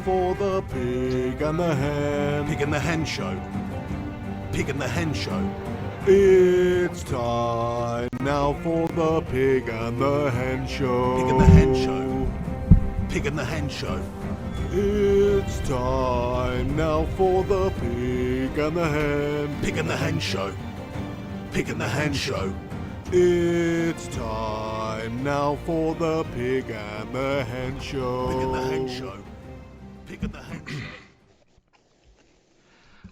for the Pig and the Hen. Pig and the Hen Show. Pig and the Hen Show. It's time now for the Pig and the Hen Show. Pig and the Hen Show. Pig and the Hen Show. It's time now for the Pig and the Hen. Pig and the Hen Show. Pig and the Hen Show. It's time now for the Pig and the Hen Show. Pig and the Hen Show. Pig and the Hen Show.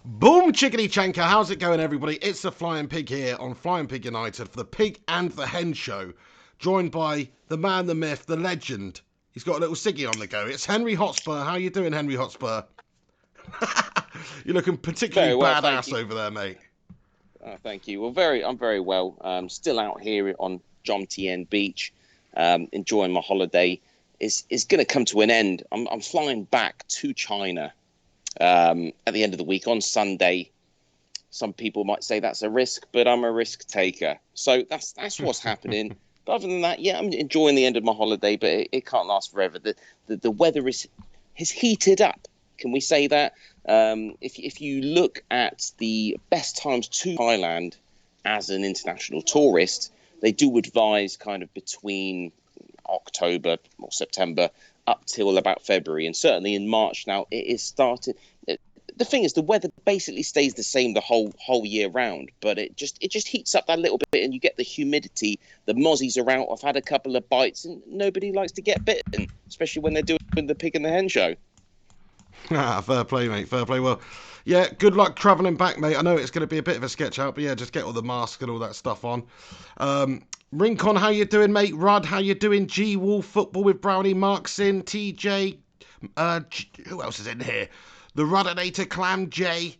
Boom, chickadee chanker. How's it going, everybody? It's the Flying Pig here on Flying Pig United for the Pig and the Hen Show, joined by the man, the myth, the legend. He's got a little ciggy on the go. It's Henry Hotspur. How you doing, Henry Hotspur? You're looking particularly well, badass over there, mate. Thank you. Well, I'm very well. Still out here on Jomtien Beach, enjoying my holiday. It's going to come to an end. I'm flying back to China at the end of the week on Sunday. Some people might say that's a risk, but I'm a risk taker. So that's what's happening. But other than that, yeah, I'm enjoying the end of my holiday, but it can't last forever. The weather has heated up. Can we say that? If you look at the best times to Thailand as an international tourist, they do advise kind of between October or September up till about February, and certainly in March now it is starting. The thing is, the weather basically stays the same the whole year round, but it just heats up that little bit, and you get the humidity. The mozzies are out. I've had a couple of bites, and nobody likes to get bitten, especially when they're doing the Pig and the Hen Show. Fair play, mate. Fair play. Well, yeah, good luck travelling back, mate. I know it's going to be a bit of a sketch out, but yeah, just get all the masks and all that stuff on. Rincon, how you doing, mate? Rudd, how you doing? G Wolf Football with Brownie, Marksin, TJ. Who else is in here? The Ruddinator, Clam J,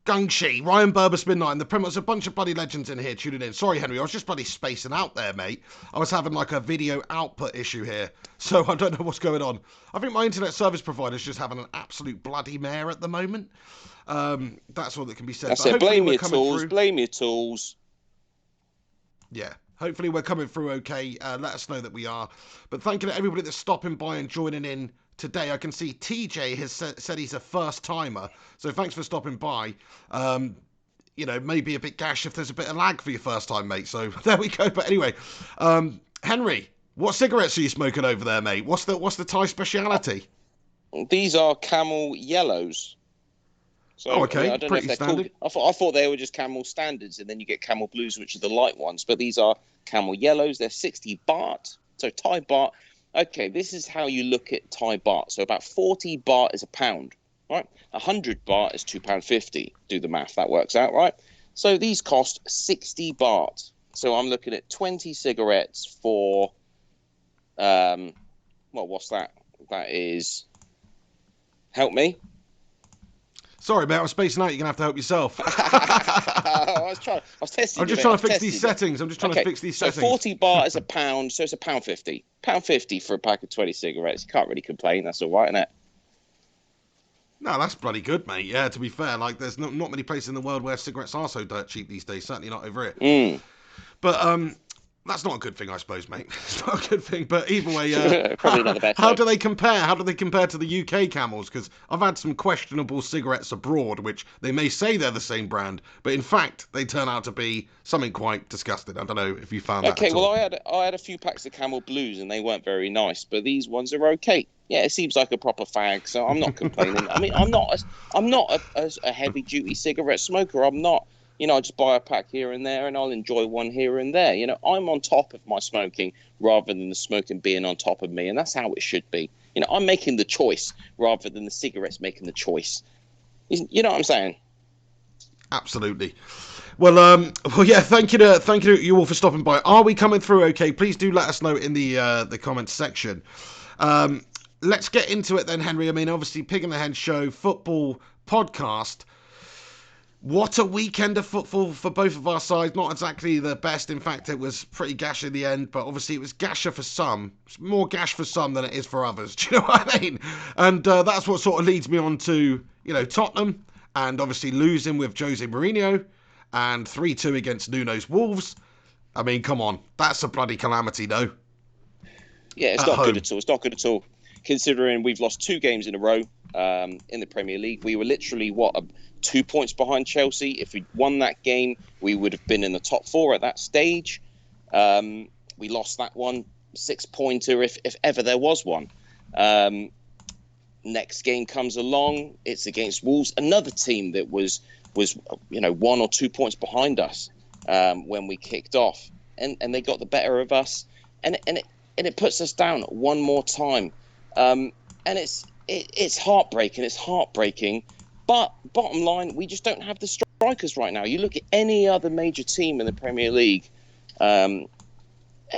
Gungshi, Ryan Burbus Midnight, and the Primos. A bunch of bloody legends in here tuning in. Sorry, Henry, I was just bloody spacing out there, mate. I was having like a video output issue here, so I don't know what's going on. I think my internet service provider's just having an absolute bloody mare at the moment. That's all that can be said. That's it. Blame your tools. Blame your tools. Yeah. Hopefully we're coming through okay. Let us know that we are. But thank you to everybody that's stopping by and joining in today. I can see TJ has said he's a first timer, so thanks for stopping by. Maybe a bit gash if there's a bit of lag for your first time, mate. So there we go. But anyway, Henry, what cigarettes are you smoking over there, mate? What's the Thai speciality? These are Camel Yellows. So, okay, I don't pretty know if they're standard. I thought they were just Camel Standards, and then you get Camel Blues, which are the light ones. But these are Camel Yellows. They're 60 baht, so Thai baht. Okay, this is how you look at Thai baht. So about 40 baht is a pound, right? 100 baht is £2.50. Do the math, that works out, right? So these cost 60 baht. So I'm looking at 20 cigarettes for, what's that? That is, help me. Sorry, mate, I'm spacing out. You're going to have to help yourself. I was testing. I'm just trying to fix these settings. So 40 baht is a pound, so it's £1.50. £1.50 for a pack of 20 cigarettes. You can't really complain. That's all right, isn't it? No, that's bloody good, mate. Yeah, to be fair, like there's not many places in the world where cigarettes are so dirt cheap these days. Certainly not over here. But that's not a good thing, I suppose, mate. It's not a good thing. But either way, probably not the best. How do they compare? How do they compare to the UK Camels? Because I've had some questionable cigarettes abroad, which they may say they're the same brand, but in fact they turn out to be something quite disgusting. I don't know if you found that. Okay, at well, all. I had a few packs of Camel Blues, and they weren't very nice, but these ones are okay. Yeah, it seems like a proper fag, so I'm not complaining. I mean, I'm not a heavy duty cigarette smoker. I'm not. I just buy a pack here and there, and I'll enjoy one here and there. I'm on top of my smoking rather than the smoking being on top of me, and that's how it should be. I'm making the choice rather than the cigarettes making the choice. You know what I'm saying? Absolutely. Well, yeah. Thank you you all for stopping by. Are we coming through okay? Please do let us know in the comments section. Let's get into it then, Henry. I mean, obviously, Pig and the Hen Show football podcast. What a weekend of football for both of our sides. Not exactly the best. In fact, it was pretty gash in the end, but obviously it was gasher for some. It's more gash for some than it is for others. Do you know what I mean? And that's what sort of leads me on to, Tottenham, and obviously losing with Jose Mourinho, and 3-2 against Nuno's Wolves. I mean, come on. That's a bloody calamity, no? Yeah, it's not good at all. It's not good at all. considering we've lost 2 games in a row in the Premier League. We were lilliterally 2 points behind Chelsea. If we'd won that game, we would have been in the top 4 at that stage. We lost that one, 6-pointer, if ever there was one. Next game comes along. It's against Wolves, another team that was 1 or 2 points behind us when we kicked off, and they got the better of us, and it puts us down one more time, and it's heartbreaking. It's heartbreaking, but bottom line, we just don't have the strikers right now. You look at any other major team in the Premier League.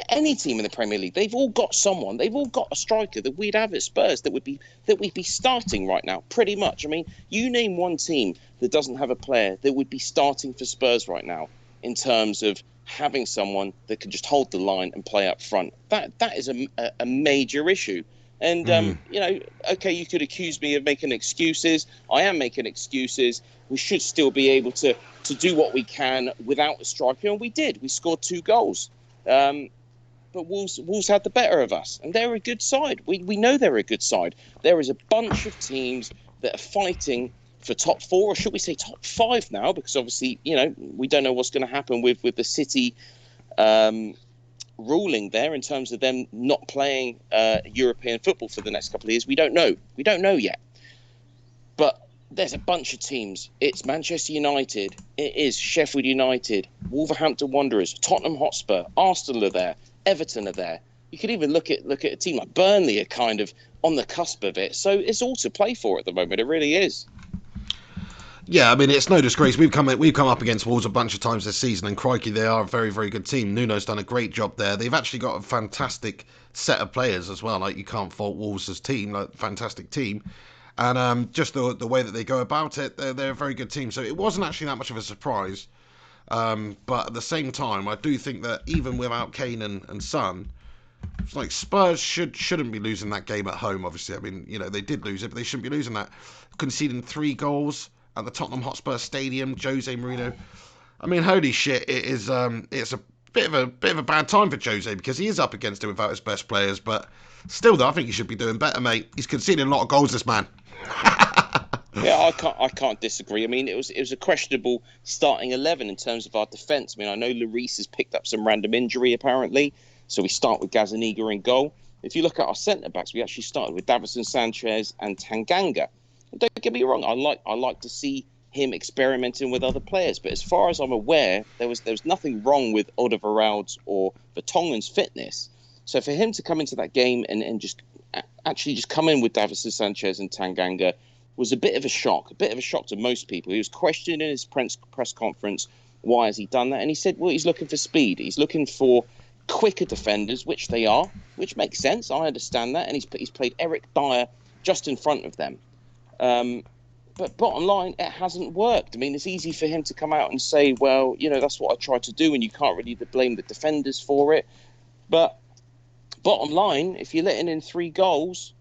Any team in the Premier League, they've all got someone. They've all got a striker that we'd have at Spurs that we'd be starting right now, pretty much. I mean, you name one team that doesn't have a player that would be starting for Spurs right now in terms of having someone that can just hold the line and play up front. That is a major issue. And okay, you could accuse me of making excuses. I am making excuses. We should still be able to do what we can without a striker, and we did. We scored 2 goals. But Wolves had the better of us, and they're a good side. We know they're a good side. There is a bunch of teams that are fighting for top 4, or should we say top 5 now, because obviously, we don't know what's going to happen with the City ruling there in terms of them not playing European football for the next couple of years. We don't know. We don't know yet. But there's a bunch of teams. It's Manchester United. It is Sheffield United, Wolverhampton Wanderers, Tottenham Hotspur, Arsenal are there. Everton are there. You could even look at a team like Burnley are kind of on the cusp of it. So it's all to play for at the moment. It really is. Yeah, I mean, it's no disgrace. We've come up against Wolves a bunch of times this season, and crikey, they are a very, very good team. Nuno's done a great job there. They've actually got a fantastic set of players as well. Like, you can't fault Wolves' team, like, fantastic team. And just the way that they go about it, they're a very good team. So it wasn't actually that much of a surprise. But at the same time, I do think that even without Kane and Son, it's like Spurs shouldn't be losing that game at home, obviously. I mean, they did lose it, but they shouldn't be losing that. Conceding 3 goals at the Tottenham Hotspur Stadium, Jose Mourinho. I mean, holy shit, it's a bit of a bad time for Jose, because he is up against it without his best players, but still though, I think he should be doing better, mate. He's conceding a lot of goals, this man. Yeah, I can't disagree. I mean, it was a questionable starting 11 in terms of our defence. I mean, I know Lloris has picked up some random injury apparently, so we start with Gazzaniga in goal. If you look at our centre backs, we actually started with Davinson Sanchez and Tanganga. And don't get me wrong, I like to see him experimenting with other players, but as far as I'm aware, there was nothing wrong with Alderweireld's or Vertonghen's fitness. So for him to come into that game and just come in with Davinson Sanchez and Tanganga was a bit of a shock to most people. He was questioning in his press conference, why has he done that? And he said, well, he's looking for speed. He's looking for quicker defenders, which they are, which makes sense. I understand that. And he's played Eric Dyer just in front of them. But bottom line, it hasn't worked. I mean, it's easy for him to come out and say, well, that's what I tried to do, and you can't really blame the defenders for it. But bottom line, if you're letting in 3 goals,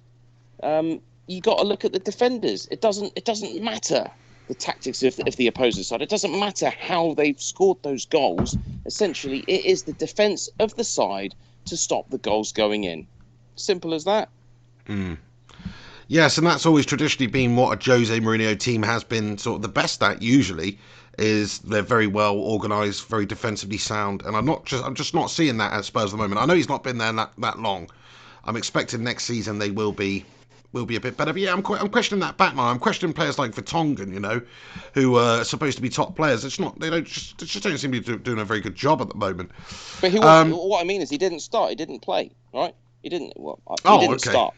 you got to look at the defenders. It doesn't matter the tactics of the opposing side. It doesn't matter how they've scored those goals. Essentially, it is the defence of the side to stop the goals going in. Simple as that. Yes, and that's always traditionally been what a Jose Mourinho team has been sort of the best at. Usually, is they're very well organised, very defensively sound, and I'm just not seeing that at Spurs at the moment. I know he's not been there that long. I'm expecting next season they will be a bit better. But yeah, I'm questioning that back line. I'm questioning players like Vertonghen, who are supposed to be top players. They just don't seem to be doing a very good job at the moment. But what I mean is he didn't start. He didn't play, right? He didn't start.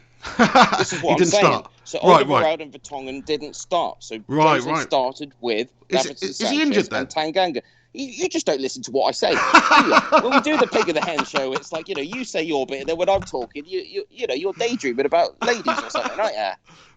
This is what I'm saying. Start. So Alderweireld and Vertonghen didn't start. So Jose started with Davinson Sanchez and Tanganga. You just don't listen to what I say. When we do the Pig of the Hen show, it's like, you say your bit, and then when I'm talking, you're daydreaming about ladies or something, aren't you?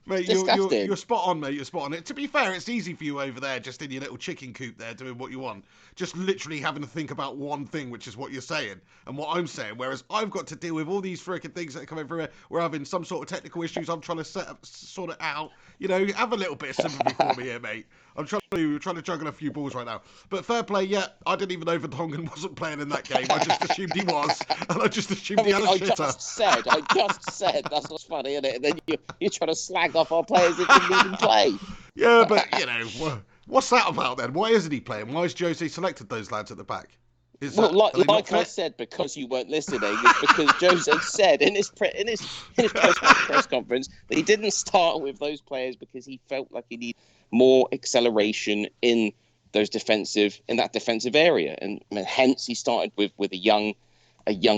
Mate, Disgusting. you're spot on, mate. You're spot on. To be fair, it's easy for you over there, just in your little chicken coop there, doing what you want. Just literally having to think about one thing, which is what you're saying and what I'm saying. Whereas I've got to deal with all these freaking things that are coming through here. We're having some sort of technical issues. I'm trying to sort it out. You know, have a little bit of sympathy for me here, mate. I'm trying to juggle a few balls right now. But fair play, yeah. I didn't even know Vertonghen wasn't playing in that game. I just assumed he was, and I just assumed he had a shitter. I just said. That's what's funny, isn't it? And then you're trying to slag off our players that didn't even play. Yeah, but you know, what's that about then? Why isn't he playing? Why has Jose selected those lads at the back? Like I said, because you weren't listening, it's because Jose said in his post-match press conference that he didn't start with those players because he felt like he needed more acceleration in that defensive area, and hence he started with a young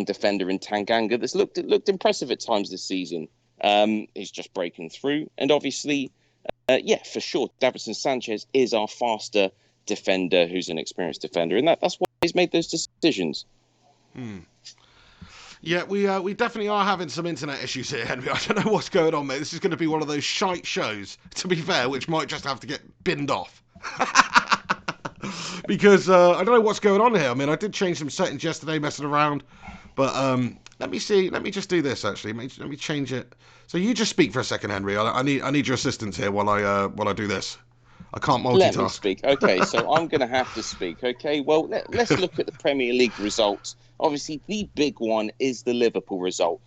defender in Tanganga that's looked impressive at times this season. He's just breaking through, and obviously, for sure, Davinson Sanchez is our faster defender, who's an experienced defender, and that's why he's made those decisions. Yeah, we definitely are having some internet issues here, Henry. I don't know what's going on, mate. This is going to be one of those shite shows, to be fair, which might just have to get binned off. Because I don't know what's going on here. I mean, I did change some settings yesterday, messing around. But let me see. Let me just do this, actually. Let me change it. So you just speak for a second, Henry. I need your assistance here while I do this. I can't multitask. Let me speak. Okay, so I'm going to have to speak. Okay, well, let's look at the Premier League results. Obviously, the big one is the Liverpool result.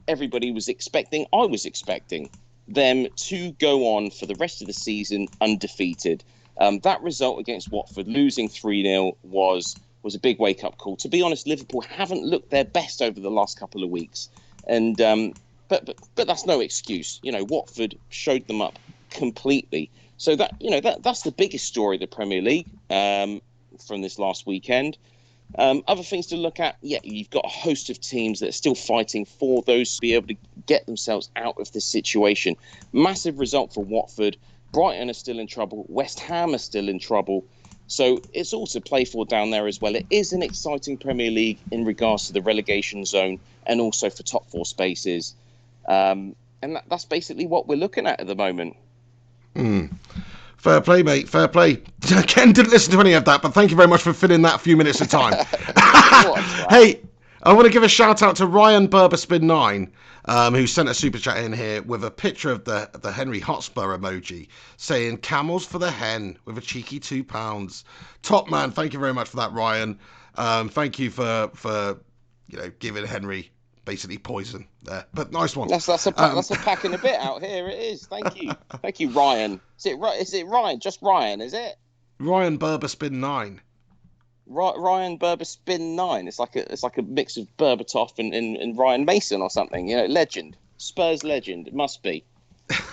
Everybody was expecting, I was expecting, them to go on for the rest of the season undefeated. That result against Watford, losing 3-0, was a big wake-up call. To be honest, Liverpool haven't looked their best over the last couple of weeks. And but that's no excuse. You know, Watford showed them up completely. So that's the biggest story of the Premier League from this last weekend. Other things to look at, you've got a host of teams that are still fighting for those to be able to get themselves out of this situation. Massive result for Watford. Brighton are still in trouble. West Ham are still in trouble. So it's all to play for down there as well. It is an exciting Premier League in regards to the relegation zone and also for top four spaces. And that's basically what we're looking at the moment. Fair play, mate. Fair play. Ken didn't listen to any of that, but thank you very much for filling that few minutes of time. Hey, I want to give a shout out to Ryan Berberspin9, who sent a super chat in here with a picture of the Henry Hotspur emoji saying "Camels for the hen" with a cheeky £2. Top man, thank you very much for that, Ryan. Thank you for giving Henry basically poison there, but nice one. That's a pack in a bit out here. It is. Thank you, Ryan. Is it Ryan? Just Ryan? Is it? Ryan Berberspin9. Ryan Berberspin9. It's like a mix of Berbatov and Ryan Mason or something. You know, legend, Spurs legend. It must be.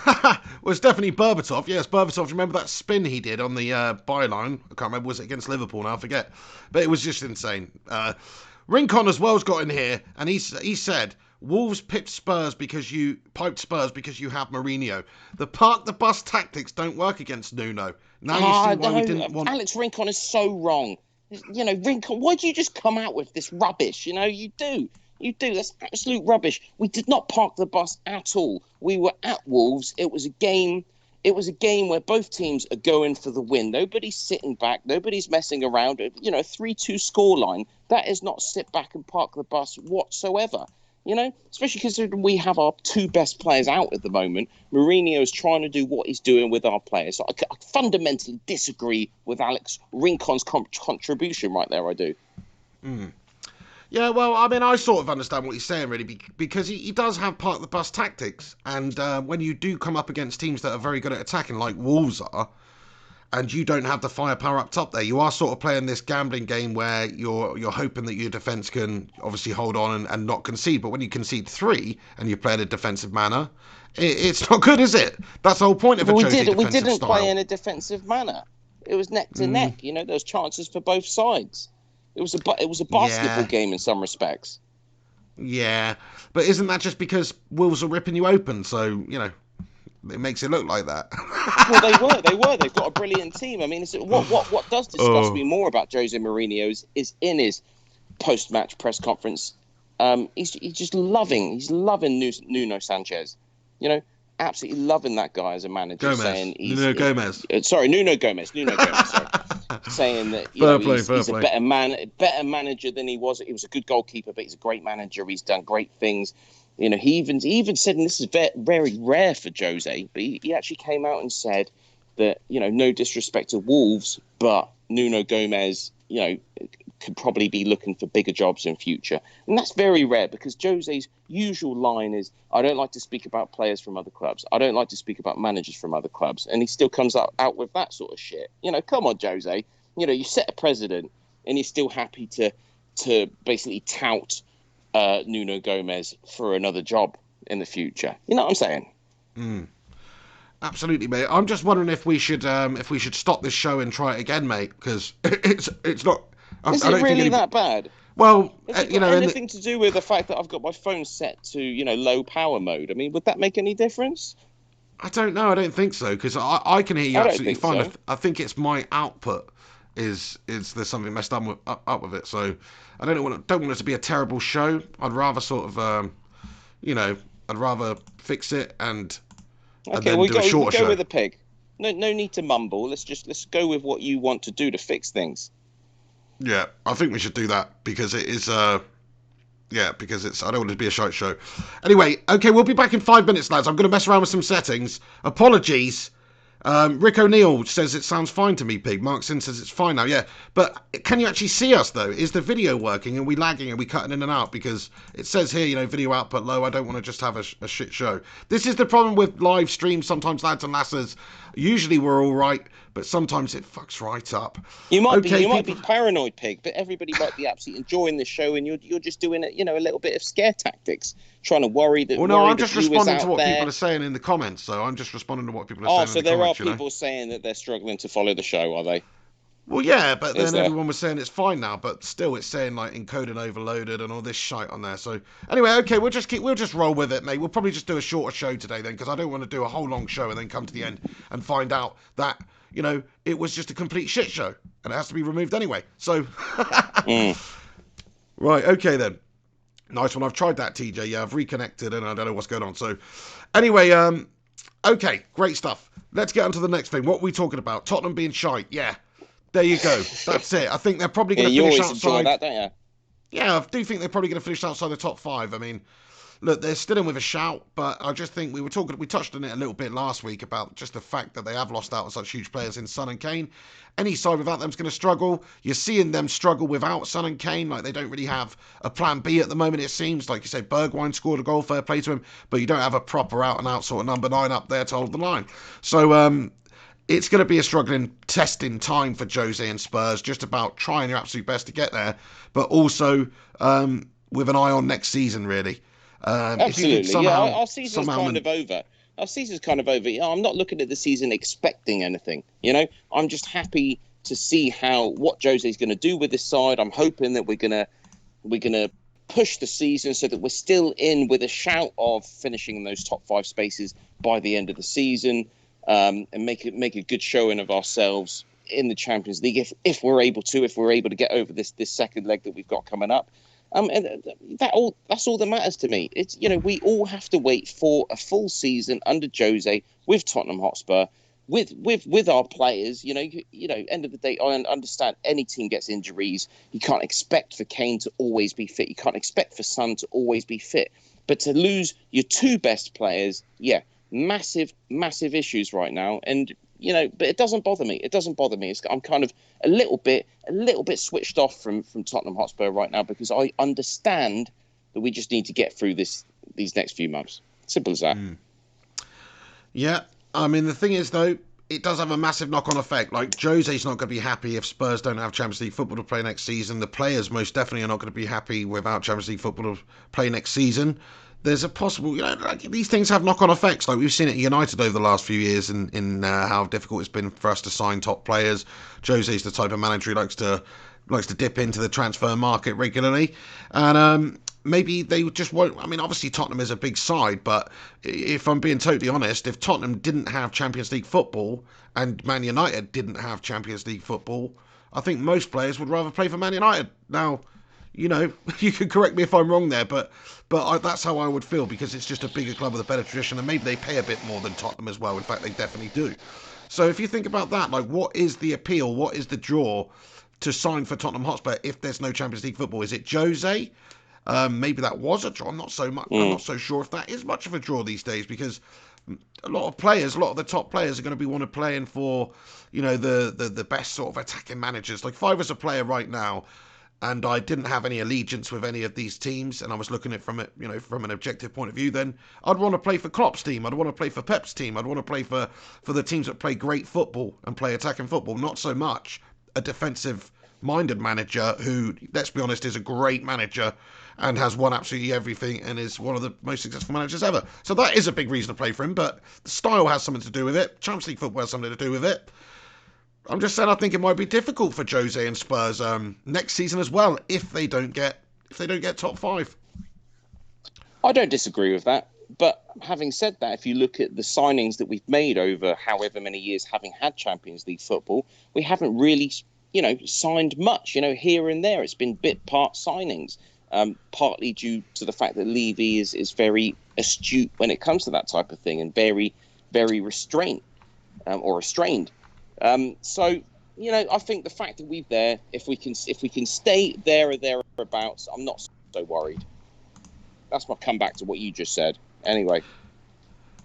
Well, it's definitely Berbatov. Yes, Berbatov. Remember that spin he did on the byline? I can't remember. Was it against Liverpool? Now I forget. But it was just insane. Rincon as well's got in here, and he said Wolves piped Spurs because you have Mourinho. The park the bus tactics don't work against Nuno. Now you see why we didn't want. Alex Rincon is so wrong. You know, Rincon, why do you just come out with this rubbish? You know, you do. That's absolute rubbish. We did not park the bus at all. We were at Wolves. It was a game. It was a game where both teams are going for the win. Nobody's sitting back. Nobody's messing around. You know, a 3-2 scoreline. That is not sit back and park the bus whatsoever. You know, especially considering we have our two best players out at the moment. Mourinho is trying to do what he's doing with our players. So I fundamentally disagree with Alex Rincon's contribution right there. I do. Yeah, well, I mean, I sort of understand what he's saying, really, because he does have park the bus tactics. And when you do come up against teams that are very good at attacking, like Wolves are, and you don't have the firepower up top there, you are sort of playing this gambling game where you're hoping that your defence can obviously hold on and not concede. But when you concede 3 and you play in a defensive manner, it's not good, is it? That's the whole point of a Jose defensive style. We didn't play in a defensive manner. It was neck to neck. You know, there was chances for both sides. It was a basketball game in some respects. Yeah, but isn't that just because Wolves are ripping you open? So, you know, it makes it look like that. Well, they were. They've got a brilliant team. I mean, what does disgust me more about Jose Mourinho is in his post-match press conference. He's just loving. He's loving Nuno Sanchez. You know, absolutely loving that guy as a manager, Gomez. saying Nuno Gomez. Sorry, Nuno Gomez. Sorry, saying that Fair he's play. a better manager than he was. He was a good goalkeeper, but he's a great manager. He's done great things. He even said, and this is very rare for Jose, but he actually came out and said that, no disrespect to Wolves, but Nuno Gomez, could probably be looking for bigger jobs in future. And that's very rare, because Jose's usual line is, I don't like to speak about players from other clubs. I don't like to speak about managers from other clubs. And he still comes out with that sort of shit. Come on, Jose. You set a president, and you're still happy to basically tout Nuno Gomez for another job in the future. You know what I'm saying? Absolutely, mate. I'm just wondering if we should stop this show and try it again, mate, because it's not. Is it really that bad? Well, has it got anything to do with the fact that I've got my phone set to low power mode? I mean, would that make any difference? I don't know. I don't think so, because I can hear you absolutely fine. So. I think it's my output is there's something messed up with it. So I don't want it to be a terrible show. I'd rather sort of I'd rather fix it and then do a shorter show. Go with a pig. No need to mumble. Let's go with what you want to do to fix things. Yeah, I think we should do that, because it is because it's, I don't want it to be a shite show. Anyway, okay, we'll be back in 5 minutes, lads. I'm going to mess around with some settings. Apologies. Rick O'Neill says it sounds fine to me, Pig. Mark Sin says it's fine now, yeah. But can you actually see us, though? Is the video working? Are we lagging? Are we cutting in and out? Because it says here, video output low. I don't want to just have a shit show. This is the problem with live streams sometimes, lads and lasses. Usually we're all right, but sometimes it fucks right up. You might be paranoid, Pig, but everybody might be absolutely enjoying the show, and you're just doing it, a little bit of scare tactics, trying to worry that. Well, no, I'm just responding to what people are saying in the comments. So I'm just responding to what people are saying. So there are people saying that they're struggling to follow the show, are they? Well, yeah, but then everyone was saying it's fine now, but still it's saying like encoded overloaded and all this shite on there. So anyway, okay, we'll just roll with it, mate. We'll probably just do a shorter show today then, because I don't want to do a whole long show and then come to the end and find out that it was just a complete shit show and it has to be removed anyway. So right, okay then. Nice one. I've tried that, TJ. Yeah, I've reconnected and I don't know what's going on. So anyway, okay, great stuff. Let's get on to the next thing. What are we talking about? Tottenham being shite. Yeah. There you go. That's it. I think they're probably going to finish outside. You always enjoy that, don't you? Yeah, I do think they're probably going to finish outside the top 5. I mean, look, they're still in with a shout, but I just think we touched on it a little bit last week about just the fact that they have lost out on such huge players in Son and Kane. Any side without them is going to struggle. You're seeing them struggle without Son and Kane. Like, they don't really have a plan B at the moment, it seems. Like you say, Bergwijn scored a goal, fair play to him, but you don't have a proper out-and-out sort of number 9 up there to hold the line. So, it's going to be a struggling testing time for Jose and Spurs, just about trying your absolute best to get there, but also with an eye on next season, really. Absolutely. Our season's kind of over. Our season's kind of over. I'm not looking at the season expecting anything. I'm just happy to see what Jose's going to do with this side. I'm hoping that we're gonna push the season so that we're still in with a shout of finishing in those top 5 spaces by the end of the season. And make a good showing of ourselves in the Champions League if we're able to get over this second leg that we've got coming up. And that's all that matters to me. It's we all have to wait for a full season under Jose with Tottenham Hotspur, with our players. End of the day, I understand any team gets injuries. You can't expect for Kane to always be fit. You can't expect for Son to always be fit. But to lose your 2 best players, massive issues right now, and but it doesn't bother me. I'm kind of a little bit switched off from Tottenham Hotspur right now, because I understand that we just need to get through these next few months. Simple as that. Yeah, I mean, the thing is, though, it does have a massive knock-on effect. Like, Jose's not going to be happy if Spurs don't have Champions League football to play next season. The players most definitely are not going to be happy without Champions League football to play next season. There's a possible, these things have knock-on effects. Like, we've seen it at United over the last few years in how difficult it's been for us to sign top players. Jose's the type of manager who likes to dip into the transfer market regularly. And maybe they just won't. I mean, obviously Tottenham is a big side, but if I'm being totally honest, if Tottenham didn't have Champions League football and Man United didn't have Champions League football, I think most players would rather play for Man United. Now, You know, you can correct me if I'm wrong there, but that's how I would feel, because it's just a bigger club with a better tradition, and maybe they pay a bit more than Tottenham as well. In fact, they definitely do. So if you think about that, like, what is the appeal? What is the draw to sign for Tottenham Hotspur if there's no Champions League football? Is it Jose? Maybe that was a draw. I'm not so sure if that is much of a draw these days, because a lot of the top players are going to be want to playing for, you know, the best sort of attacking managers. Like, if I was a player right now and I didn't have any allegiance with any of these teams, and I was looking at it from it, you know, from an objective point of view, then I'd want to play for Klopp's team. I'd want to play for Pep's team. I'd want to play for the teams that play great football and play attacking football, not so much a defensive-minded manager who, let's be honest, is a great manager and has won absolutely everything and is one of the most successful managers ever. So that is a big reason to play for him, but the style has something to do with it. Champions League football has something to do with it. I'm just saying, I think it might be difficult for Jose and Spurs next season as well if they don't get top 5. I don't disagree with that. But having said that, if you look at the signings that we've made over however many years having had Champions League football, we haven't really, you know, signed much. You know, here and there, it's been bit part signings, partly due to the fact that Levy is very astute when it comes to that type of thing and very, very restrained. So, you know, I think the fact that we're there, if we can stay there or thereabouts, I'm not so worried. That's my comeback to what you just said. Anyway.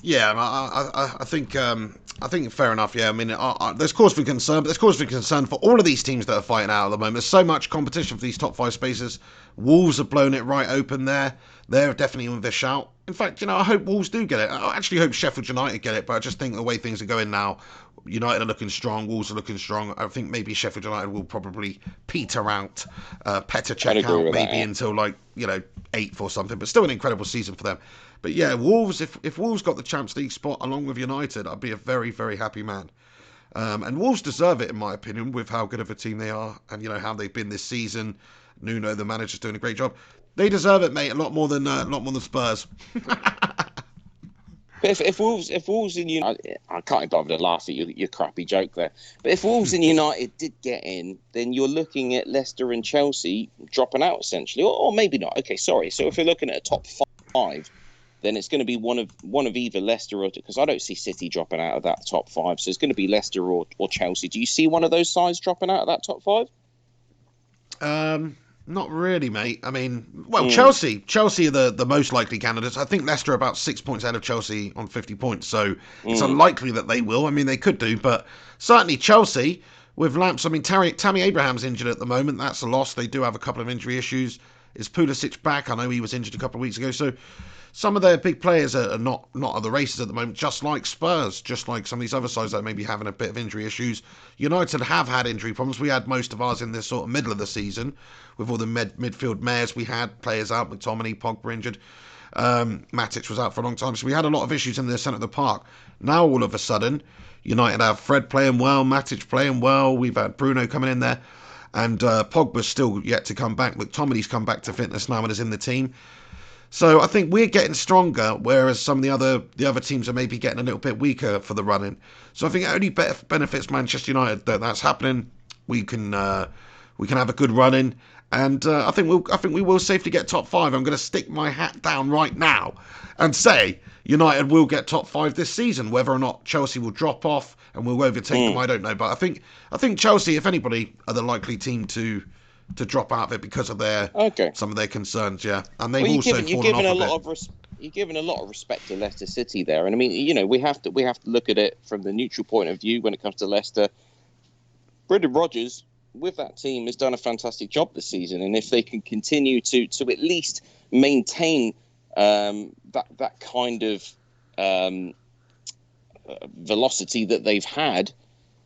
Yeah, I think fair enough. Yeah, I mean, there's cause for concern, but there's cause for concern for all of these teams that are fighting out at the moment. There's so much competition for these top 5 spaces. Wolves have blown it right open there. They're definitely with a shout. In fact, you know, I hope Wolves do get it. I actually hope Sheffield United get it, but I just think the way things are going now, United are looking strong, Wolves are looking strong. I think maybe Sheffield United will probably peter out, check out maybe until, like, you know, 8th or something, but still an incredible season for them. But yeah, Wolves, if Wolves got the Champions League spot along with United, I'd be a very, very happy man. And Wolves deserve it, in my opinion, with how good of a team they are and, you know, how they've been this season. Nuno, the manager's doing a great job. They deserve it, mate, a lot more than Spurs. But if Wolves and United, I can't be bothered to laugh at your crappy joke there. But if Wolves and United did get in, then you're looking at Leicester and Chelsea dropping out essentially, or maybe not. Okay, sorry. So if you're looking at a top 5, then it's going to be one of either Leicester or, because I don't see City dropping out of that top 5. So it's going to be Leicester or Chelsea. Do you see one of those sides dropping out of that top 5? Not really, mate. I mean, well, Chelsea are the most likely candidates. I think Leicester are about 6 points out of Chelsea on 50 points, so it's unlikely that they will. I mean, they could do, but certainly Chelsea with Lamps. I mean, Tammy Abraham's injured at the moment. That's a loss. They do have a couple of injury issues. Is Pulisic back? I know he was injured a couple of weeks ago, so some of their big players are not at the races at the moment, just like Spurs, just like some of these other sides that may be having a bit of injury issues. United have had injury problems. We had most of ours in this sort of middle of the season with all the midfield mares. We had players out, McTominay, Pogba injured. Matic was out for a long time. So we had a lot of issues in the centre of the park. Now all of a sudden, United have Fred playing well, Matic playing well. We've had Bruno coming in there. And Pogba's still yet to come back. McTominay's come back to fitness now and is in the team. So I think we're getting stronger, whereas some of the other teams are maybe getting a little bit weaker for the running. So I think it only benefits Manchester United that that's happening. We can have a good run-in, and I think we will safely get top 5. I'm going to stick my hat down right now and say United will get top 5 this season. Whether or not Chelsea will drop off and we'll overtake them, I don't know. But I think Chelsea, if anybody, are the likely team to drop out of it because of some of their concerns, yeah. And they've also fallen off a bit. You're giving a lot of respect to Leicester City there, and I mean, you know, we have to look at it from the neutral point of view when it comes to Leicester. Brendan Rodgers with that team has done a fantastic job this season, and if they can continue to at least maintain that kind of velocity that they've had,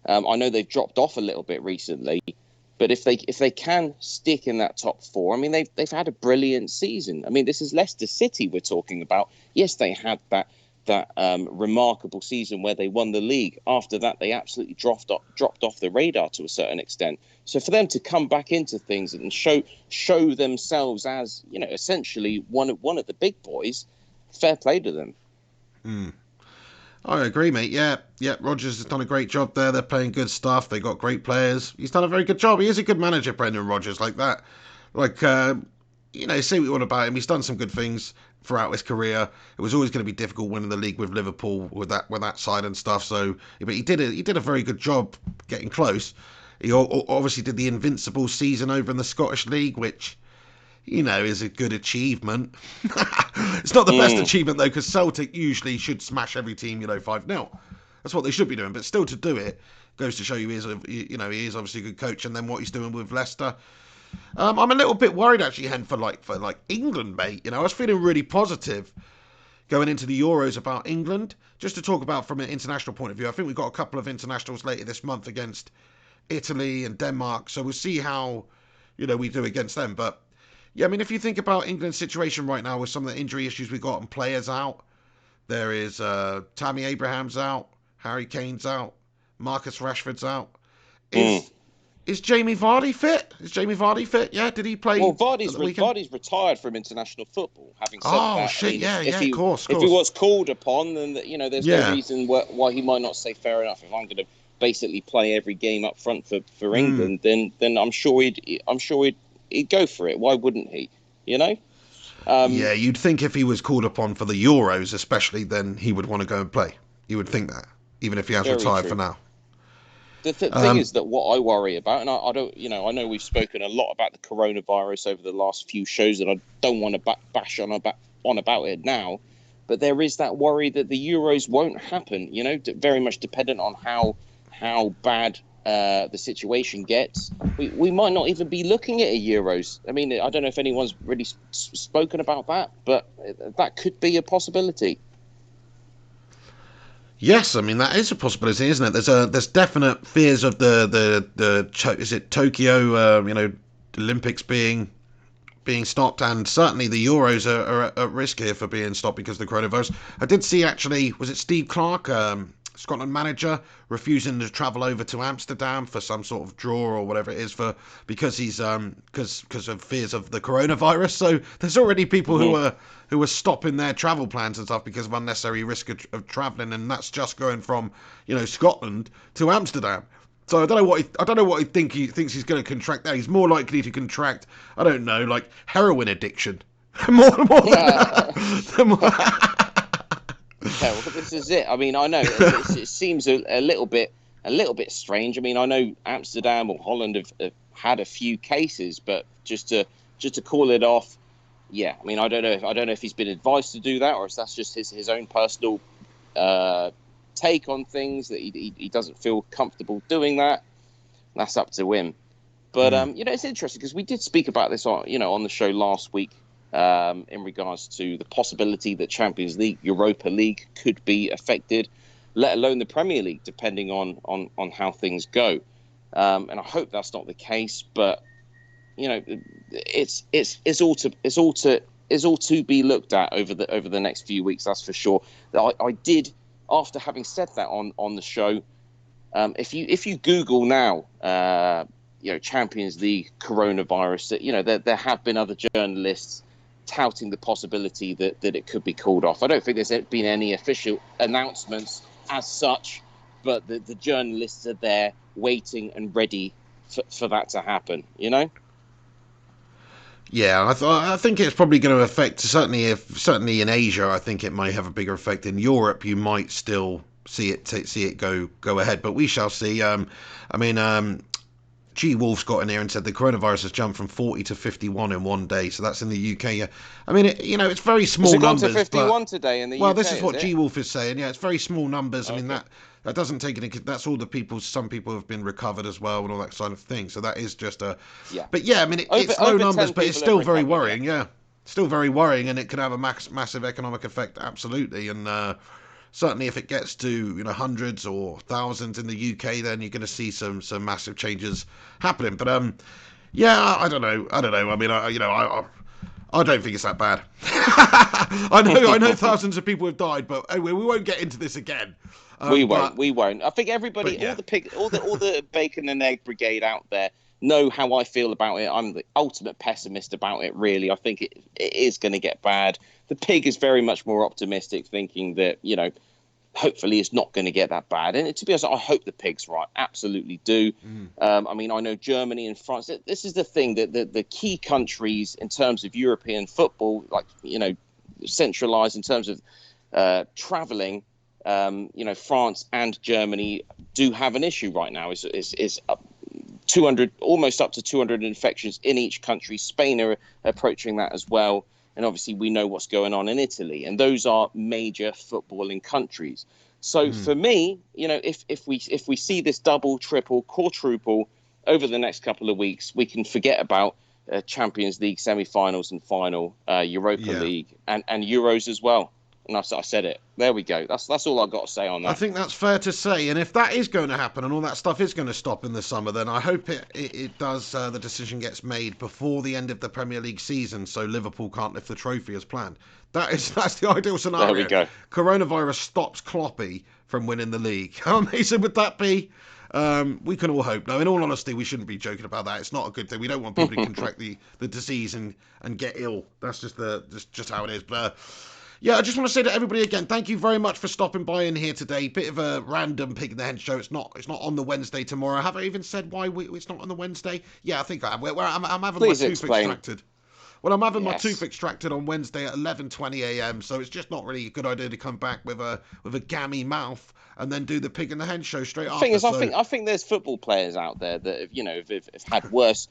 I know they've dropped off a little bit recently. But if they can stick in that top 4, I mean, they've had a brilliant season. I mean, this is Leicester City we're talking about. Yes, they had that remarkable season where they won the league. After that, they absolutely dropped off the radar to a certain extent. So for them to come back into things and show themselves as, you know, essentially one of the big boys, fair play to them. I agree, mate. Yeah. Rodgers has done a great job there. They're playing good stuff. They got great players. He's done a very good job. He is a good manager, Brendan Rodgers, like that. Like, say what you want about him. He's done some good things throughout his career. It was always going to be difficult winning the league with Liverpool with that side and stuff. So, but he did a very good job getting close. He obviously did the invincible season over in the Scottish League, which is a good achievement. It's not the best achievement though, because Celtic usually should smash every team 5-0. That's what they should be doing. But still, to do it goes to show he is obviously a good coach. And then what he's doing with Leicester. I'm a little bit worried actually, Hen, for England, mate. I was feeling really positive going into the Euros about England. Just to talk about from an international point of view, I think we've got a couple of internationals later this month against Italy and Denmark, so we'll see how we do against them. But yeah, I mean, if you think about England's situation right now with some of the injury issues we got and players out, there is Tammy Abraham's out, Harry Kane's out, Marcus Rashford's out. Is Jamie Vardy fit? Yeah, did he play? Well, Vardy's retired from international football. Having said that, shit, of course. If he was called upon, then there's no reason why he might not say fair enough. If I'm going to basically play every game up front for England, then I'm sure he'd go for it. Why wouldn't he? Yeah, you'd think if he was called upon for the Euros, especially, then he would want to go and play. You would think that, even if he has retired for now. The thing is that what I worry about, and I don't, I know we've spoken a lot about the coronavirus over the last few shows, and I don't want to bash on about it now, but there is that worry that the Euros won't happen. Very much dependent on how bad the situation gets. We might not even be looking at a Euros. I mean, I don't know if anyone's really spoken about that, but that could be a possibility. Yes, I mean that is a possibility, isn't it? There's definite fears of the Tokyo Olympics being stopped, and certainly the Euros are at risk here for being stopped because of the coronavirus. I did see actually, was it Steve Clarke, Scotland manager, refusing to travel over to Amsterdam for some sort of draw or whatever it is because he's because of fears of the coronavirus. So there's already people who are stopping their travel plans and stuff because of unnecessary risk of travelling, and that's just going from Scotland to Amsterdam. So I don't know what he thinks he's going to contract there. He's more likely to contract, I don't know, like heroin addiction. more than Yeah, well, this is it. I mean, I know it seems a little bit strange. I mean, I know Amsterdam or Holland have had a few cases, but just to call it off, yeah. I mean, I don't know if he's been advised to do that, or if that's just his own personal take on things that he doesn't feel comfortable doing that. That's up to him. But it's interesting because we did speak about this on the show last week. In regards to the possibility that Champions League, Europa League could be affected, let alone the Premier League, depending on how things go. And I hope that's not the case, but it's all to be looked at over the next few weeks. That's for sure. I did, after having said that on the show, if you Google now, Champions League coronavirus, there have been other journalists touting the possibility that it could be called off. I don't think there's been any official announcements as such, but the journalists are there waiting and ready for that to happen, Yeah, I think it's probably going to affect, certainly in Asia, I think it might have a bigger effect. In Europe, you might still see it go ahead, but we shall see. G Wolf's got in here and said the coronavirus has jumped from 40 to 51 in one day, so that's in the UK. Yeah, I mean, it's very small numbers. It's gone to 51 today in the UK. Well, this is what G Wolf is saying. Yeah, it's very small numbers. Okay. I mean that doesn't take into that's all the people. Some people have been recovered as well, and all that sort of thing. So that is just a. Yeah. But yeah, I mean, it's low numbers, but it's still very worrying. Yeah, still very worrying, and it could have a massive economic effect. Absolutely, and. Certainly, if it gets to hundreds or thousands in the UK, then you're going to see some massive changes happening. But I don't know. I mean, I don't think it's that bad. I know thousands of people have died, but anyway, we won't get into this again. We won't. I think everybody, all the bacon and egg brigade out there, know how I feel about it. I'm the ultimate pessimist about it. Really, I think it is going to get bad. The pig is very much more optimistic, thinking that hopefully it's not going to get that bad. And to be honest, I hope the Pig's right. Absolutely do. I mean, I know Germany and France. This is the thing that the key countries in terms of European football, like, centralised in terms of travelling. France and Germany do have an issue right now. Is 200, almost up to 200 infections in each country. Spain are approaching that as well. And obviously we know what's going on in Italy, and those are major footballing countries. So for me, if we see this double, triple, quadruple over the next couple of weeks, we can forget about Champions League semi-finals and final, Europa League and Euros as well. And I said it. There we go. That's all I've got to say on that. I think that's fair to say. And if that is going to happen and all that stuff is going to stop in the summer, then I hope it does. The decision gets made before the end of the Premier League season, so Liverpool can't lift the trophy as planned. That's the ideal scenario. There we go. Coronavirus stops Kloppy from winning the league. How amazing would that be? We can all hope. No, in all honesty, we shouldn't be joking about that. It's not a good thing. We don't want people to contract the disease and get ill. That's just how it is. But yeah, I just want to say to everybody again, thank you very much for stopping by in here today. Bit of a random Pig the Hen show. It's not on the Wednesday tomorrow. Have I even said why it's not on the Wednesday? Yeah, I think I have. I'm having Please my tooth explain. extracted. Well, I'm having my Yes. tooth extracted on Wednesday at 11:20 a.m. So it's just not really a good idea to come back with a gammy mouth and then do the Pig and the Hen show straight after. The thing is, I think there's football players out there that have had worse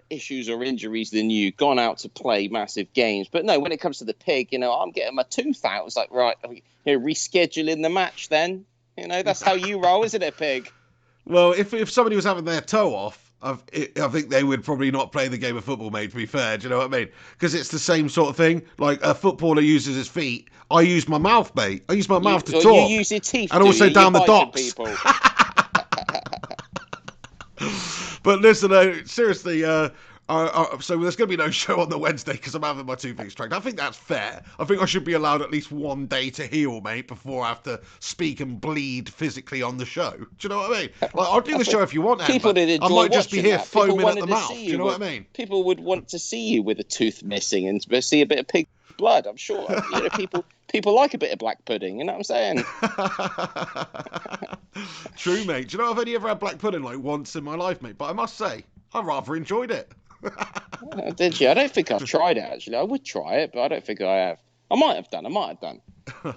issues or injuries than you, gone out to play massive games. But no, when it comes to the Pig, I'm getting my tooth out. It's like, right, rescheduling the match then. That's how you roll, isn't it, Pig? Well, if somebody was having their toe off, I think they would probably not play the game of football, mate, to be fair. Do you know what I mean? Because it's the same sort of thing. Like a footballer uses his feet. I use my mouth, mate. I use my mouth to talk. You use your teeth. And also down the docks. People. But listen, seriously, so there's going to be no show on the Wednesday because I'm having my tooth extracted. I think that's fair. I think I should be allowed at least one day to heal, mate, before I have to speak and bleed physically on the show. Do you know what I mean? Like, I'll do the show if you want, People Amber. did enjoy I might just be watching here that. foaming People at the wanted to mouth. see Do you know what I mean? People would want to see you with a tooth missing and see a bit of pig blood. I'm sure. People like a bit of black pudding. You know what I'm saying? True, mate. Do you know I've only ever had black pudding like once in my life, mate? But I must say, I rather enjoyed it. Did you? I don't think I've tried it, actually. I would try it, but I don't think I have. I might have done.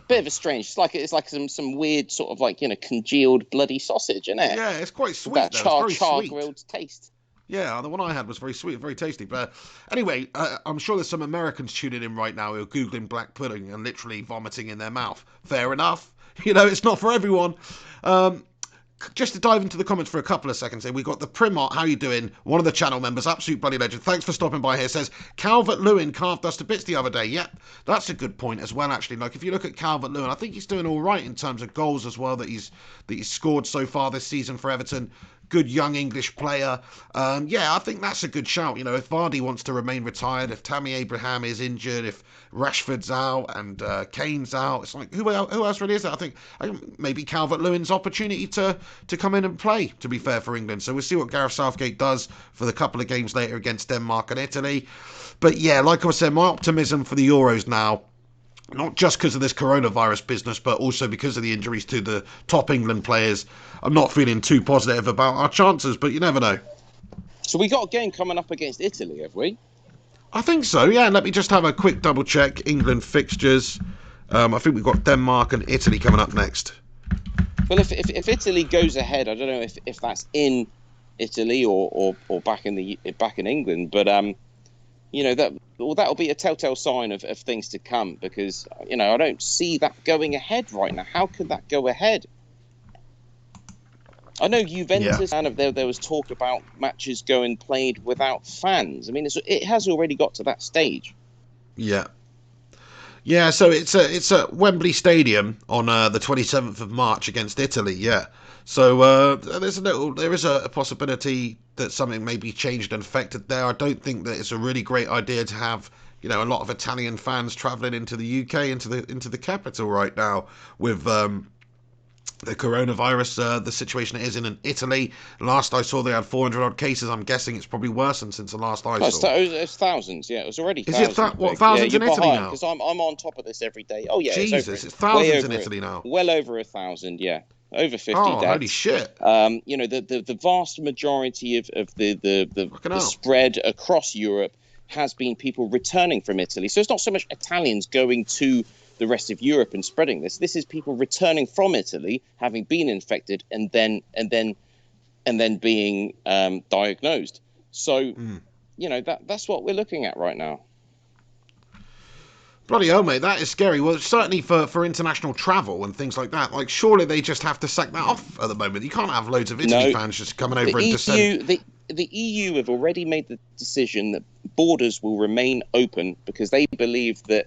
Bit of a strange. It's like some weird sort of like congealed bloody sausage, isn't it? Yeah, it's quite sweet. That char sweet. grilled taste. Yeah, the one I had was very sweet, very tasty. But anyway, I'm sure there's some Americans tuning in right now who are Googling black pudding and literally vomiting in their mouth. Fair enough. It's not for everyone. Just to dive into the comments for a couple of seconds here, we got the Primot, how you doing? One of the channel members, absolute bloody legend. Thanks for stopping by here. Says, Calvert-Lewin carved us to bits the other day. Yep, that's a good point as well, actually. Like, if you look at Calvert-Lewin, I think he's doing all right in terms of goals as well that he's scored so far this season for Everton. Good young English player. I think that's a good shout. If Vardy wants to remain retired, if Tammy Abraham is injured, if Rashford's out and Kane's out, it's like, who else really is there? I think maybe Calvert-Lewin's opportunity to come in and play, to be fair, for England. So we'll see what Gareth Southgate does for the couple of games later against Denmark and Italy. But yeah, like I said, my optimism for the Euros now, not just because of this coronavirus business, but also because of the injuries to the top England players, I'm not feeling too positive about our chances, but you never know. So we got a game coming up against Italy, have we? I think so, yeah. Let me just have a quick double check. England fixtures. I think we've got Denmark and Italy coming up next. Well, if Italy goes ahead, I don't know if that's in Italy or back in England, but that'll be a telltale sign of things to come, because I don't see that going ahead right now. How could that go ahead? I know Juventus, and there was talk about matches going played without fans. I mean, it has already got to that stage. Yeah. Yeah, so it's at Wembley Stadium on the 27th of March against Italy, yeah. So there is a possibility that something may be changed and affected there. I don't think that it's a really great idea to have a lot of Italian fans travelling into the UK, into the capital right now with the coronavirus, the situation it is in Italy. Last I saw, they had 400 odd cases. I'm guessing it's probably worsened since the last I saw. It's thousands. Yeah, it was already Is thousands. it thousands in Italy now? Because I'm on top of this every day. Oh yeah, Jesus, it's thousands in Italy now. Well over 1,000. Yeah, over 50 oh, deaths. Holy shit! The vast majority of the spread across Europe has been people returning from Italy. So it's not so much Italians going to the rest of Europe and spreading this. This is people returning from Italy, having been infected, and then being diagnosed. So, that's what we're looking at right now. Bloody hell, mate, that is scary. Well, certainly for international travel and things like that. Like, surely they just have to sack that off at the moment. You can't have loads of Italy fans just coming over and descend. The EU have already made the decision that borders will remain open because they believe that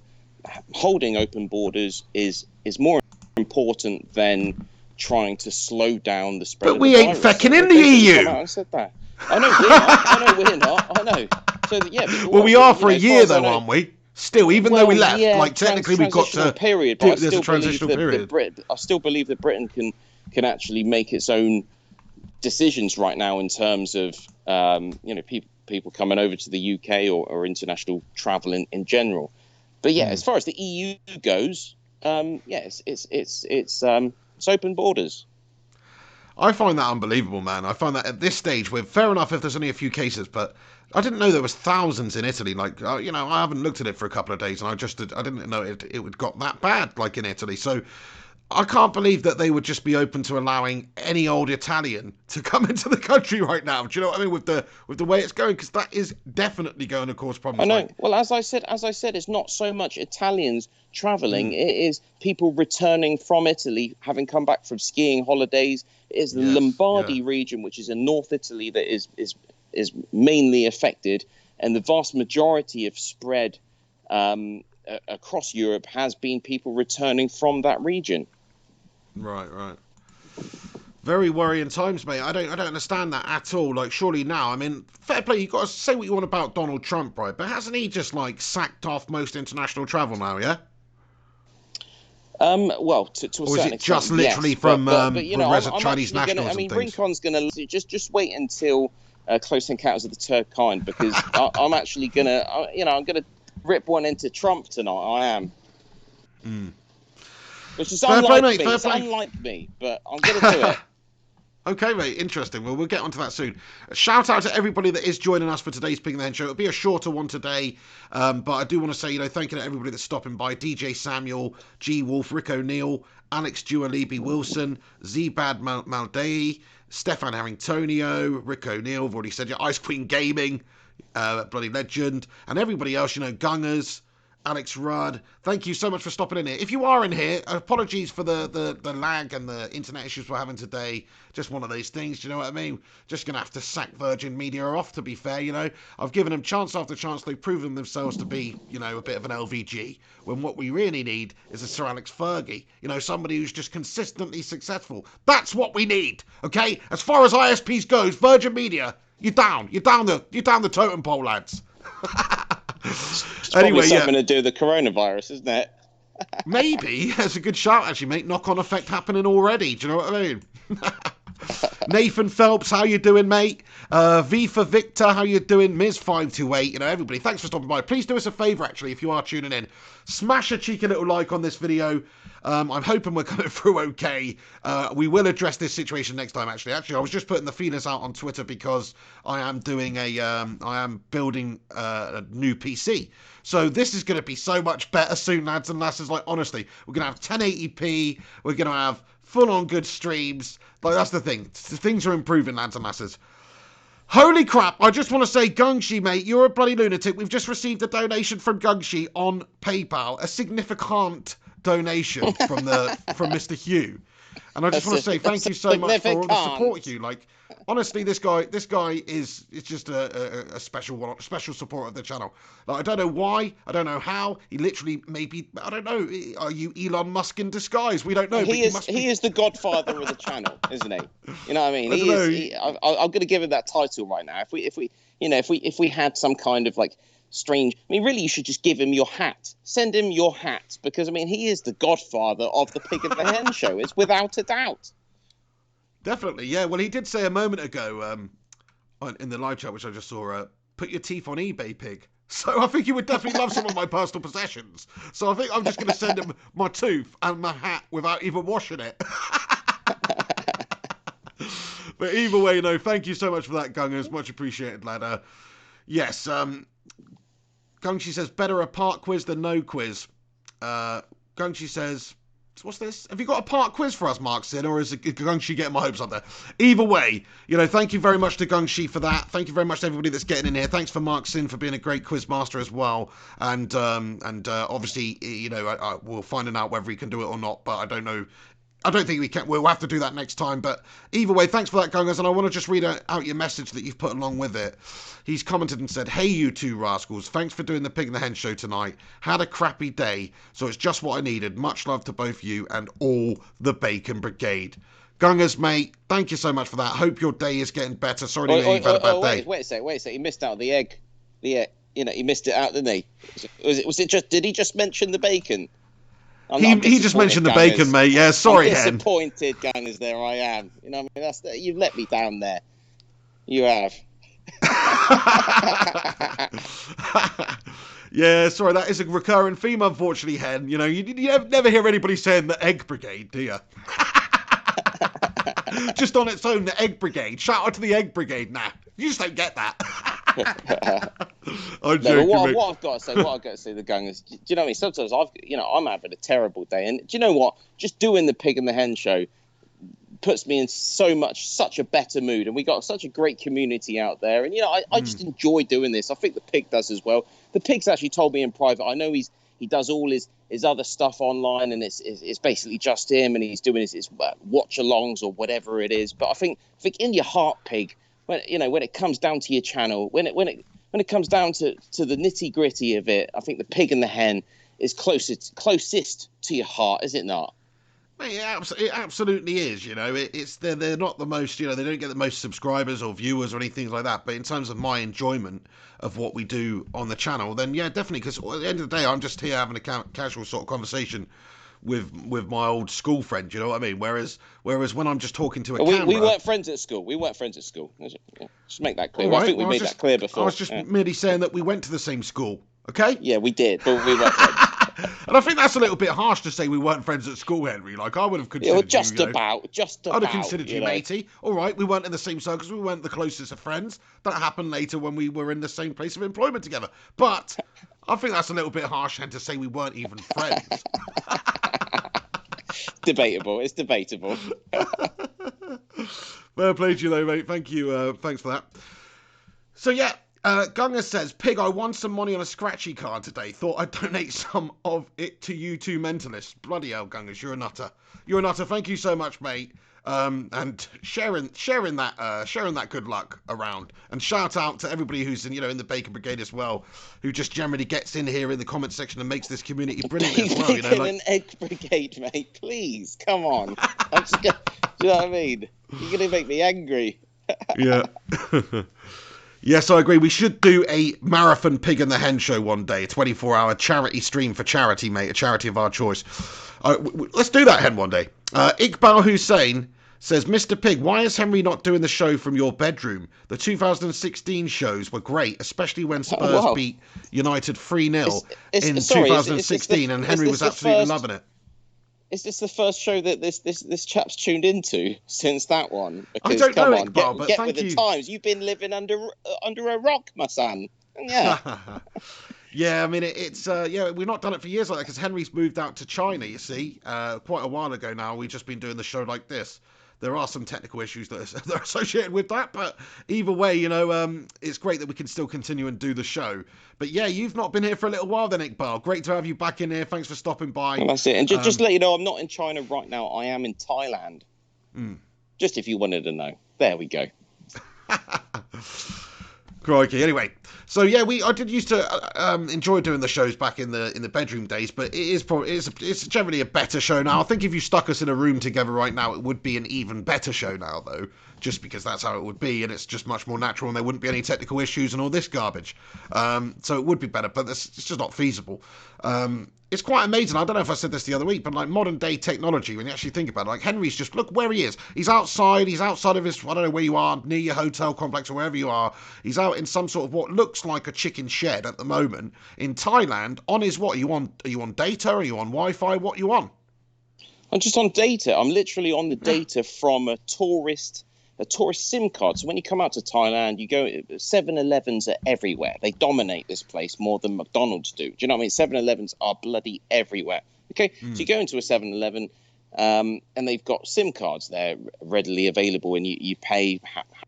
holding open borders is more important than trying to slow down the spread. But we ain't fecking in the EU. I said that. I know we're not. I know. So well, we are for a year though, aren't we? Still, even though we left, technically we've got to. Period. But there's a transitional period. I still believe that Britain can actually make its own decisions right now in terms of people coming over to the UK or international travel in general. But as far as the EU goes, it's open borders. I find that unbelievable, man. I find that at this stage, fair enough if there's only a few cases, but I didn't know there was thousands in Italy. Like, I haven't looked at it for a couple of days, and I didn't know it would got that bad, like in Italy. So I can't believe that they would just be open to allowing any old Italian to come into the country right now. Do you know what I mean? With the way it's going, because that is definitely going to cause problems. I know. Well, as I said, it's not so much Italians traveling; it is people returning from Italy, having come back from skiing holidays. It is the Lombardy region, which is in North Italy, that is mainly affected, and the vast majority of spread across Europe has been people returning from that region. Right. Very worrying times, mate. I don't understand that at all. Like, surely now, I mean, fair play, you've got to say what you want about Donald Trump, right? But hasn't he just, sacked off most international travel now, yeah? Well, to a certain extent, or is it just literally from Chinese nationals and things? Rincon's going to just wait until Close Encounters of the Third Kind, because I'm actually going to, I'm going to rip one into Trump tonight. I am. Which is unlike me, but I'm going to do it. Okay, mate, interesting. Well, we'll get onto that soon. Shout out to everybody that is joining us for today's Pig The Hen Show. It'll be a shorter one today, but I do want to say, thank you to everybody that's stopping by. DJ Samuel, G Wolf, Rick O'Neill, Alex Dualibi Wilson, Zbad Maldei, Stefan Harringtonio, Rick O'Neill, I've already said, Ice Queen Gaming, bloody legend, and everybody else, Gungers, Alex Rudd, thank you so much for stopping in here. If you are in here, apologies for the lag and the internet issues we're having today. Just one of those things, do you know what I mean? Just going to have to sack Virgin Media off, to be fair, I've given them chance after chance. They've proven themselves to be, a bit of an LVG, when what we really need is a Sir Alex Fergie. Somebody who's just consistently successful. That's what we need, okay? As far as ISPs goes, Virgin Media, you're down the totem pole, lads. It's probably something to do with the coronavirus, isn't it? Maybe. That's a good shout, actually, mate. Knock-on effect happening already. Do you know what I mean? Nathan Phelps, how you doing, mate? V for Victor, how you doing? Ms528, everybody, thanks for stopping by. Please do us a favour, actually, if you are tuning in. Smash a cheeky little like on this video. I'm hoping we're coming through okay. We will address this situation next time, actually. Actually, I was just putting the feelers out on Twitter because I am building a new PC. So this is going to be so much better soon, lads and lasses. Honestly, we're going to have 1080p. We're going to have full-on good streams. That's the thing. Things are improving, lads and lasses. Holy crap, I just want to say, Gungshi, mate, you're a bloody lunatic. We've just received a donation from Gungshi on PayPal. A significant donation from Mr. Hugh. And I just want to say thank you so much for all the support, Hugh. Honestly, this guy is just a special supporter of the channel. I don't know why, I don't know how. He literally maybe, I don't know. Are you Elon Musk in disguise? We don't know. He is the godfather of the channel, isn't he? You know what I mean? I'm going to give him that title right now. If we had some kind of strange. I mean, really, you should just give him your hat. Send him your hat, because I mean, he is the godfather of the Pig and the Hen Show. It's without a doubt. Definitely, yeah. Well, he did say a moment ago in the live chat, which I just saw, put your teeth on eBay, Pig. So I think he would definitely love some of my personal possessions. So I think I'm just going to send him my tooth and my hat without even washing it. But either way, thank you so much for that, Gungers. Much appreciated, lad. Yes, Gungshi says, better a park quiz than no quiz. Gungshi says, what's this? Have you got a park quiz for us, Mark Sin, or is Gungshi getting my hopes up there? Either way, thank you very much to Gungshi for that. Thank you very much to everybody that's getting in here. Thanks for Mark Sin for being a great quiz master as well. And obviously, we'll find out whether he can do it or not, but I don't know. I don't think we can. We'll have to do that next time. But either way, thanks for that, Gungers. And I want to just read out your message that you've put along with it. He's commented and said, hey, you two rascals. Thanks for doing the Pig and the Hen show tonight. Had a crappy day, so it's just what I needed. Much love to both you and all the Bacon Brigade. Gungers, mate, thank you so much for that. Hope your day is getting better. Sorry to hear you've had a bad day. Wait a sec. He missed out the egg. He missed it out, didn't he? Was it just? Did he just mention the bacon? He just mentioned the bacon, mate. Yeah, sorry, I'm disappointed, Gangers. There I am. You've let me down there. You have. Yeah, sorry. That is a recurring theme, unfortunately, Hen. You never hear anybody saying the Egg Brigade, do you? Just on its own, the Egg Brigade. Shout out to the Egg Brigade. Nah, you just don't get that. I'm joking, what I've got to say, the Gungers. Do you know what I mean? Sometimes I'm having a terrible day, and do you know what? Just doing the Pig and the Hen show puts me in such a better mood, and we got such a great community out there, and I just enjoy doing this. I think the Pig does as well. The Pig's actually told me in private. I know he does all his other stuff online, and it's basically just him, and he's doing his watch-alongs or whatever it is. But I think in your heart, Pig, when it comes down to your channel, when it comes down to the nitty-gritty of it, I think the Pig and the Hen is closest to your heart, is it not? It absolutely is. They're not the most. They don't get the most subscribers or viewers or anything like that. But in terms of my enjoyment of what we do on the channel, then yeah, definitely. Because at the end of the day, I'm just here having a casual sort of conversation with my old school friend. You know what I mean? Whereas when I'm just talking to a camera, we weren't friends at school. Just make that clear. Right, I think we made that clear before. I was just merely saying that we went to the same school. Okay? Yeah, we did, but we weren't friends. And I think that's a little bit harsh to say we weren't friends at school, Henry. Like, I would have considered just about. I'd have considered you, matey. All right, we weren't in the same circles. We weren't the closest of friends. That happened later when we were in the same place of employment together. But I think that's a little bit harsh, Hen, to say we weren't even friends. Debatable. It's debatable. Well played you, though, mate. Thank you. Thanks for that. So, yeah. Gunga says, Pig, I won some money on a scratchy card today. Thought I'd donate some of it to you two mentalists. Bloody hell, Gungas, you're a nutter. You're a nutter. Thank you so much, mate. And sharing that good luck around. And shout out to everybody who's in the Bacon Brigade as well, who just generally gets in here in the comment section and makes this community brilliant as well. Bacon and Egg Brigade, mate. Please, come on. Do you know what I mean? You're gonna make me angry. Yeah. Yes, I agree. We should do a marathon Pig and the Hen show one day, a 24-hour charity stream for charity, mate, a charity of our choice. Let's do that, Hen, one day. Iqbal Hussein says, Mr. Pig, why is Henry not doing the show from your bedroom? The 2016 shows were great, especially when Spurs beat United 3-0 in 2016, and Henry was absolutely loving it. Is this the first show that this chap's tuned into since that one? Because, I don't know, Iqbal, but get thank with you. The times. You've been living under a rock, my son. Yeah. Yeah, I mean, we've not done it for years like that because Henry's moved out to China, you see, quite a while ago now. We've just been doing the show like this. There are some technical issues that are associated with that, but either way, it's great that we can still continue and do the show. But yeah, you've not been here for a little while then, Iqbal. Great to have you back in here. Thanks for stopping by. Well, that's it. And just to let you know, I'm not in China right now. I am in Thailand. Just if you wanted to know. There we go. Crikey. Anyway, so yeah, I did used to enjoy doing the shows back in the bedroom days, but it's generally a better show now. I think if you stuck us in a room together right now, it would be an even better show now, though. just because that's how it would be, and it's just much more natural, and there wouldn't be any technical issues and all this garbage. So it would be better, but it's just not feasible. It's quite amazing. I don't know if I said this the other week, but like modern day technology, when you actually think about it, like Henry's just, look where he is. He's outside of his, I don't know where you are, near your hotel complex or wherever you are. He's out in some sort of what looks like a chicken shed at the moment in Thailand on his what? Are you on data? Are you on Wi-Fi? What are you on? I'm just on data. I'm literally on the data from a tourist SIM card. So when you come out to Thailand, you go, 7-Elevens are everywhere. They dominate this place more than McDonald's do. Do you know what I mean? 7-Elevens are bloody everywhere. Okay, so you go into a 7-Eleven, and they've got SIM cards there readily available, and you pay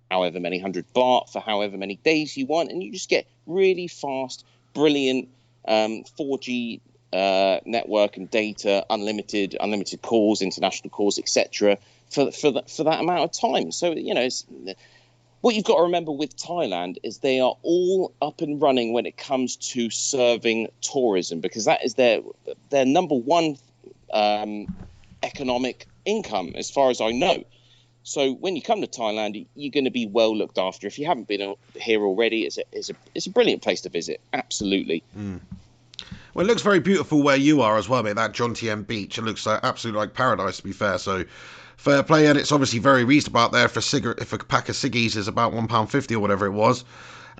however many 100 baht for however many days you want, and you just get really fast, brilliant 4G network and data, unlimited calls, international calls, etc. For that amount of time. So, what you've got to remember with Thailand is they are all up and running when it comes to serving tourism, because that is their number one economic income, as far as I know. So when you come to Thailand, you're going to be well looked after. If you haven't been here already, it's a brilliant place to visit. Absolutely. Well, it looks very beautiful where you are as well, mate. That Jomtien beach, it looks absolutely like paradise, to be fair. So fair play, and it's obviously very reasonable out there if a pack of ciggies is about £1.50 or whatever it was.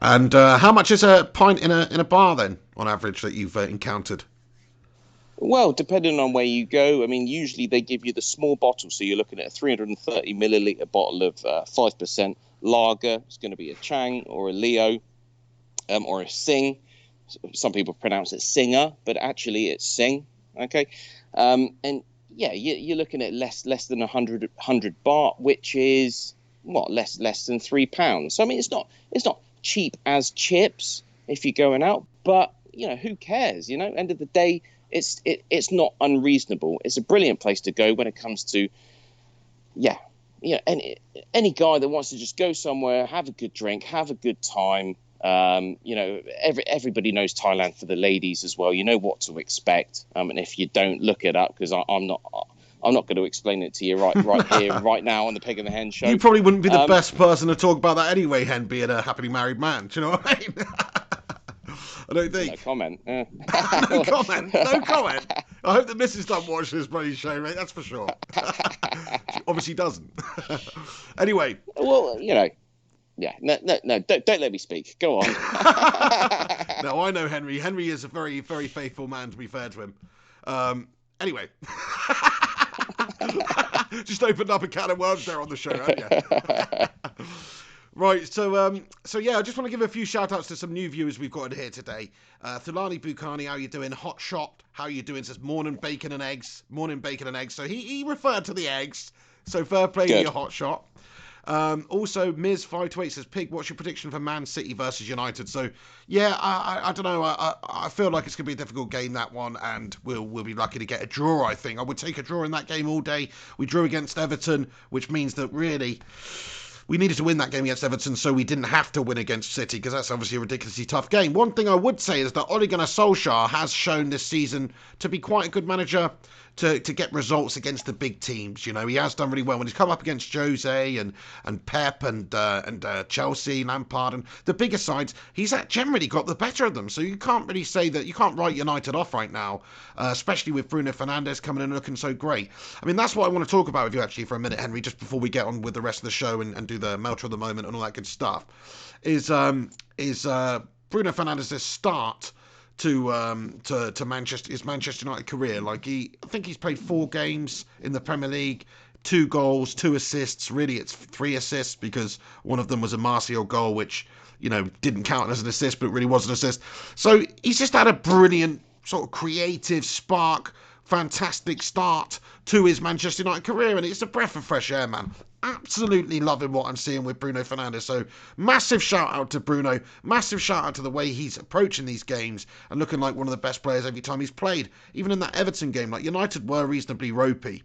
And how much is a pint in a bar then, on average, that you've encountered? Well, depending on where you go, I mean, usually they give you the small bottle, so you're looking at a 330 milliliter bottle of 5% lager. It's going to be a Chang or a Leo, or a Sing. Some people pronounce it Singer, but actually it's Sing. Okay, and yeah, you're looking at less than 100 baht, which is what, less than £3. So I mean, it's not cheap as chips if you're going out, but who cares? End of the day, it's not unreasonable. It's a brilliant place to go when it comes to any guy that wants to just go somewhere, have a good drink, have a good time. Everybody knows Thailand for the ladies as well. You know what to expect. And if you don't, look it up, because I'm not going to explain it to you right here, right now on the Pig and the Hen Show. You probably wouldn't be the best person to talk about that anyway, Hen, being a happily married man. Do you know what I mean? I don't think. No comment. No comment. No comment. I hope the missus don't watch this bloody show, mate. That's for sure. She obviously doesn't. Anyway. Well, yeah, no, don't let me speak. Go on. No, I know Henry. Henry is a very, very faithful man, to be fair to him. Anyway. Just opened up a can of worms there on the show, haven't you? Right, so yeah, I just want to give a few shout-outs to some new viewers we've got in here today. Thulani Bukhani, how you doing? Hot Shot, how you doing? Says, morning bacon and eggs. Morning bacon and eggs. So he referred to the eggs. So fair play to your Hot Shot. Also, Miz528 says, Pig, what's your prediction for Man City versus United? So, yeah, I don't know. I feel like it's going to be a difficult game, that one, and we'll be lucky to get a draw, I think. I would take a draw in that game all day. We drew against Everton, which means that really we needed to win that game against Everton, so we didn't have to win against City, because that's obviously a ridiculously tough game. One thing I would say is that Ole Gunnar Solskjaer has shown this season to be quite a good manager to get results against the big teams. He has done really well when he's come up against Jose and Pep and Chelsea, Lampard, and the bigger sides. He's generally got the better of them. So you can't really say that you can't write United off right now, especially with Bruno Fernandes coming in and looking so great. I mean, that's what I want to talk about with you actually for a minute, Henry, just before we get on with the rest of the show and do the Melter of the Moment and all that good stuff. Is Bruno Fernandes' start to his Manchester United career. I think he's played 4 games in the Premier League, 2 goals, 2 assists. Really, it's 3 assists, because one of them was a Martial goal, which didn't count as an assist, but really was an assist. So he's just had a brilliant sort of creative spark, fantastic start to his Manchester United career, and it's a breath of fresh air, man. Absolutely loving what I'm seeing with Bruno Fernandes. So massive shout out to Bruno, massive shout out to the way he's approaching these games and looking like one of the best players every time he's played. Even in that Everton game, United were reasonably ropey,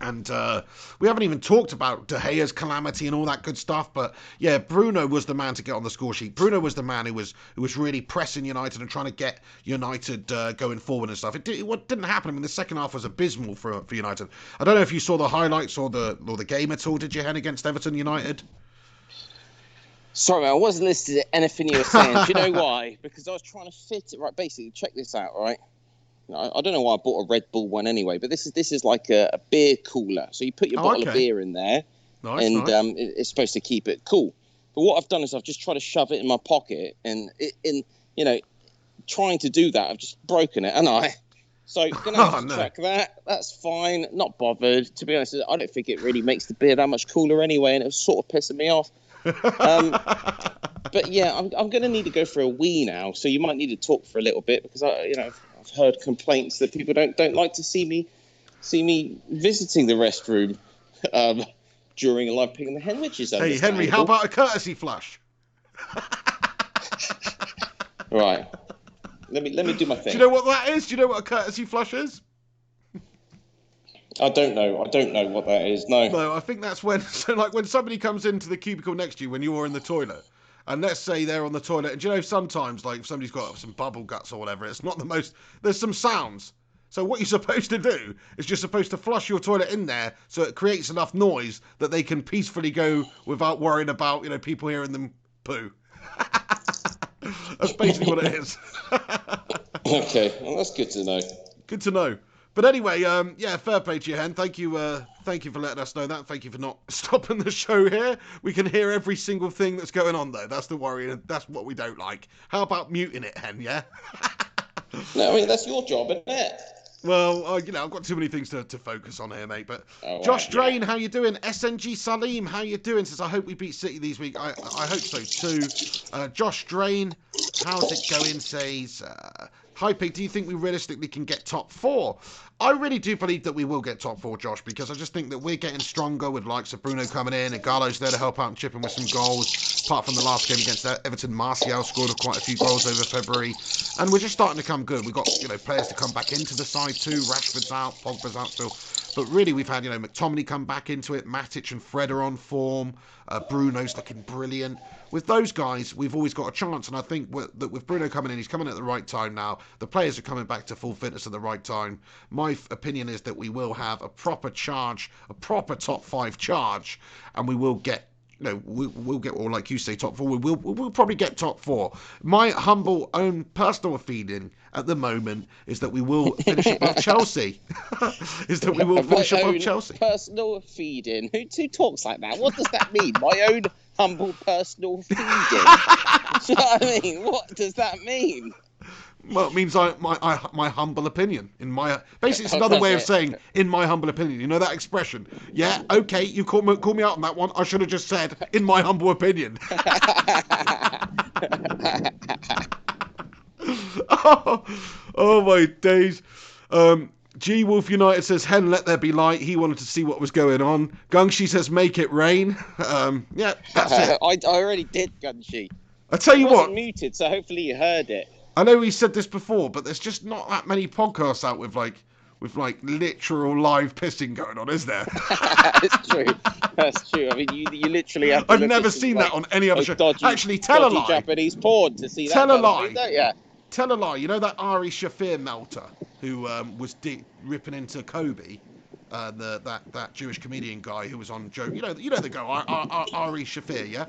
And we haven't even talked about De Gea's calamity and all that good stuff. But yeah, Bruno was the man to get on the score sheet. Bruno was the man who was really pressing United and trying to get United going forward and stuff. What didn't happen. I mean, the second half was abysmal for United. I don't know if you saw the highlights or the game at all. Did you, Hen, against Everton United? Sorry, man, I wasn't listening to anything you were saying. Do you know why? Because I was trying to fit it right. Basically, check this out, right? I don't know why I bought a Red Bull one anyway, but this is like a beer cooler. So you put your bottle of beer in there, nice. It's supposed to keep it cool. But what I've done is I've just tried to shove it in my pocket, and trying to do that, I've just broken it, and So gonna have to check that. That's fine. Not bothered. To be honest, I don't think it really makes the beer that much cooler anyway, and it was sort of pissing me off. But yeah, I'm going to need to go for a wee now. So you might need to talk for a little bit because I've heard complaints that people don't like to see me visiting the restroom during a live Pig and the Hen, which is Hey Henry, how about a courtesy flush? Right. Let me do my thing. Do you know what that is? Do you know what a courtesy flush is? I don't know what that is. No, I think that's when somebody comes into the cubicle next to you when you're in the toilet, and let's say they're on the toilet, and do you know sometimes like if somebody's got some bubble guts or whatever, it's not the most. There's some sounds. So what you're supposed to do is you're supposed to flush your toilet in there so it creates enough noise that they can peacefully go without worrying about people hearing them poo. That's basically what it is. Okay, well, that's good to know. Good to know. But anyway, fair play to you, Hen. Thank you for letting us know that. Thank you for not stopping the show here. We can hear every single thing that's going on, though. That's the worry. That's what we don't like. How about muting it, Hen, yeah? No, I mean, that's your job, isn't it? Well, I've got too many things to focus on here, mate. But Josh Drain, how you doing? SNG Salim, how you doing? Says, I hope we beat City this week. I hope so, too. Josh Drain, how's it going? Says... Hi, Pig, do you think we realistically can get top 4? I really do believe that we will get top 4, Josh, because I just think that we're getting stronger with likes of Bruno coming in and Gallo's there to help out and chip in with some goals. Apart from the last game against Everton, Martial scored quite a few goals over February. And we're just starting to come good. We've got, players to come back into the side too. Rashford's out, Pogba's out still. But really, we've had, McTominay come back into it. Matic and Fred are on form. Bruno's looking brilliant. With those guys, we've always got a chance. And I think that with Bruno coming in, he's coming at the right time now. The players are coming back to full fitness at the right time. My opinion is that we will have a proper charge, a proper top 5 charge. And we will get, we'll get, or like you say, top 4. We'll probably get top 4. My humble own personal feeling at the moment is that we will finish above Chelsea. Personal feeding. Who talks like that? What does that mean? My own humble personal feeding. Do you know what I mean? What does that mean? Well, it means my humble opinion. Basically, it's another way of saying in my humble opinion. You know that expression? Yeah, okay, you call me out on that one. I should have just said in my humble opinion. oh my days. G Wolf United says, Hen, let there be light. He wanted to see what was going on. Gungshi says, make it rain. Yeah, that's it. I already did, Gungshi. I tell you what. It wasn't muted, so hopefully you heard it. I know we said this before, but there's just not that many podcasts out with literal live pissing going on, is there? It's true. That's true. I mean, you literally have to I've never seen that on any other show. Actually, tell a lie. Japanese porn to see that. Tell a lie. Don't you? Tell a lie. You know that Ari Shafir melter who was ripping into Kobe, that Jewish comedian guy who was on Joe. You know the guy Ari Shafir, yeah.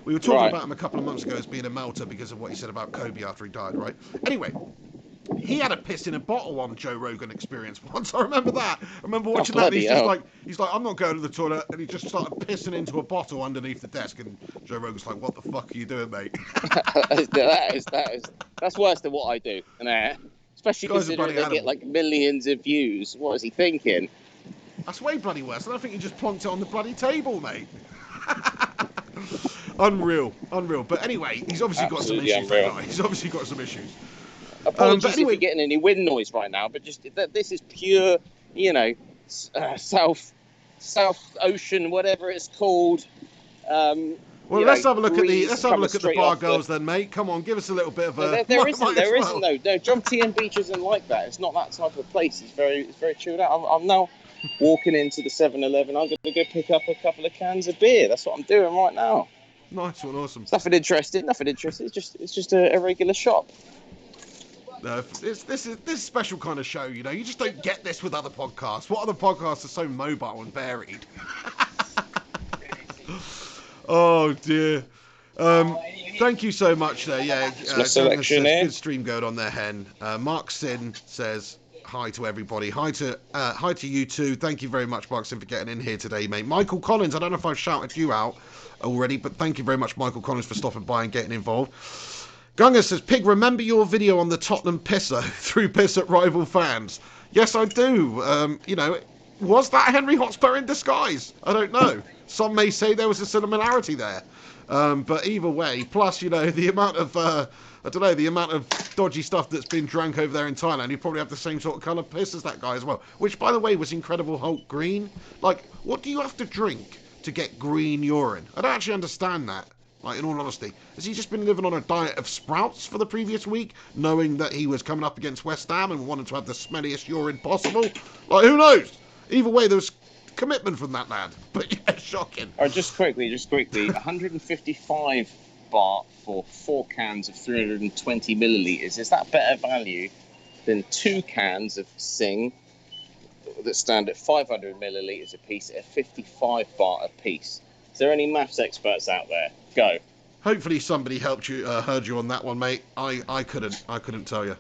We were talking about him a couple of months ago as being a melter because of what he said about Kobe after he died, right? Anyway, he had a piss in a bottle on Joe Rogan Experience once. I remember that. I remember watching that. And he's like, I'm not going to the toilet, and he just started pissing into a bottle underneath the desk. And Joe Rogan's like, what the fuck are you doing, mate? That's worse than what I do, especially considering they get like millions of views. What is he thinking? That's way bloody worse. I don't think he just plonked it on the bloody table, mate. Unreal. But anyway, he's obviously got some issues. He's obviously got some issues. Apologies if you're getting any wind noise right now, but just this is pure, South Ocean, whatever it's called. Let's have a look at the bar girls then, mate. Come on, give us a little bit of a. There isn't though. No, John T. Beach isn't like that. It's not that type of place. It's very chilled out. I'm now walking into the 7-Eleven, I'm going to go pick up a couple of cans of beer. That's what I'm doing right now. Nice one, awesome. It's nothing interesting. It's just a regular shop. No, this is this special kind of show, you know. You just don't get this with other podcasts. What other podcasts are so mobile and varied? Oh dear. Thank you so much there. Yeah, selection says, good stream going on there, Hen. Mark Sin says hi to everybody. Hi to you too. Thank you very much, Mark Sin, for getting in here today, mate. Michael Collins, I don't know if I've shouted you out already, but thank you very much, Michael Collins, for stopping by and getting involved. Gunga says, Pig, remember your video on the Tottenham pisser through piss at rival fans? Yes, I do. You know, was that Henry Hotspur in disguise? I don't know. Some may say there was a similarity there. But either way, plus, you know, the amount of, the amount of dodgy stuff that's been drank over there in Thailand, you probably have the same sort of colour piss as that guy as well. Which, by the way, was Incredible Hulk green. Like, what do you have to drink to get green urine? I don't actually understand that. Like, in all honesty, has he just been living on a diet of sprouts for the previous week, knowing that he was coming up against West Ham and wanted to have the smelliest urine possible? Like, who knows? Either way, there was commitment from that lad. But yeah, shocking. All right, just quickly, 155 baht for 4 cans of 320 millilitres. Is that better value than 2 cans of Sing that stand at 500 millilitres a piece at 55 baht a piece? Is there any maths experts out there? Go. Hopefully somebody helped you, heard you on that one, mate. I couldn't tell you.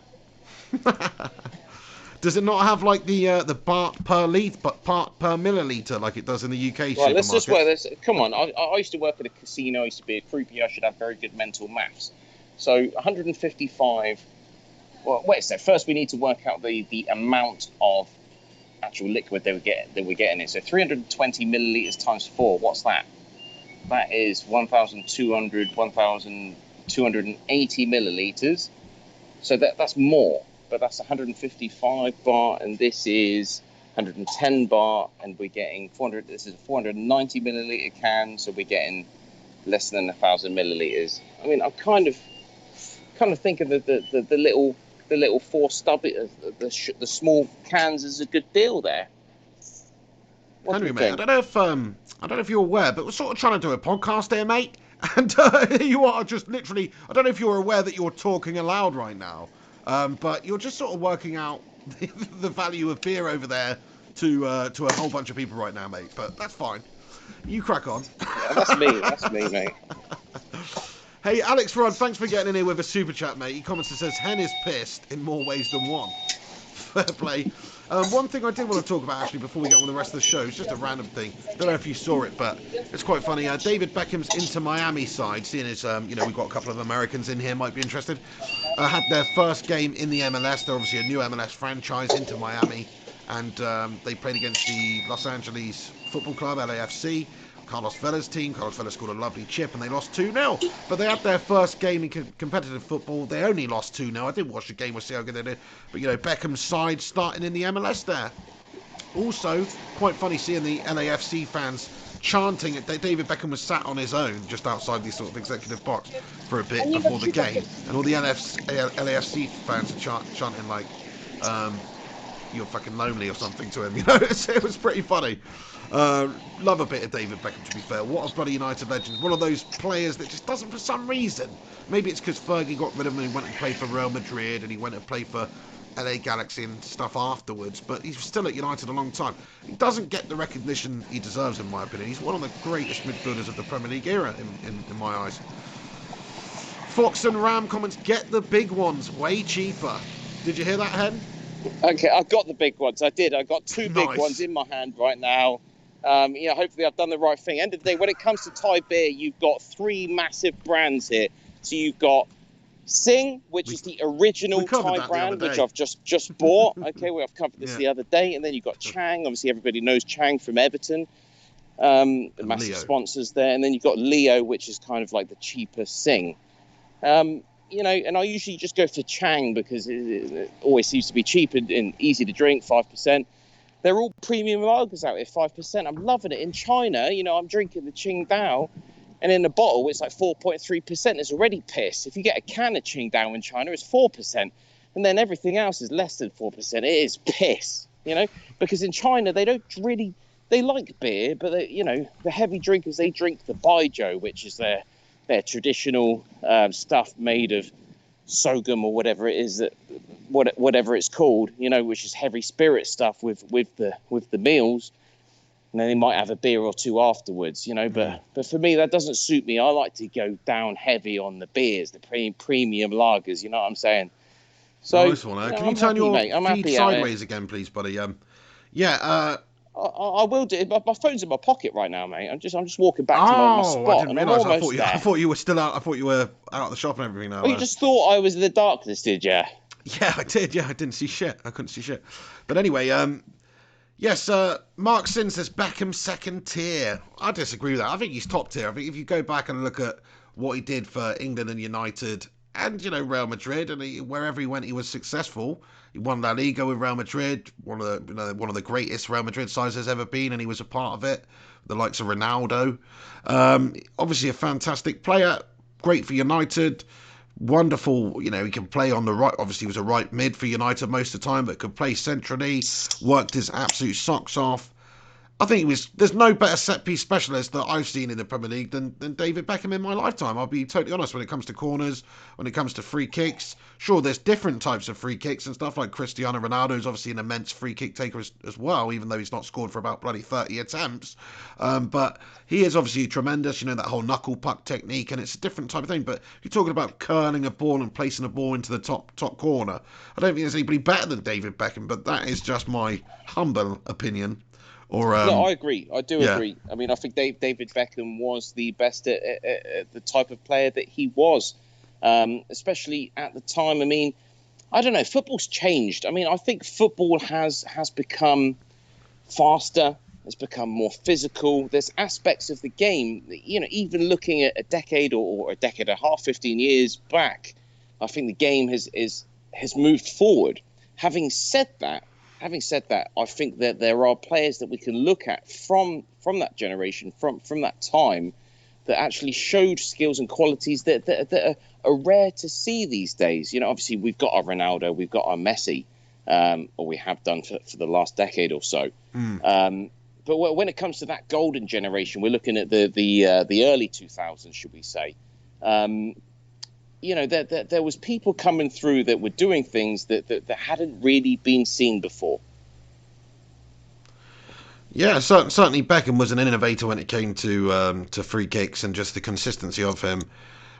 Does it not have like the baht per litre, but part per milliliter like it does in the UK? Right, let's just work this. Come on, I used to work at a casino. I used to be a croupier. I should have very good mental maths. So 155. Well, wait a sec. First, we need to work out the amount of actual liquid that we're getting in. So 320 millilitres times 4. What's that? That is 1,280 millilitres. So that's more, but that's 155 baht, and this is 110 baht, and we're getting 400. This is a 490 millilitre can, so we're getting less than 1,000 millilitres. I mean, I'm kind of thinking that the little 4 stubby, the small cans is a good deal there. Henry, mate, I don't know if you're aware, but we're sort of trying to do a podcast here, mate. And you are just literally, I don't know if you're aware that you're talking aloud right now, but you're just sort of working out the value of beer over there to a whole bunch of people right now, mate. But that's fine. You crack on. Yeah, that's me, mate. Hey, Alex Rudd, thanks for getting in here with a super chat, mate. He comments and says, Hen is pissed in more ways than one. Fair play. One thing I did want to talk about, actually, before we get on with the rest of the show, is just a random thing. Don't know if you saw it, but it's quite funny. David Beckham's Inter Miami side, seeing as, you know, we've got a couple of Americans in here, might be interested, had their first game in the MLS. They're obviously a new MLS franchise, Inter Miami, and they played against the Los Angeles Football Club, LAFC. Carlos Vela's team. Carlos Vela scored a lovely chip and they lost 2-0. But they had their first game in competitive football. They only lost 2-0. I didn't watch the game, we'll see how good they did. But, you know, Beckham's side starting in the MLS there. Also, quite funny seeing the LAFC fans chanting. David Beckham was sat on his own just outside the sort of executive box for a bit before the game. And all the LAFC fans are chanting like, you're fucking lonely or something to him. You know, it was pretty funny. Love a bit of David Beckham, to be fair. What a bloody United legend. One of those players that just doesn't, for some reason. Maybe it's because Fergie got rid of him and he went and played for Real Madrid and he went and played for LA Galaxy and stuff afterwards. But he's still at United a long time. He doesn't get the recognition he deserves, in my opinion. He's one of the greatest midfielders of the Premier League era, in my eyes. Fox and Ram comments, get the big ones, way cheaper. Did you hear that, Hen? Okay, I got the big ones. I did. I got 2 big Nice. ones in my hand right now. You know, hopefully I've done the right thing. End of the day, when it comes to Thai beer, you've got 3 massive brands here. So you've got Sing, which is the original Thai brand, which I've just bought. Okay, I've covered this the other day. And then you've got Chang. Obviously, everybody knows Chang from Everton. The massive Leo. Sponsors there. And then you've got Leo, which is kind of like the cheaper Sing. You know, and I usually just go for Chang because it always seems to be cheap and easy to drink, 5%. They're all premium lagers out here, 5%. I'm loving it. In China, you know, I'm drinking the Qingdao, and in a bottle, it's like 4.3%. It's already piss. If you get a can of Qingdao in China, it's 4%. And then everything else is less than 4%. It is piss. because in China they like beer, but the heavy drinkers, they drink the baijiu, which is their traditional stuff made of sorghum or whatever it is whatever it's called, which is heavy spirit stuff with the meals. And then they might have a beer or two afterwards, But for me, that doesn't suit me. I like to go down heavy on the beers, the premium lagers. You know what I'm saying? So, nice one. Can you turn your feed sideways again, please, buddy? I will do. My phone's in my pocket right now, mate. I'm just walking back to my spot. I didn't realise. I thought you were still out. I thought you were out of the shop and everything now. Oh, you just thought I was in the darkness, did you? Yeah, I did. Yeah, I didn't see shit. I couldn't see shit. But anyway, yes, Mark Sin says Beckham second tier. I disagree with that. I think he's top tier. I think if you go back and look at what he did for England and United and, Real Madrid, and wherever he went, he was successful. He won La Liga with Real Madrid, one of the greatest Real Madrid sides there's ever been, and he was a part of it. The likes of Ronaldo. Obviously a fantastic player, great for United. Wonderful, he can play on the right. Obviously, he was a right mid for United most of the time, but could play centrally. Worked his absolute socks off. I think there's no better set piece specialist that I've seen in the Premier League than David Beckham in my lifetime. I'll be totally honest when it comes to corners, when it comes to free kicks. Sure, there's different types of free kicks and stuff, like Cristiano Ronaldo is obviously an immense free kick taker as well, even though he's not scored for about bloody 30 attempts. But he is obviously tremendous, that whole knuckle puck technique, and it's a different type of thing. But if you're talking about curling a ball and placing a ball into the top corner, I don't think there's anybody better than David Beckham, but that is just my humble opinion. No, I agree. I do agree. I mean, I think David Beckham was the best at the type of player that he was, especially at the time. I mean, I don't know. Football's changed. I mean, I think football has become faster. It's become more physical. There's aspects of the game, even looking at a decade or a decade and a half, 15 years back, I think the game has moved forward. Having said that, I think that there are players that we can look at from that generation, from that time, that actually showed skills and qualities that are rare to see these days. Obviously we've got our Ronaldo, we've got our Messi, or we have done for the last decade or so. But when it comes to that golden generation, we're looking at the early 2000s, should we say? There was people coming through that were doing things that hadn't really been seen before. Yeah, certainly Beckham was an innovator when it came to free kicks and just the consistency of him.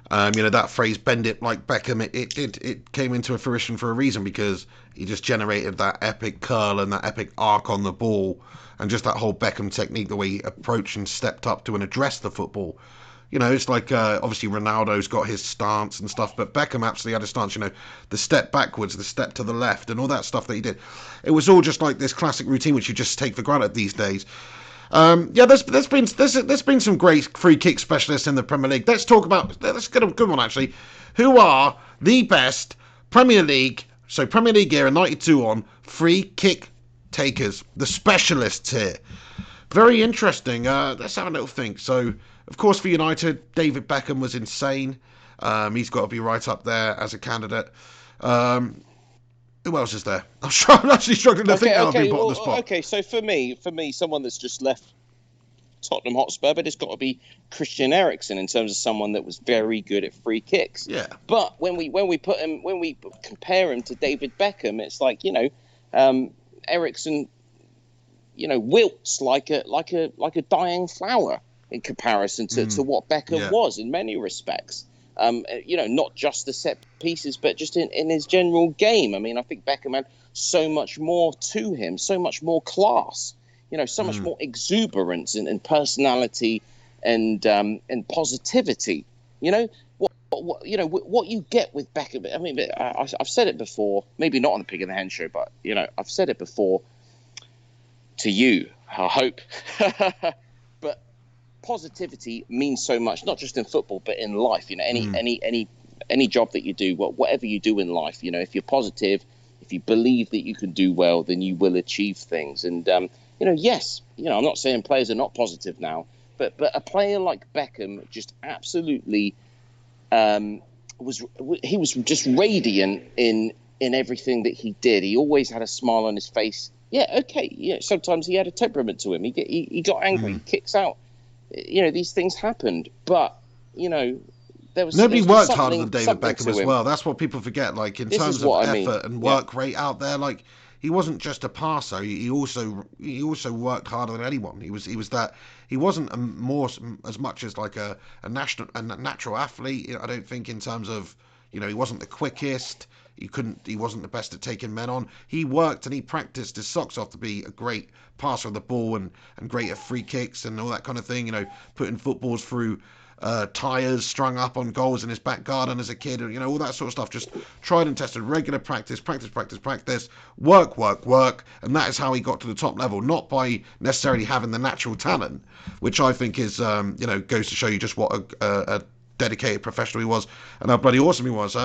That phrase "bend it like Beckham," it came into fruition for a reason, because he just generated that epic curl and that epic arc on the ball, and just that whole Beckham technique, the way he approached and stepped up to and addressed the football. It's like, obviously Ronaldo's got his stance and stuff, but Beckham absolutely had a stance, the step backwards, the step to the left, and all that stuff that he did. It was all just like this classic routine, which you just take for granted these days. There's been some great free kick specialists in the Premier League. Let's get a good one, actually. Who are the best Premier League era, 92 on, free kick takers, the specialists here? Very interesting. Let's have a little think. So, of course, for United, David Beckham was insane. He's got to be right up there as a candidate. Who else is there? I'm actually struggling to think how I've been put on the spot. Okay, so for me, someone that's just left Tottenham Hotspur, but it's got to be Christian Eriksen in terms of someone that was very good at free kicks. Yeah. But when we compare him to David Beckham, it's like Eriksen, wilts like a dying flower in comparison to what Beckham was in many respects. Not just the set pieces, but just in his general game. I mean, I think Beckham had so much more to him, so much more class, so much more exuberance and personality and positivity. What you get with Beckham. I mean, I've said it before, maybe not on the Pig the Hen Show, but I've said it before to you, I hope. But positivity means so much, not just in football, but in life. Any job that you do, whatever you do in life, if you're positive, if you believe that you can do well, then you will achieve things. And yes, I'm not saying players are not positive now, but a player like Beckham just absolutely was just radiant in everything that he did. He always had a smile on his face. Yeah, okay. Yeah, sometimes he had a temperament to him. He got angry. He kicks out. These things happened, but there was Nobody just worked harder than David something Beckham to as him. well. That's what people forget. Like in This is terms of what I mean. effort and Yeah. work rate out there, like he wasn't just a passer. He also worked harder than anyone. He wasn't as much as like a natural athlete. I don't think in terms of he wasn't the quickest. He wasn't the best at taking men on. He worked and he practiced his socks off to be a great passer of the ball and great at free kicks and all that kind of thing. Putting footballs through tyres strung up on goals in his back garden as a kid, and all that sort of stuff. Just tried and tested, regular practice, work, and that is how he got to the top level. Not by necessarily having the natural talent, which I think is goes to show you just what a dedicated professional he was and how bloody awesome he was.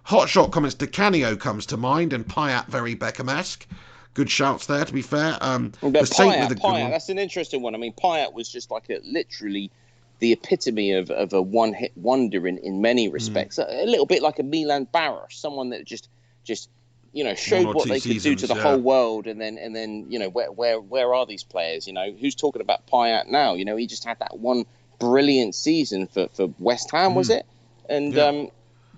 Hot shot comments. DeCanio comes to mind, and Payet very Beckham-esque. Good shouts there, to be fair. But the Saint Payet, with a good one. that's an interesting one. I mean, Payet was just like literally the epitome of a one-hit wonder in many respects. A little bit like a Milan Baros, someone that just showed what they could do to the whole world, and then where are these players? Who's talking about Payet now? He just had that one brilliant season for West Ham, was it? And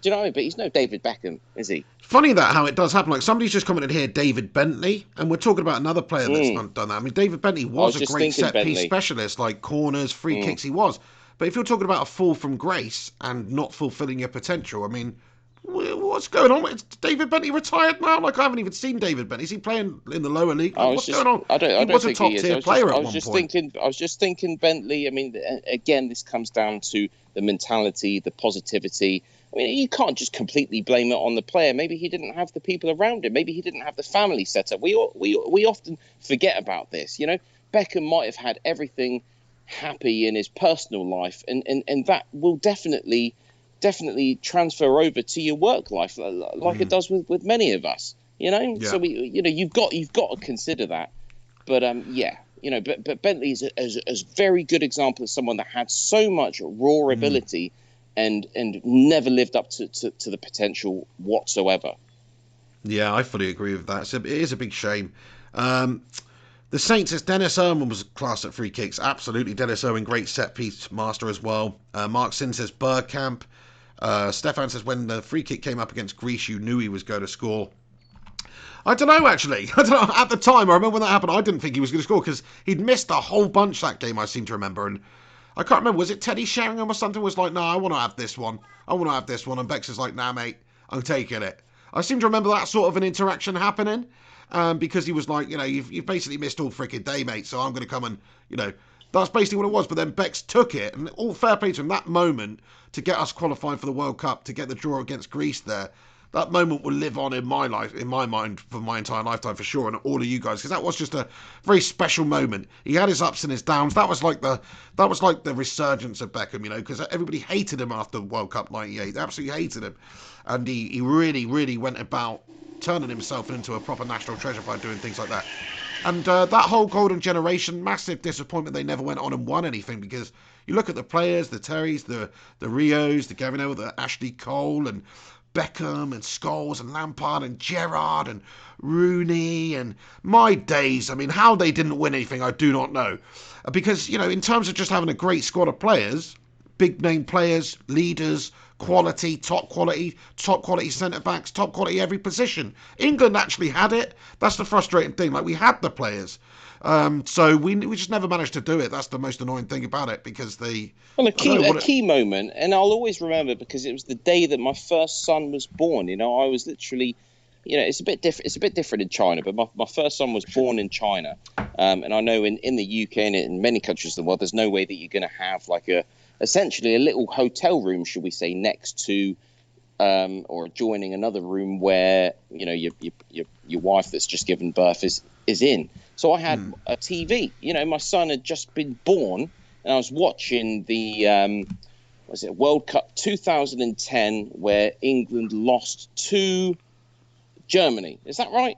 do you know what I mean? But he's no David Beckham, is he? Funny that how it does happen. Like somebody's just commented here, David Bentley, and we're talking about another player that's done that. I mean, David Bentley was a great set piece specialist, like corners, free kicks. He was, but if you're talking about a fall from grace and not fulfilling your potential, I mean, what's going on? Is David Bentley retired now? Like I haven't even seen David Bentley. Is he playing in the lower league? Like, what's going on? I don't was think a top he is. tier player at one point. I was just thinking Bentley. I mean, again, this comes down to the mentality, the positivity. I mean, you can't just completely blame it on the player. Maybe he didn't have the people around him. Maybe he didn't have the family set up. We often forget about this. Beckham might have had everything happy in his personal life, and that will definitely transfer over to your work life, like it does with many of us. So you've got to consider that. But but Bentley is a very good example of someone that had so much raw ability. And never lived up to the potential whatsoever. Yeah, I fully agree with that. It is a big shame. The Saints says Dennis Irwin was class at free kicks. Absolutely, Dennis Irwin, great set piece master as well. Mark Sin says Bergkamp. Stefan says when the free kick came up against Greece, you knew he was going to score. I don't know, actually. I don't know. At the time, I remember when that happened, I didn't think he was going to score because he'd missed a whole bunch that game, I seem to remember. And I can't remember, was it Teddy Sheringham or something was like, no, I want to have this one. And Bex is like, nah, mate, I'm taking it. I seem to remember that sort of an interaction happening because he was like, you've basically missed all freaking day, mate, so I'm going to come and, that's basically what it was. But then Bex took it, and all fair play to him, that moment to get us qualified for the World Cup, to get the draw against Greece there, that moment will live on in my life, in my mind, for my entire lifetime for sure, and all of you guys, because that was just a very special moment. He had his ups and his downs. That was like the resurgence of Beckham, because everybody hated him after World Cup '98. They absolutely hated him, and he really, really went about turning himself into a proper national treasure by doing things like that. And that whole golden generation, massive disappointment. They never went on and won anything because you look at the players, the Terrys, the Rios, the Gavin Hill, the Ashley Cole, and Beckham and Scholes and Lampard and Gerrard and Rooney and my days. I mean, how they didn't win anything, I do not know. Because, in terms of just having a great squad of players, big name players, leaders, quality, top quality centre-backs, top quality every position. England actually had it. That's the frustrating thing. Like, we had the players. So we just never managed to do it. That's the most annoying thing about it because a key moment, and I'll always remember because it was the day that my first son was born. I was literally, it's a bit different. It's a bit different in China, but my first son was born in China, and I know in the UK and in many countries of the world, there's no way that you're going to have like essentially a little hotel room, should we say, next to or adjoining another room where your wife that's just given birth is in. So I had a TV. My son had just been born, and I was watching the World Cup 2010, where England lost to Germany. Is that right?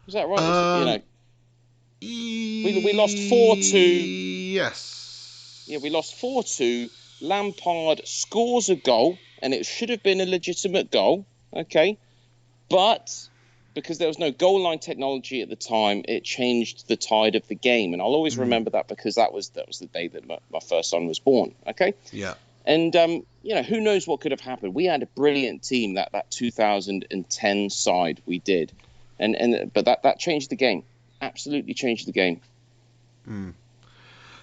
Is that right? We lost 4-2. Yes. Yeah, we lost 4-2. Lampard scores a goal, and it should have been a legitimate goal. Okay, but because there was no goal line technology at the time, it changed the tide of the game. And I'll always remember that, because that was the day that my first son was born. Okay. Yeah. And, who knows what could have happened. We had a brilliant team, that 2010 side we did. But that changed the game. Absolutely changed the game.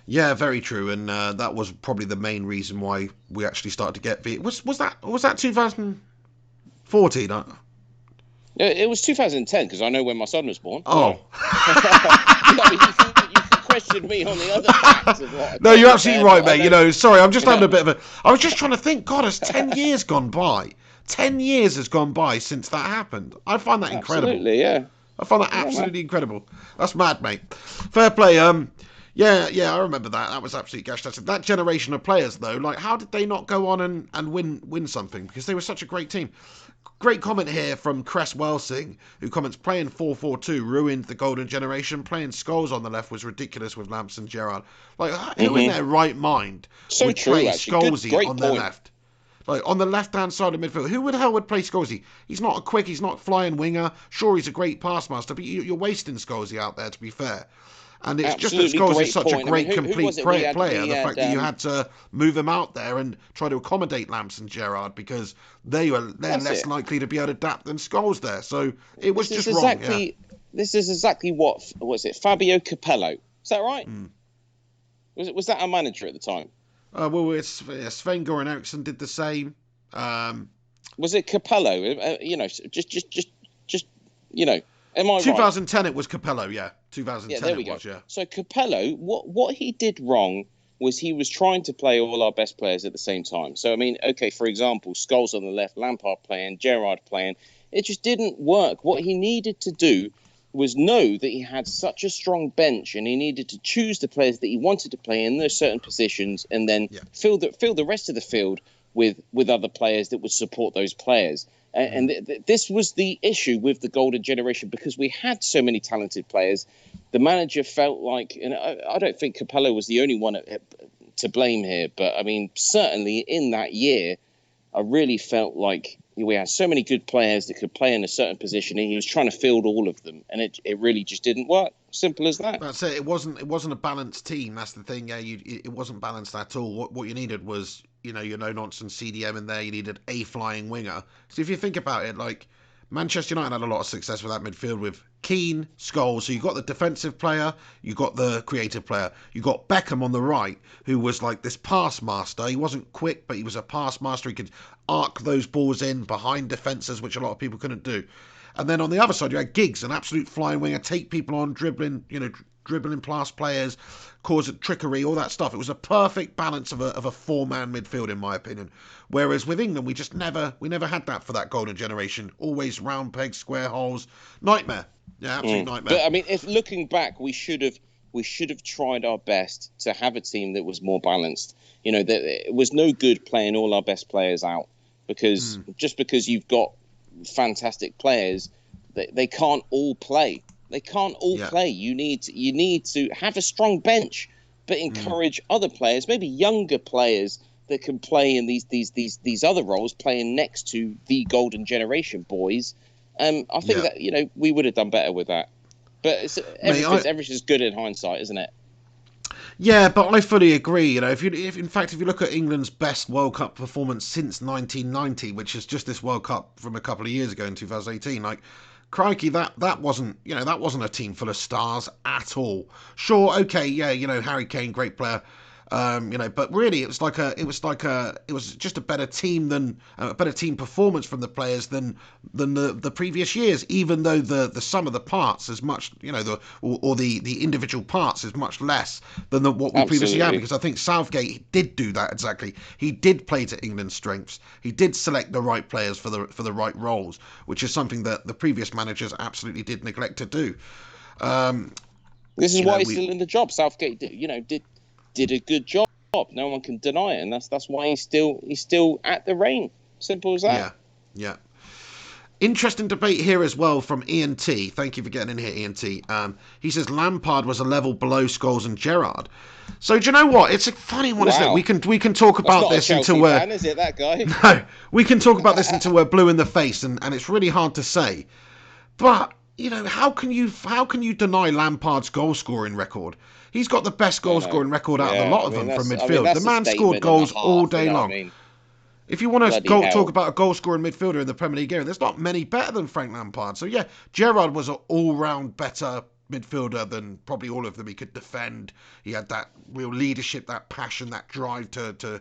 Yeah, very true. And that was probably the main reason why we actually started to get... Was that 2014? It was 2010, because I know when my son was born. Oh. You can question me on the other facts of what. No, you're absolutely right, mate. Sorry, I'm just having a bit of a... I was just trying to think, God, has 10 years gone by? 10 years has gone by since that happened. I find that incredible. Absolutely, yeah. I find that absolutely incredible. That's mad, mate. Fair play. Yeah, I remember that. That was absolutely gash-tastic. That generation of players, though, like, how did they not go on and win something? Because they were such a great team. Great comment here from Cress Welsing, who comments, playing 4-4-2 ruined the golden generation. Playing Scholes on the left was ridiculous with Lamps and Gerrard. Like, who in their right mind would play Scholesy on their left? Like, on the left-hand side of midfield, who the hell would play Scholesy? He's not a quick, he's not a flying winger. Sure, he's a great pass master, but you're wasting Scholesy out there, to be fair. And it's Absolutely just that Scholes is such point. a great, who complete player. The fact that you had to move him out there and try to accommodate Lamps and Gerrard, because they're less likely to be able to adapt than Scholes there. So it was just wrong. Yeah. This is exactly what was it? Fabio Capello. Is that right? Was that our manager at the time? Well, Sven Goran Eriksson did the same. Was it Capello? Just am I 2010 right? It was Capello, yeah. 2010 there we it was, go. yeah. So Capello, what he did wrong was he was trying to play all our best players at the same time. So, I mean, okay, for example, Scholes on the left, Lampard playing, Gerrard playing. It just didn't work. What he needed to do was know that he had such a strong bench, and he needed to choose the players that he wanted to play in those certain positions, and then fill the rest of the field with other players that would support those players. And this was the issue with the golden generation, because we had so many talented players. The manager felt like, and I don't think Capello was the only one to blame here, but I mean, certainly in that year, I really felt like we had so many good players that could play in a certain position, and he was trying to field all of them, and it really just didn't work. Simple as that. That's it. It wasn't a balanced team. That's the thing. Yeah, it wasn't balanced at all. What you needed was, your no-nonsense CDM in there. You needed a flying winger. So if you think about it, like, Manchester United had a lot of success with that midfield with Keane, Scholes. So you got the defensive player, you got the creative player, you got Beckham on the right, who was like this pass master. He wasn't quick, but he was a pass master. He could arc those balls in behind defences, which a lot of people couldn't do. And then on the other side, you had Giggs, an absolute flying winger, take people on, dribbling past players, cause trickery, all that stuff. It was a perfect balance of a four-man midfield, in my opinion. Whereas with England, we never had that for that golden generation. Always round pegs, square holes, nightmare. Yeah, absolute nightmare. But I mean, if looking back, we should have tried our best to have a team that was more balanced. It was no good playing all our best players out, because just because you've got fantastic players, they can't all play. They can't all play. You need to have a strong bench, but encourage other players, maybe younger players that can play in these other roles, playing next to the golden generation boys. I think that we would have done better with that. But everything's good in hindsight, isn't it? Yeah, but I fully agree. If you look at England's best World Cup performance since 1990, which is just this World Cup from a couple of years ago in 2018, like, crikey, that wasn't a team full of stars at all. Sure, okay, yeah, Harry Kane, great player. But really, it was just a better team performance from the players than the previous years. Even though the sum of the parts is much, the individual parts is much less than what we previously had. Because I think Southgate did do that exactly. He did play to England's strengths. He did select the right players for the right roles, which is something that the previous managers absolutely did neglect to do. This is why he's still in the job. Southgate did a good job. No one can deny it, and that's why he's still at the reign. Simple as that. Yeah. Interesting debate here as well from Ian T. Thank you for getting in here, Ian T. He says Lampard was a level below Scholes and Gerrard. So do you know what? It's a funny one, isn't it? We can talk about this until we're fan, is it, that guy? No, we can talk about this until we're blue in the face, and it's really hard to say. But how can you deny Lampard's goal scoring record? He's got the best goal scoring record out of the lot of them from midfield. The That's a man scored statement and a goals all half, day long. If you want to bloody hell. talk about a goal scoring midfielder in the Premier League era, there's not many better than Frank Lampard. So yeah, Gerrard was an all-round better midfielder than probably all of them. He could defend. He had that real leadership, that passion, that drive to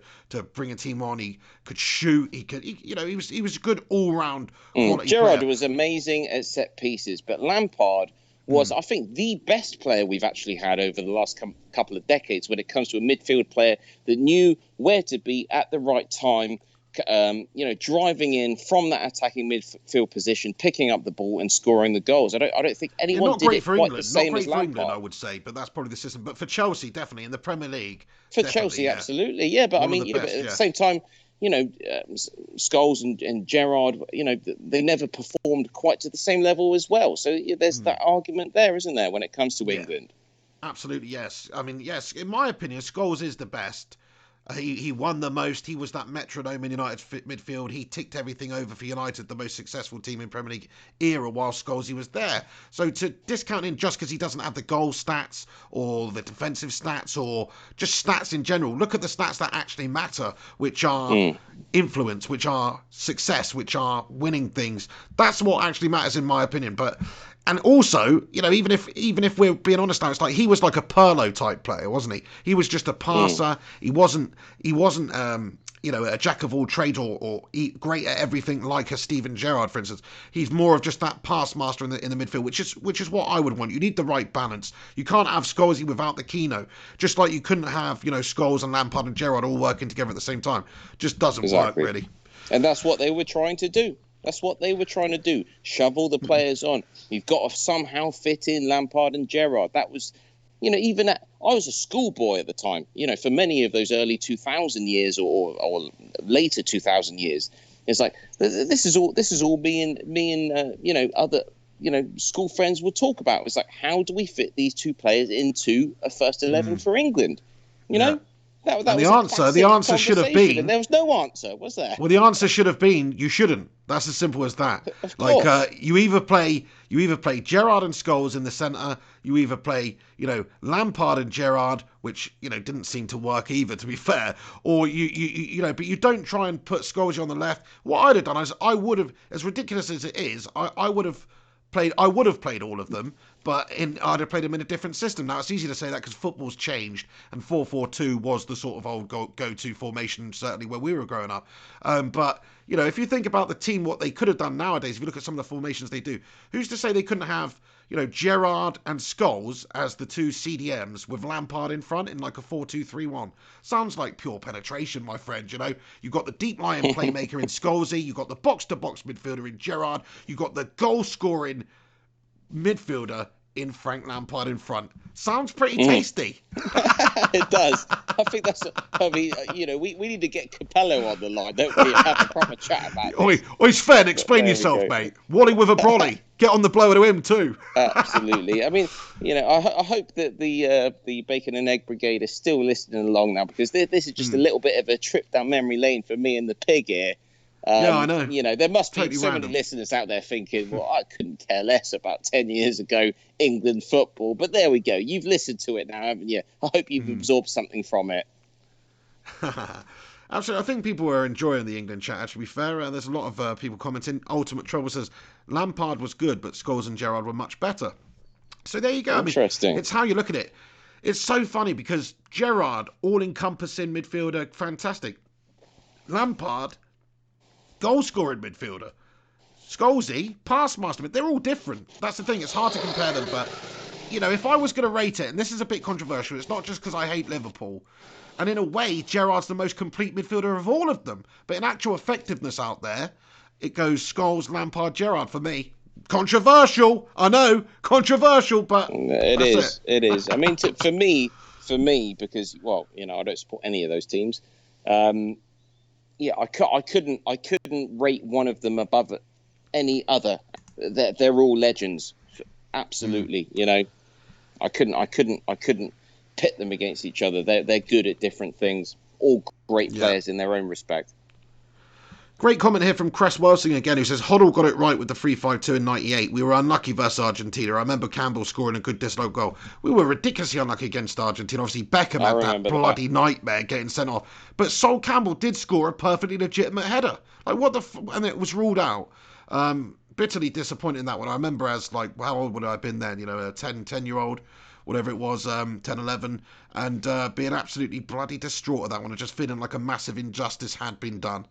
bring a team on. He could shoot. He was a good all-round quality Gerrard player. was amazing at set pieces, but Lampard was, I think, the best player we've actually had over the last couple of decades when it comes to a midfield player that knew where to be at the right time. Driving in from that attacking midfield position, picking up the ball and scoring the goals. I don't think anyone did it quite the same as Lampard. Not great for England, I would say, but that's probably the system. But for Chelsea, definitely in the Premier League. For Chelsea, absolutely, yeah. But but at the same time, Scholes and Gerrard, they never performed quite to the same level as well. So there's that argument there, isn't there, when it comes to England? Absolutely, yes. I mean, yes. In my opinion, Scholes is the best. He won the most. He was that metronome in United midfield. He ticked everything over for United, the most successful team in Premier League era, while Scholes was there. So to discount him just because he doesn't have the goal stats or the defensive stats or just stats in general, look at the stats that actually matter, which are influence, which are success, which are winning things. That's what actually matters in my opinion. And also, even if we're being honest now, it's like he was like a Pirlo type player, wasn't he? He was just a passer. He wasn't a jack of all trades or great at everything like a Steven Gerrard, for instance. He's more of just that pass master in the midfield, which is what I would want. You need the right balance. You can't have Scholes without the Keno, just like you couldn't have Scholes and Lampard and Gerrard all working together at the same time. Just doesn't work really. And that's what they were trying to do. Shove all the players on. You've got to somehow fit in Lampard and Gerrard. That was, I was a schoolboy at the time. For many of those early 2000 years or later 2000 years, it's like this is all me and other school friends would talk about. It's like, how do we fit these two players into a first 11 for England? That was the answer should have been. And there was no answer, was there? Well, the answer should have been you shouldn't. That's as simple as that. You either play Gerrard and Scholes in the centre. You either play Lampard and Gerrard, which didn't seem to work either, to be fair. Or but you don't try and put Scholes on the left. What I'd have done is I would have, as ridiculous as it is, I would have played all of them, but I'd have played them in a different system. Now, it's easy to say that because football's changed, and 4-4-2 was the sort of old go-to formation, certainly where we were growing up. But, if you think about the team, what they could have done nowadays, if you look at some of the formations they do, who's to say they couldn't have, Gerrard and Scholes as the two CDMs with Lampard in front in like a 4-2-3-1? Sounds like pure penetration, my friend, You've got the deep-lying playmaker in Scholesy, you've got the box-to-box midfielder in Gerrard, you've got the goal-scoring midfielder in Frank Lampard in front. Sounds pretty tasty. It does. I think that's. We need to get Capello on the line, don't we? Have a proper chat about this. Oi, Sven, explain yourself, mate. Wally with a brolly. Get on the blower to him too. Absolutely. I mean, I hope that the Bacon and Egg Brigade is still listening along now, because this is just a little bit of a trip down memory lane for me and the pig here. Yeah, I know. There must be Totally so random. many listeners out there thinking, well, I couldn't care less about 10 years ago England football. But there we go. You've listened to it now, haven't you? I hope you've absorbed something from it. Actually, I think people were enjoying the England chat, actually, to be fair. There's a lot of people commenting. Ultimate Trouble says, Lampard was good, but Scholes and Gerrard were much better. So there you go. Interesting. I mean, it's how you look at it. It's so funny because Gerrard, all-encompassing midfielder, fantastic. Lampard, goal-scoring midfielder. Scholesy, pass master. They're all different. That's the thing. It's hard to compare them. But, if I was going to rate it, and this is a bit controversial, it's not just because I hate Liverpool. And in a way, Gerrard's the most complete midfielder of all of them. But in actual effectiveness out there, it goes Scholes, Lampard, Gerrard for me. Controversial. I know. Controversial, but it is. I mean, for me, because, well, I don't support any of those teams. I couldn't rate one of them above any other. They're all legends, absolutely. I couldn't pit them against each other. They're good at different things. All great players in their own respect. Great comment here from Cress Welsing again, who says, Hoddle got it right with the 3-5-2 in 98. We were unlucky versus Argentina. I remember Campbell scoring a good disallowed goal. We were ridiculously unlucky against Argentina. Obviously, Beckham had that bloody nightmare getting sent off. But Sol Campbell did score a perfectly legitimate header. Like, what the... and it was ruled out. Bitterly disappointed in that one. I remember as, like, how old would I have been then? You know, a 10-year-old, whatever it was, 10, 11, and being absolutely bloody distraught at that one and just feeling like a massive injustice had been done.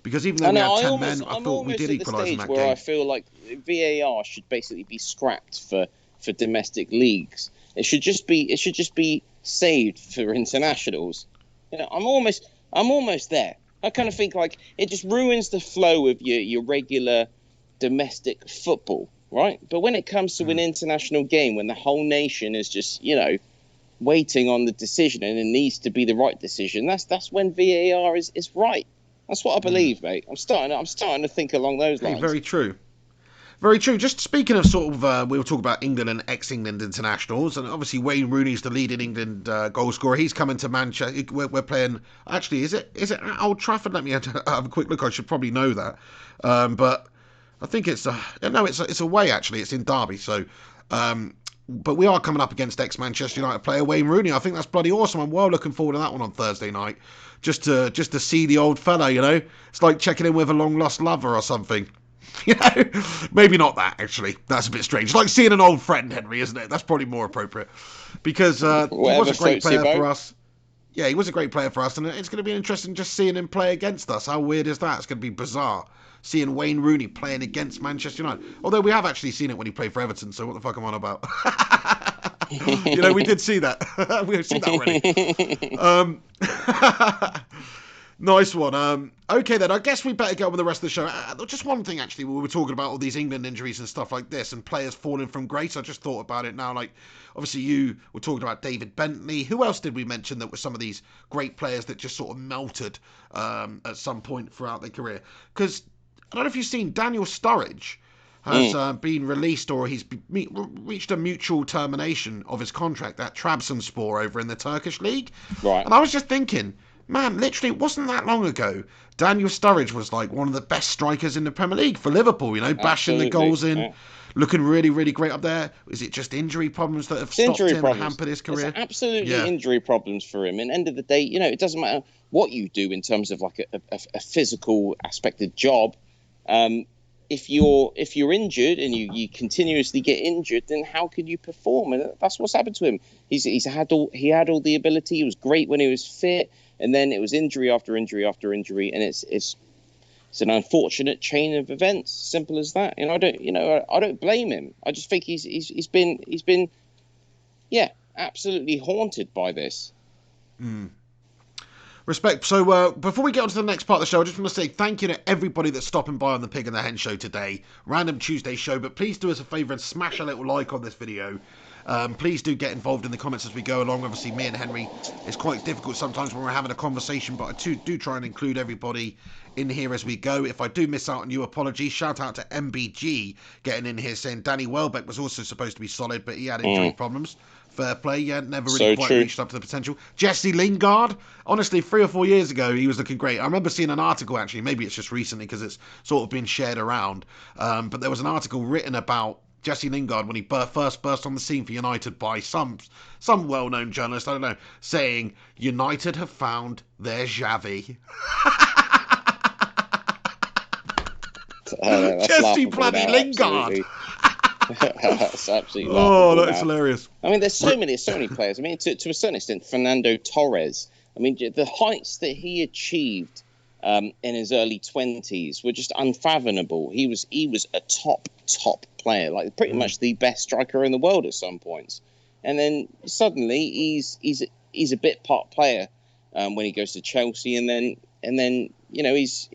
Because even though we had 10 men, I thought we did equalise in that game. I feel like VAR should basically be scrapped for domestic leagues. It should just be saved for internationals. You know, I'm almost there. I kind of think like it just ruins the flow of your regular domestic football, right? But when it comes to an international game, when the whole nation is just, you know, waiting on the decision and it needs to be the right decision, that's when VAR is right. That's what I believe, mate. I'm starting to think along those lines. Hey, very true. Very true. Just speaking of sort of, we were talking about England and ex-England internationals, and obviously Wayne Rooney's the leading England goal scorer. He's coming to Manchester. We're playing. Actually, is it at Old Trafford? Let me have a quick look. I should probably know that, but I think it's it's away actually. It's in Derby. So, but we are coming up against ex-Manchester United player Wayne Rooney. I think that's bloody awesome. I'm well looking forward to that one on Thursday night. Just to see the old fella, you know. It's like checking in with a long lost lover or something. You know, maybe not that, actually. That's a bit strange. It's like seeing an old friend, Henry, isn't it? That's probably more appropriate. Because he was a great player for us. Yeah, he was a great player for us, and it's going to be interesting just seeing him play against us. How weird is that? It's going to be bizarre seeing Wayne Rooney playing against Manchester United. Although we have actually seen it when he played for Everton, so what the fuck am I on about? You know, we did see that. We've seen that already. Nice one. Okay, then. I guess we better get on with the rest of the show. Just one thing, actually. We were talking about all these England injuries and stuff like this and players falling from grace. I just thought about it now. Like, obviously, you were talking about David Bentley. Who else did we mention that were some of these great players that just sort of melted at some point throughout their career? Because I don't know if you've seen Daniel Sturridge has been released, or he's reached a mutual termination of his contract at Trabzonspor over in the Turkish league. Right. And I was just thinking, man, literally, it wasn't that long ago. Daniel Sturridge was like one of the best strikers in the Premier League for Liverpool, you know, bashing the goals in, looking really, really great up there. Is it just injury problems that have stopped him and hampered his career? It's absolutely injury problems for him. And end of the day, you know, it doesn't matter what you do in terms of like a physical aspected job. If you're injured and you continuously get injured, then how can you perform? And that's what's happened to him. He had all the ability. He was great when he was fit, and then it was injury after injury after injury, and it's an unfortunate chain of events. Simple as that. And I don't blame him. I just think he's been absolutely haunted by this. Respect. So before we get on to the next part of the show, I just want to say thank you to everybody that's stopping by on the Pig and the Hen show today. Random Tuesday show, but please do us a favour and smash a little like on this video. Please do get involved in the comments as we go along. Obviously, me and Henry, it's quite difficult sometimes when we're having a conversation, but I do try and include everybody in here as we go. If I do miss out on you, apologies. Shout out to MBG getting in here saying Danny Welbeck was also supposed to be solid, but he had injury problems. Fair play, yeah, never really quite reached up to the potential. Jesse Lingard, honestly, 3 or 4 years ago, he was looking great. I remember seeing an article, actually, maybe it's just recently because it's sort of been shared around, but there was an article written about Jesse Lingard when he first burst on the scene for United by some well-known journalist, I don't know, saying, United have found their Xavi. Jesse bloody Lingard. That's absolutely that's hilarious. I mean, there's so many players. I mean, to a certain extent, Fernando Torres. I mean, the heights that he achieved in his early 20s were just unfathomable. He was a top player, like pretty much the best striker in the world at some points. And then suddenly he's a bit part player when he goes to Chelsea, and then you know he's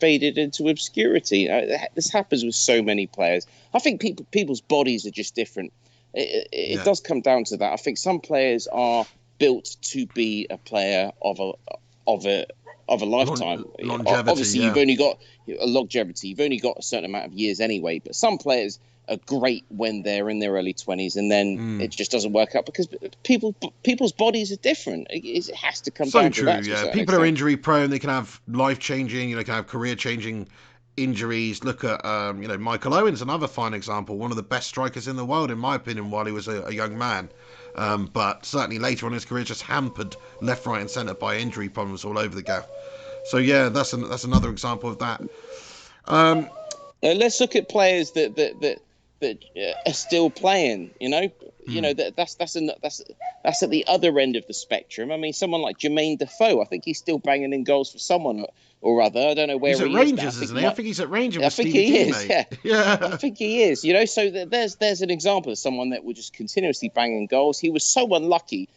faded into obscurity. This happens with so many players. I think people's bodies are just different. It does come down to that. I think some players are built to be a player of a lifetime. Longevity. Obviously, you've only got a longevity. You've only got a certain amount of years anyway. But some players are great when they're in their early 20s, and then it just doesn't work out because people's bodies are different. It has to come So down true, to that. yeah. People are injury prone. They can have life changing, can have career changing injuries. Look at, Michael Owen's another fine example. One of the best strikers in the world, in my opinion, while he was a young man. But certainly later on in his career, just hampered left, right, and centre by injury problems all over the gaff. So yeah, that's another example of that. Let's look at players that are still playing. That's at the other end of the spectrum. I mean, someone like Jermaine Defoe, I think he's still banging in goals for someone or other. I don't know where he's at he Rangers, is. Isn't he? I think he's at Rangers. I think Stevie he G, is. mate. Yeah, I think he is. So there's an example of someone that would just continuously bang in goals. He was so unlucky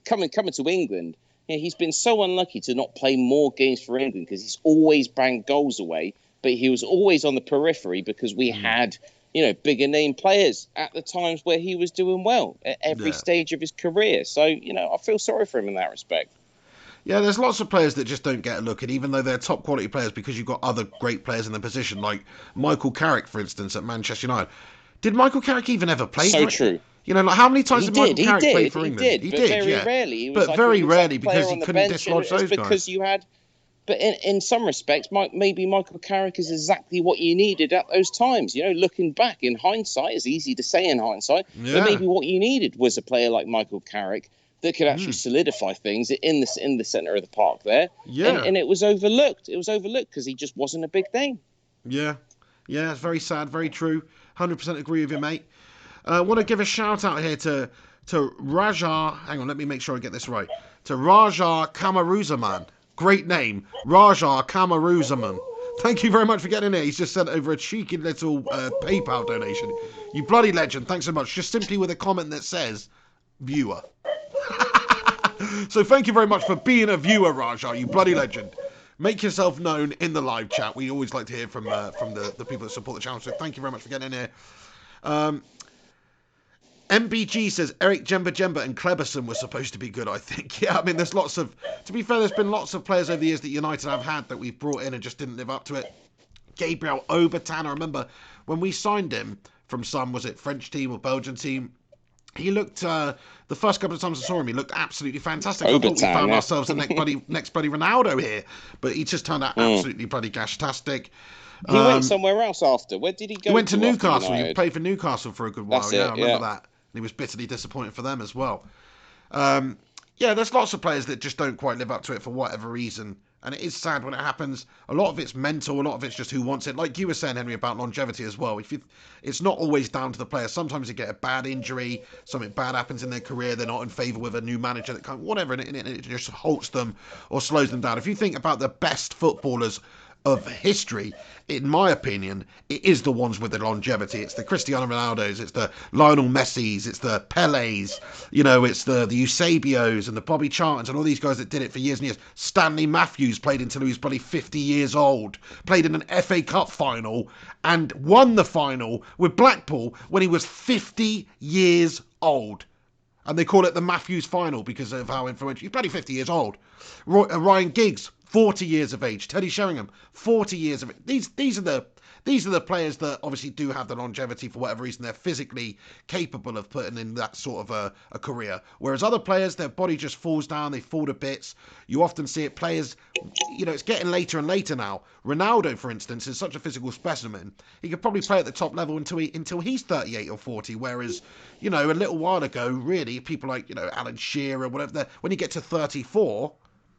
coming to England. He's been so unlucky to not play more games for England because he's always banged goals away. But he was always on the periphery because we had, bigger name players at the times where he was doing well at every stage of his career. So, I feel sorry for him in that respect. Yeah, there's lots of players that just don't get a look at, even though they're top quality players, because you've got other great players in the position, like Michael Carrick, for instance, at Manchester United. Did Michael Carrick even ever play? So true. How many times did Michael Carrick play for England? He did, very rarely. He was very rarely because he couldn't dislodge those guys. But in some respects, maybe Michael Carrick is exactly what you needed at those times. Looking back in hindsight, it's easy to say in hindsight, but maybe what you needed was a player like Michael Carrick that could actually solidify things in the centre of the park there. Yeah. And it was overlooked. It was overlooked because he just wasn't a big name. Yeah. Yeah, it's very sad, very true. 100% agree with you, mate. I want to give a shout out here to Raja. Hang on, let me make sure I get this right. To Raja Kamaruzaman. Great name, Raja Kamaruzaman. Thank you very much for getting in here. He's just sent over a cheeky little PayPal donation. You bloody legend. Thanks so much. Just simply with a comment that says, viewer. So thank you very much for being a viewer, Raja. You bloody legend. Make yourself known in the live chat. We always like to hear from the people that support the channel. So thank you very much for getting in here. MBG says Eric Jemba and Kleberson were supposed to be good, I think. Yeah, I mean, to be fair, there's been lots of players over the years that United have had that we've brought in and just didn't live up to it. Gabriel Obertan, I remember when we signed him from was it French team or Belgian team? He looked, the first couple of times I saw him, he looked absolutely fantastic. I thought we found ourselves the next bloody Ronaldo here, but he just turned out absolutely bloody gashtastic. He went somewhere else after. Where did he go? He went to Newcastle. He played for Newcastle for a good while. That's I remember that. And he was bitterly disappointed for them as well. There's lots of players that just don't quite live up to it for whatever reason. And it is sad when it happens. A lot of it's mental. A lot of it's just who wants it. Like you were saying, Henry, about longevity as well. It's not always down to the player. Sometimes they get a bad injury. Something bad happens in their career. They're not in favour with a new manager. Whatever. And it just halts them or slows them down. If you think about the best footballers of history, in my opinion, it is the ones with the longevity. It's the Cristiano Ronaldos, it's the Lionel Messis, it's the Pelés, it's the Eusebios and the Bobby Charltons and all these guys that did it for years and years. Stanley Matthews played until he was probably 50 years old, played in an FA Cup final and won the final with Blackpool when he was 50 years old. And they call it the Matthews final because of how influential. He's bloody 50 years old. Ryan Giggs, 40 years of age. Teddy Sheringham, 40 years of age. These are the players that obviously do have the longevity for whatever reason. They're physically capable of putting in that sort of a career. Whereas other players, their body just falls down. They fall to bits. You often see it. Players, it's getting later and later now. Ronaldo, for instance, is such a physical specimen. He could probably play at the top level until he's 38 or 40. Whereas, a little while ago, really, people like, Alan Shearer or whatever, when you get to 34,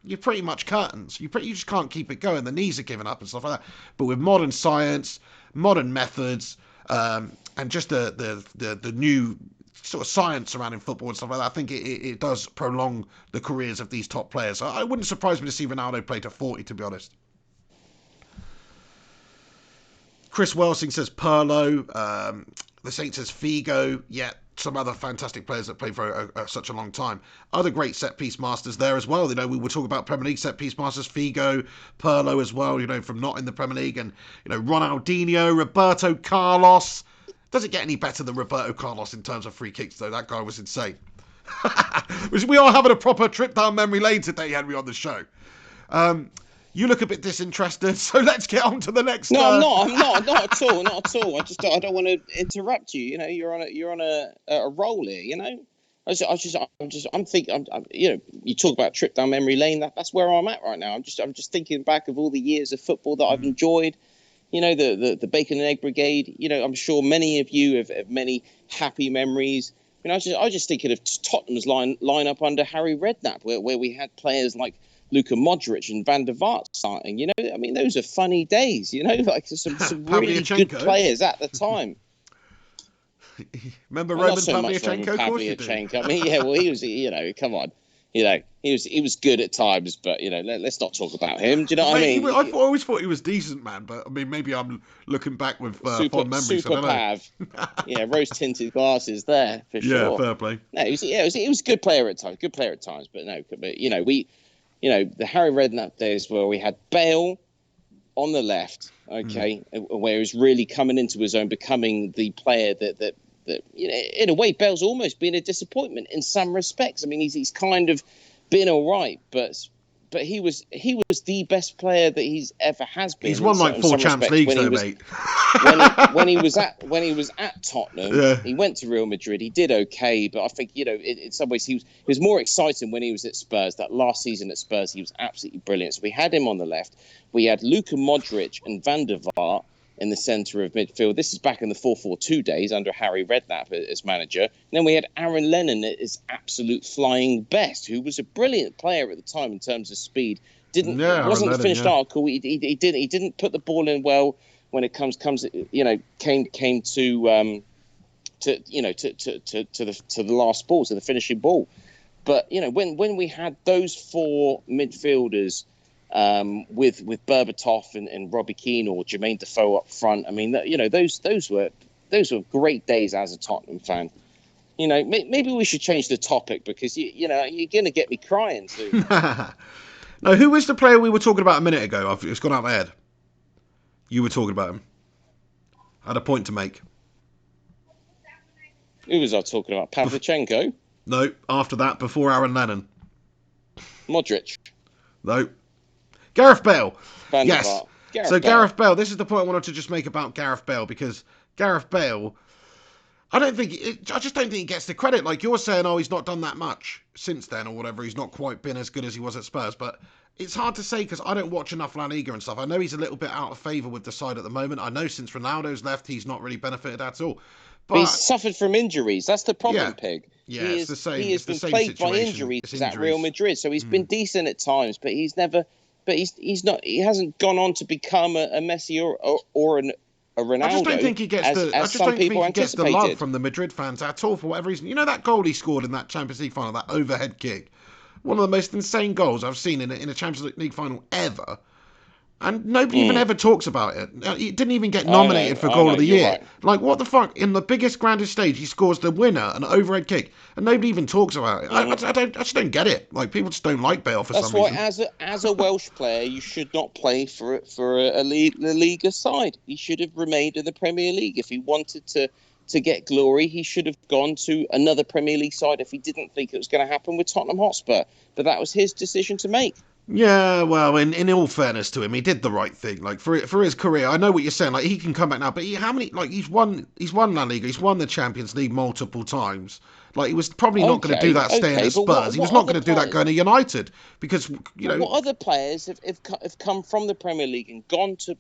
you're pretty much curtains. You just can't keep it going. The knees are giving up and stuff like that. But with modern science, modern methods, and just the new sort of science surrounding football and stuff like that, I think it does prolong the careers of these top players. I wouldn't surprise me to see Ronaldo play to 40, to be honest. Chris Welsing says Pirlo. The Saint says Figo. Yeah, some other fantastic players that played for such a long time. Other great set-piece masters there as well. We were talking about Premier League set-piece masters, Figo, Pirlo as well, from not in the Premier League. And, Ronaldinho, Roberto Carlos. Does it get any better than Roberto Carlos in terms of free kicks, though? That guy was insane. We are having a proper trip down memory lane today, Henry, on the show. You look a bit disinterested, so let's get on to the next. No, I'm not at all, not at all. I don't want to interrupt you. You know, you're on a roll here. You know, I'm thinking. You know, you talk about trip down memory lane. That's where I'm at right now. I'm just thinking back of all the years of football that I've enjoyed. You know, the bacon and egg brigade. You know, I'm sure many of you have many happy memories. You know, I was just thinking of Tottenham's line up under Harry Redknapp, where we had players like Luka Modric and Van der Vaart starting. You know, I mean, those are funny days. You know, like some really good players at the time. Remember Roman Pavlyuchenko? I mean, yeah, well, he was. You know, come on. You know, he was good at times, but you know, let's not talk about him. Do you know what I mean? I always thought he was decent, man. But I mean, maybe I'm looking back with fond memories. Super Pav. Yeah, rose tinted glasses there for sure. Yeah, fair play. No, he was a good player at times. But you know, the Harry Redknapp days where we had Bale on the left, okay, where he was really coming into his own, becoming the player that you know, in a way, Bale's almost been a disappointment in some respects. I mean, he's kind of been all right, but he was the best player that he's ever has been. He's won like 4 Champions Leagues, though, mate. when he was at Tottenham, yeah. He went to Real Madrid. He did okay, but I think, you know, in some ways he was more exciting when he was at Spurs. That last season at Spurs, he was absolutely brilliant. So we had him on the left. We had Luka Modric and Van der Vaart in the centre of midfield. This is back in the 4-4-2 days under Harry Redknapp as manager. And then we had Aaron Lennon at his absolute flying best, who was a brilliant player at the time in terms of speed. Wasn't the finished article. He didn't put the ball in well when it came to the last ball, to the finishing ball. But you know, when we had those 4 midfielders, with Berbatov and Robbie Keane or Jermaine Defoe up front. I mean, you know, those were great days as a Tottenham fan. You know, maybe we should change the topic because you know you're gonna get me crying soon. No, who was the player we were talking about a minute ago? It's gone out of my head. You were talking about him. I had a point to make. Who was I talking about? Pavlyuchenko? No, after that, before Aaron Lennon. Modric? No. Gareth Bale. Yes. Gareth Bale, this is the point I wanted to just make about Gareth Bale, because Gareth Bale, I just don't think he gets the credit. Like you're saying, he's not done that much since then or whatever. He's not quite been as good as he was at Spurs, but it's hard to say because I don't watch enough La Liga and stuff. I know he's a little bit out of favour with the side at the moment. I know since Ronaldo's left, he's not really benefited at all. But he's suffered from injuries. That's the problem, Pig. Yeah, it's the same. He has been plagued by injuries at Real Madrid. So he's been decent at times, but he's never. But he's not. He hasn't gone on to become a Messi or a Ronaldo. I just don't think he gets the love from the Madrid fans at all for whatever reason. You know that goal he scored in that Champions League final, that overhead kick, one of the most insane goals I've seen in a Champions League final ever. And nobody even ever talks about it. It didn't even get nominated for Goal of the Year. Right. Like, what the fuck? In the biggest, grandest stage, he scores the winner, an overhead kick, and nobody even talks about it. I just don't get it. Like, people just don't like Bale for some reason. That's why, as a Welsh player, you should not play for a Liga side. He should have remained in the Premier League. If he wanted to get glory, he should have gone to another Premier League side if he didn't think it was going to happen with Tottenham Hotspur. But that was his decision to make. Yeah, well, in all fairness to him, he did the right thing. Like for his career, I know what you're saying. Like he can come back now, but he's won La Liga, he's won the Champions League multiple times. Like he was probably not going to do that staying at Spurs. He was not going to do that going to United because What other players have come from the Premier League and gone to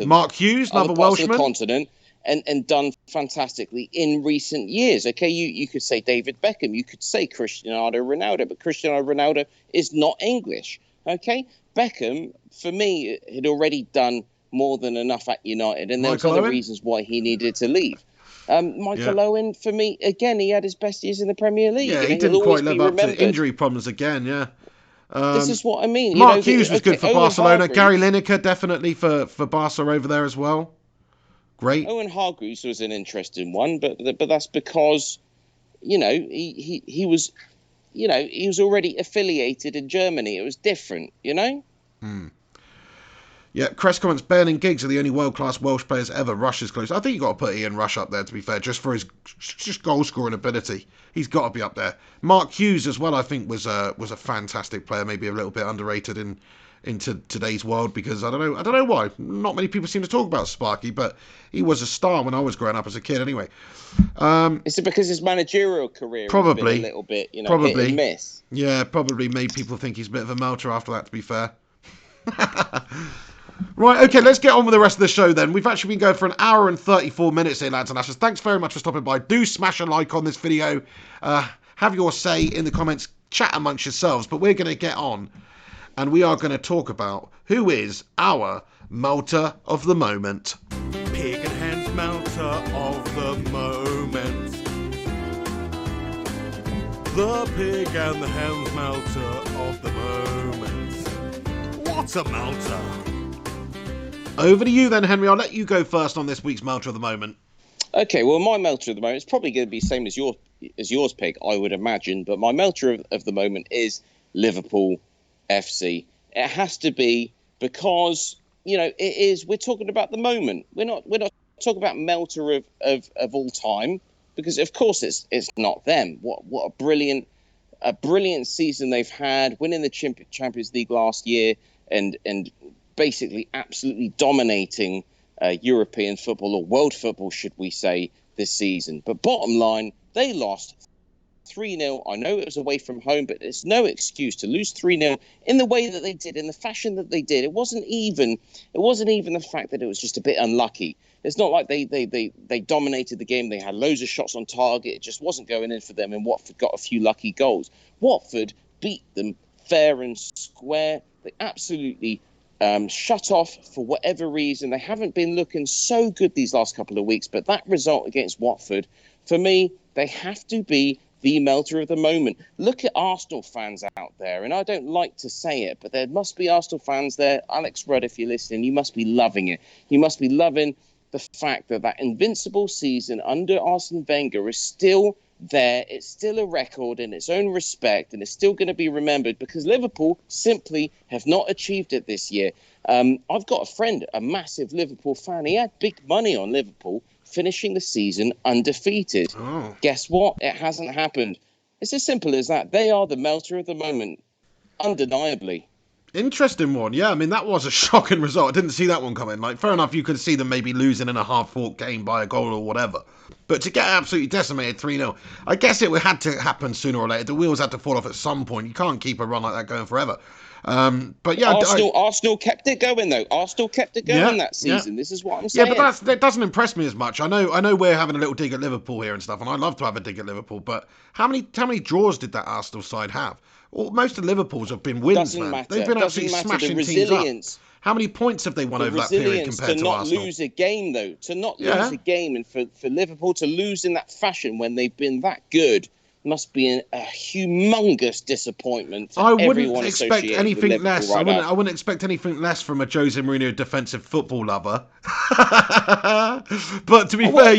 Mark Hughes, another Welshman, the continent. And done fantastically in recent years. Okay, you could say David Beckham, you could say Cristiano Ronaldo, but Cristiano Ronaldo is not English. Okay, Beckham, for me, had already done more than enough at United, and there was other reasons why he needed to leave. Michael Owen, for me, again, he had his best years in the Premier League. Yeah, he didn't quite live up to injury problems again, yeah. This is what I mean. Mark Hughes was good for Barcelona. Gary Lineker, definitely for Barca over there as well. Great. Owen Hargreaves was an interesting one, but that's because, he was, he was already affiliated in Germany. It was different, Yeah, Crest comments, Bale and Giggs are the only world-class Welsh players ever. Rush is close. I think you've got to put Ian Rush up there, to be fair, just for his goal-scoring ability. He's got to be up there. Mark Hughes as well, I think, was a fantastic player, maybe a little bit underrated in into today's world, because I don't know why. Not many people seem to talk about Sparky, but he was a star when I was growing up as a kid anyway. Is it because his managerial career Probably. has been a little bit, hit and miss? Yeah, probably made people think he's a bit of a melter after that, to be fair. Right, okay, let's get on with the rest of the show then. We've actually been going for an hour and 34 minutes here, lads and lasses. Thanks very much for stopping by. Do smash a like on this video. Have your say in the comments. Chat amongst yourselves. But we're going to get on, and we are going to talk about who is our melter of the moment. Pig and Hen's melter of the moment. The Pig and the Hen's melter of the moment. What's a melter? Over to you then, Henry. I'll let you go first on this week's melter of the moment. Okay, well, my melter of the moment is probably going to be the same as yours, Pig, I would imagine. But my melter of the moment is Liverpool FC. It has to be because, it is. We're talking about the moment. We're not talking about melter of all time, because of course it's not them. What a brilliant season they've had, winning the Champions League last year and basically absolutely dominating European football, or world football, should we say, this season. But bottom line, they lost 3-0. I know it was away from home, but it's no excuse to lose 3-0 in the way that they did, in the fashion that they did. It wasn't even the fact that it was just a bit unlucky. It's not like they dominated the game. They had loads of shots on target. It just wasn't going in for them, and Watford got a few lucky goals. Watford beat them fair and square. They absolutely shut off for whatever reason. They haven't been looking so good these last couple of weeks, but that result against Watford, for me, they have to be the melter of the moment. Look at Arsenal fans out there, and I don't like to say it, but there must be Arsenal fans there. Alex Rudd, if you're listening, you must be loving it. You must be loving the fact that invincible season under Arsene Wenger is still there. It's still a record in its own respect, and it's still going to be remembered, because Liverpool simply have not achieved it this year. I've got a friend, a massive Liverpool fan. He had big money on Liverpool finishing the season undefeated. Guess what? It hasn't happened. It's as simple as that. They are the melter of the moment, undeniably. Interesting one. Yeah, I mean, that was a shocking result. I didn't see that one coming. Like, fair enough, you could see them maybe losing in a hard-fought game by a goal or whatever. But to get absolutely decimated 3-0, I guess it had to happen sooner or later. The wheels had to fall off at some point. You can't keep a run like that going forever. But yeah, Arsenal kept it going though. Arsenal kept it going that season. Yeah. This is what I'm saying. Yeah, but that doesn't impress me as much. I know we're having a little dig at Liverpool here and stuff, and I love to have a dig at Liverpool. But how many draws did that Arsenal side have? Well, most of Liverpool's have been wins, man. Matter. They've been absolutely smashing teams up. How many points have they won over that period compared to Arsenal? To not lose a game, though. To not lose a game, and for Liverpool to lose in that fashion when they've been that good must be a humongous disappointment to everyone associated with Liverpool less. Right I wouldn't expect anything less from a Jose Mourinho defensive football lover. But to be fair,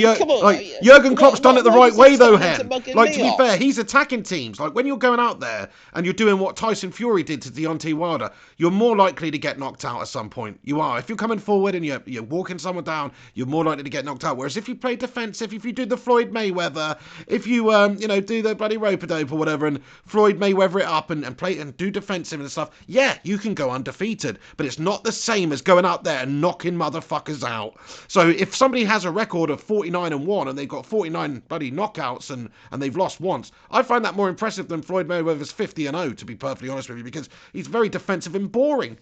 Jurgen Klopp's done it the right way, though, Hen. Like, to be fair, he's attacking teams. Like, when you're going out there and you're doing what Tyson Fury did to Deontay Wilder, you're more likely to get knocked out at some point. You are. If you're coming forward and you're walking someone down, you're more likely to get knocked out. Whereas if you play defensive, if you do the Floyd Mayweather, if you do the bloody rope-a-dope or whatever, and Floyd Mayweather it up and play and do defensive and stuff, yeah, you can go undefeated. But it's not the same as going out there and knocking motherfuckers out. So if somebody has a record of 49-1 and they've got 49 bloody knockouts and they've lost once, I find that more impressive than Floyd Mayweather's 50-0, to be perfectly honest with you, because he's very defensive and boring.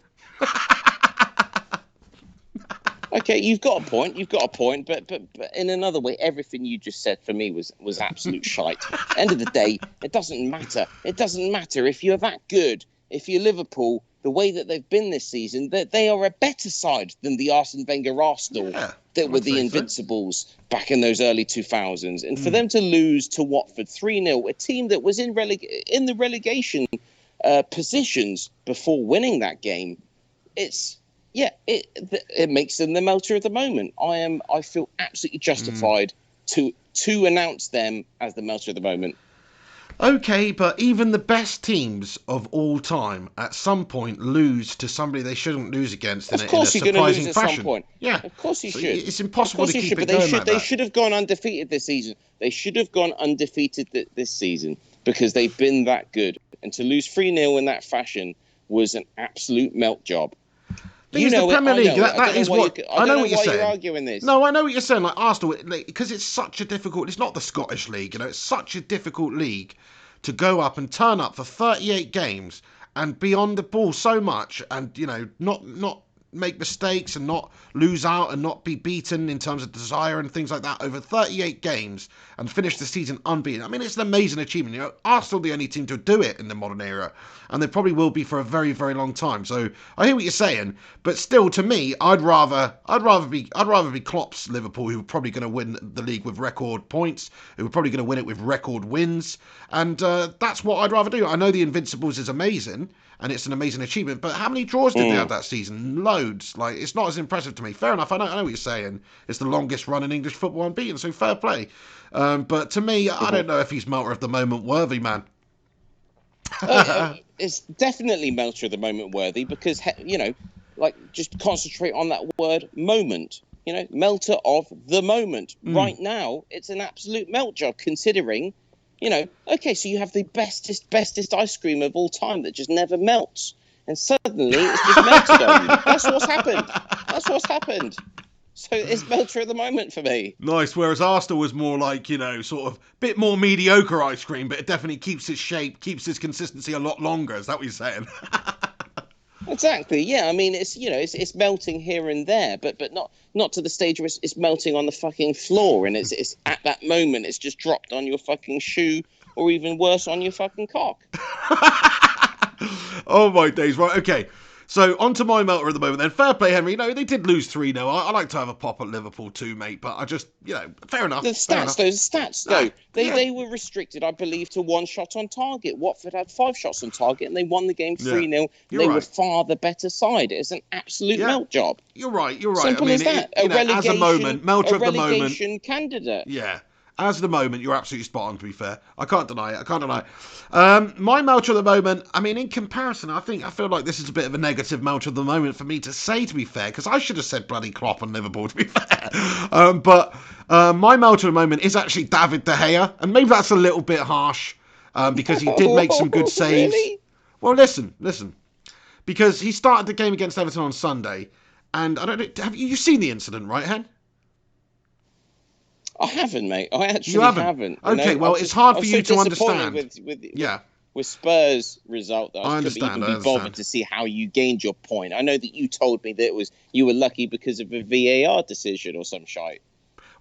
Okay, you've got a point, but in another way, everything you just said for me was absolute shite. End of the day, it doesn't matter. It doesn't matter if you're that good. If you're Liverpool, the way that they've been this season, that they are a better side than the Arsene Wenger Arsenal that were the Invincibles back in those early 2000s. And for them to lose to Watford 3-0, a team that was in the relegation positions before winning that game, it makes them the melter of the moment. I feel absolutely justified to announce them as the melter of the moment. Okay, but even the best teams of all time at some point lose to somebody they shouldn't lose against in a surprising fashion. At some point. Yeah, of course you should. It's impossible to keep it going. But they should have gone undefeated this season. They should have gone undefeated this season because they've been that good. And to lose 3-0 in that fashion, was an absolute melt job. Thing is, the Premier League, that is what I know what you're saying. You're arguing this. No, I know what you're saying. Like Arsenal, because it's such a difficult. It's not the Scottish League, it's such a difficult league to go up and turn up for 38 games and be on the ball so much, and not make mistakes and not lose out and not be beaten in terms of desire and things like that over 38 games and finish the season unbeaten. I mean, it's an amazing achievement. Arsenal are the only team to do it in the modern era, and they probably will be for a very, very long time. So I hear what you're saying, but still, to me, I'd rather be Klopp's Liverpool, who are probably going to win the league with record points, who are probably going to win it with record wins, and that's what I'd rather do. I know the Invincibles is amazing, and it's an amazing achievement, but how many draws did they have that season? Loads. Like, it's not as impressive to me. Fair enough, I know what you're saying. It's the longest run in English football unbeaten, so fair play. But to me, I don't know if he's Melter of the Moment worthy, man. It's definitely Melter of the Moment worthy because, just concentrate on that word moment. Melter of the moment. Right now, it's an absolute melt job considering... okay, so you have the bestest ice cream of all time that just never melts. And suddenly it's just melted on you. That's what's happened. So it's Melter at the moment for me. Nice, whereas Arsenal was more like, sort of bit more mediocre ice cream, but it definitely keeps its shape, keeps its consistency a lot longer. Is that what you're saying? Exactly. Yeah. I mean, it's melting here and there, but not to the stage where it's melting on the fucking floor, and it's at that moment it's just dropped on your fucking shoe, or even worse, on your fucking cock. Oh my days! Right. Okay. So on to my Melter at the moment then. Fair play, Henry. They did lose 3-0. I like to have a pop at Liverpool too, mate, but I just, fair enough. Those stats, though, they were restricted, I believe, to 1 shot on target. Watford had 5 shots on target, and they won the game 3-0. They were far the better side. It was an absolute melt job. You're right. Simple as that. As a moment, Melter of the moment. A relegation candidate. Yeah. As the moment, you're absolutely spot on, to be fair. I can't deny it. My Melter of the moment, I mean, in comparison, I feel like this is a bit of a negative Melter of the moment for me to say, to be fair, because I should have said bloody Klopp and Liverpool, to be fair. But my Melter of the moment is actually David De Gea, and maybe that's a little bit harsh, because he did make some good saves. Really? Well, listen, because he started the game against Everton on Sunday, and I don't know, have you seen the incident, right, Hen? I haven't, mate. I actually haven't. Okay, well, it's hard for you to understand. With Spurs' result, I couldn't even be bothered to see how you gained your point. I know that you told me that you were lucky because of a VAR decision or some shite.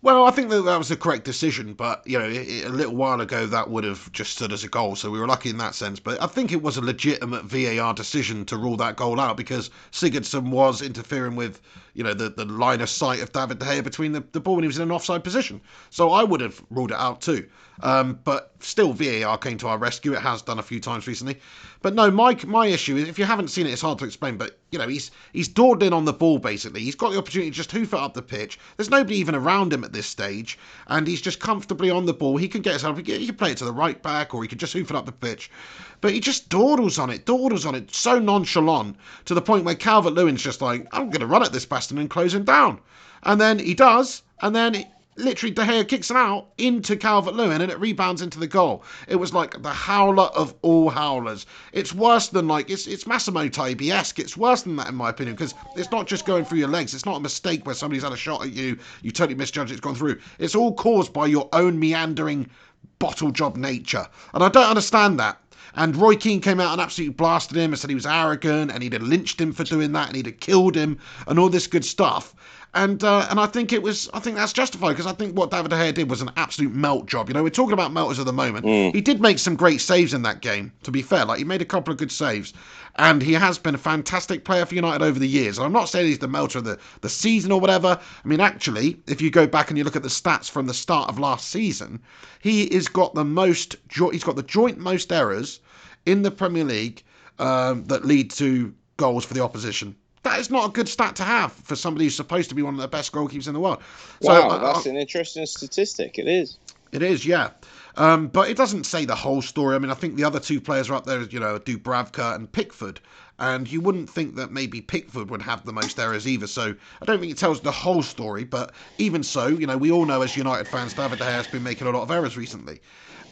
Well, I think that was the correct decision, but, a little while ago that would have just stood as a goal, so we were lucky in that sense. But I think it was a legitimate VAR decision to rule that goal out because Sigurdsson was interfering with, the line of sight of David De Gea between the ball when he was in an offside position. So I would have ruled it out too. But still, VAR came to our rescue. It has done a few times recently. But no, my issue is, if you haven't seen it, it's hard to explain. But, he's dawdled in on the ball, basically. He's got the opportunity to just hoof it up the pitch. There's nobody even around him at this stage. And he's just comfortably on the ball. He can get himself, he can play it to the right back, or he can just hoof it up the pitch. But he just dawdles on it so nonchalant, to the point where Calvert-Lewin's just like, I'm going to run at this bastard and close him down. And then he does, and then literally De Gea kicks it out into Calvert-Lewin, and it rebounds into the goal. It was like the howler of all howlers. It's worse than it's Massimo Taibi-esque. It's worse than that, in my opinion, because it's not just going through your legs. It's not a mistake where somebody's had a shot at you, you totally misjudge it, it's gone through. It's all caused by your own meandering bottle job nature. And I don't understand that. And Roy Keane came out and absolutely blasted him and said he was arrogant and he'd have lynched him for doing that and he'd have killed him and all this good stuff. And I think that's justified, because I think what David De Gea did was an absolute melt job. We're talking about melters of the moment. He did make some great saves in that game, to be fair. He made a couple of good saves. And he has been a fantastic player for United over the years. And I'm not saying he's the melter of the season or whatever. I mean, actually, if you go back and you look at the stats from the start of last season, he's got the joint most errors in the Premier League that lead to goals for the opposition. That is not a good stat to have for somebody who's supposed to be one of the best goalkeepers in the world. Wow, that's an interesting statistic. It is. It is, yeah. But it doesn't say the whole story. I mean, I think the other two players are up there, Dubravka and Pickford. And you wouldn't think that maybe Pickford would have the most errors either. So I don't think it tells the whole story. But even so, we all know as United fans, David De Gea has been making a lot of errors recently.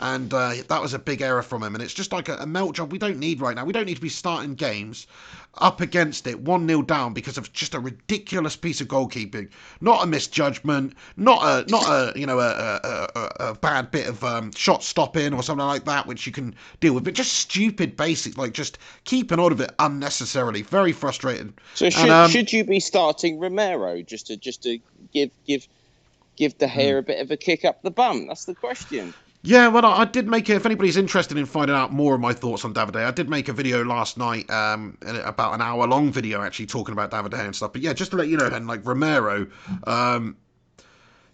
And that was a big error from him. And it's just like a melt job we don't need right now. We don't need to be starting games up against it 1-0 down because of just a ridiculous piece of goalkeeping. Not a misjudgment, not a bad bit of shot stopping or something like that, which you can deal with, but just stupid basics, like just keeping hold of it unnecessarily. Very frustrating. So should you be starting Romero just to give De Gea a bit of a kick up the bum? That's the question. Yeah, well, I did make if anybody's interested in finding out more of my thoughts on David De Gea, I did make a video last night, about an hour-long video, actually, talking about David De Gea and stuff. But yeah, just to let you know, and like Romero,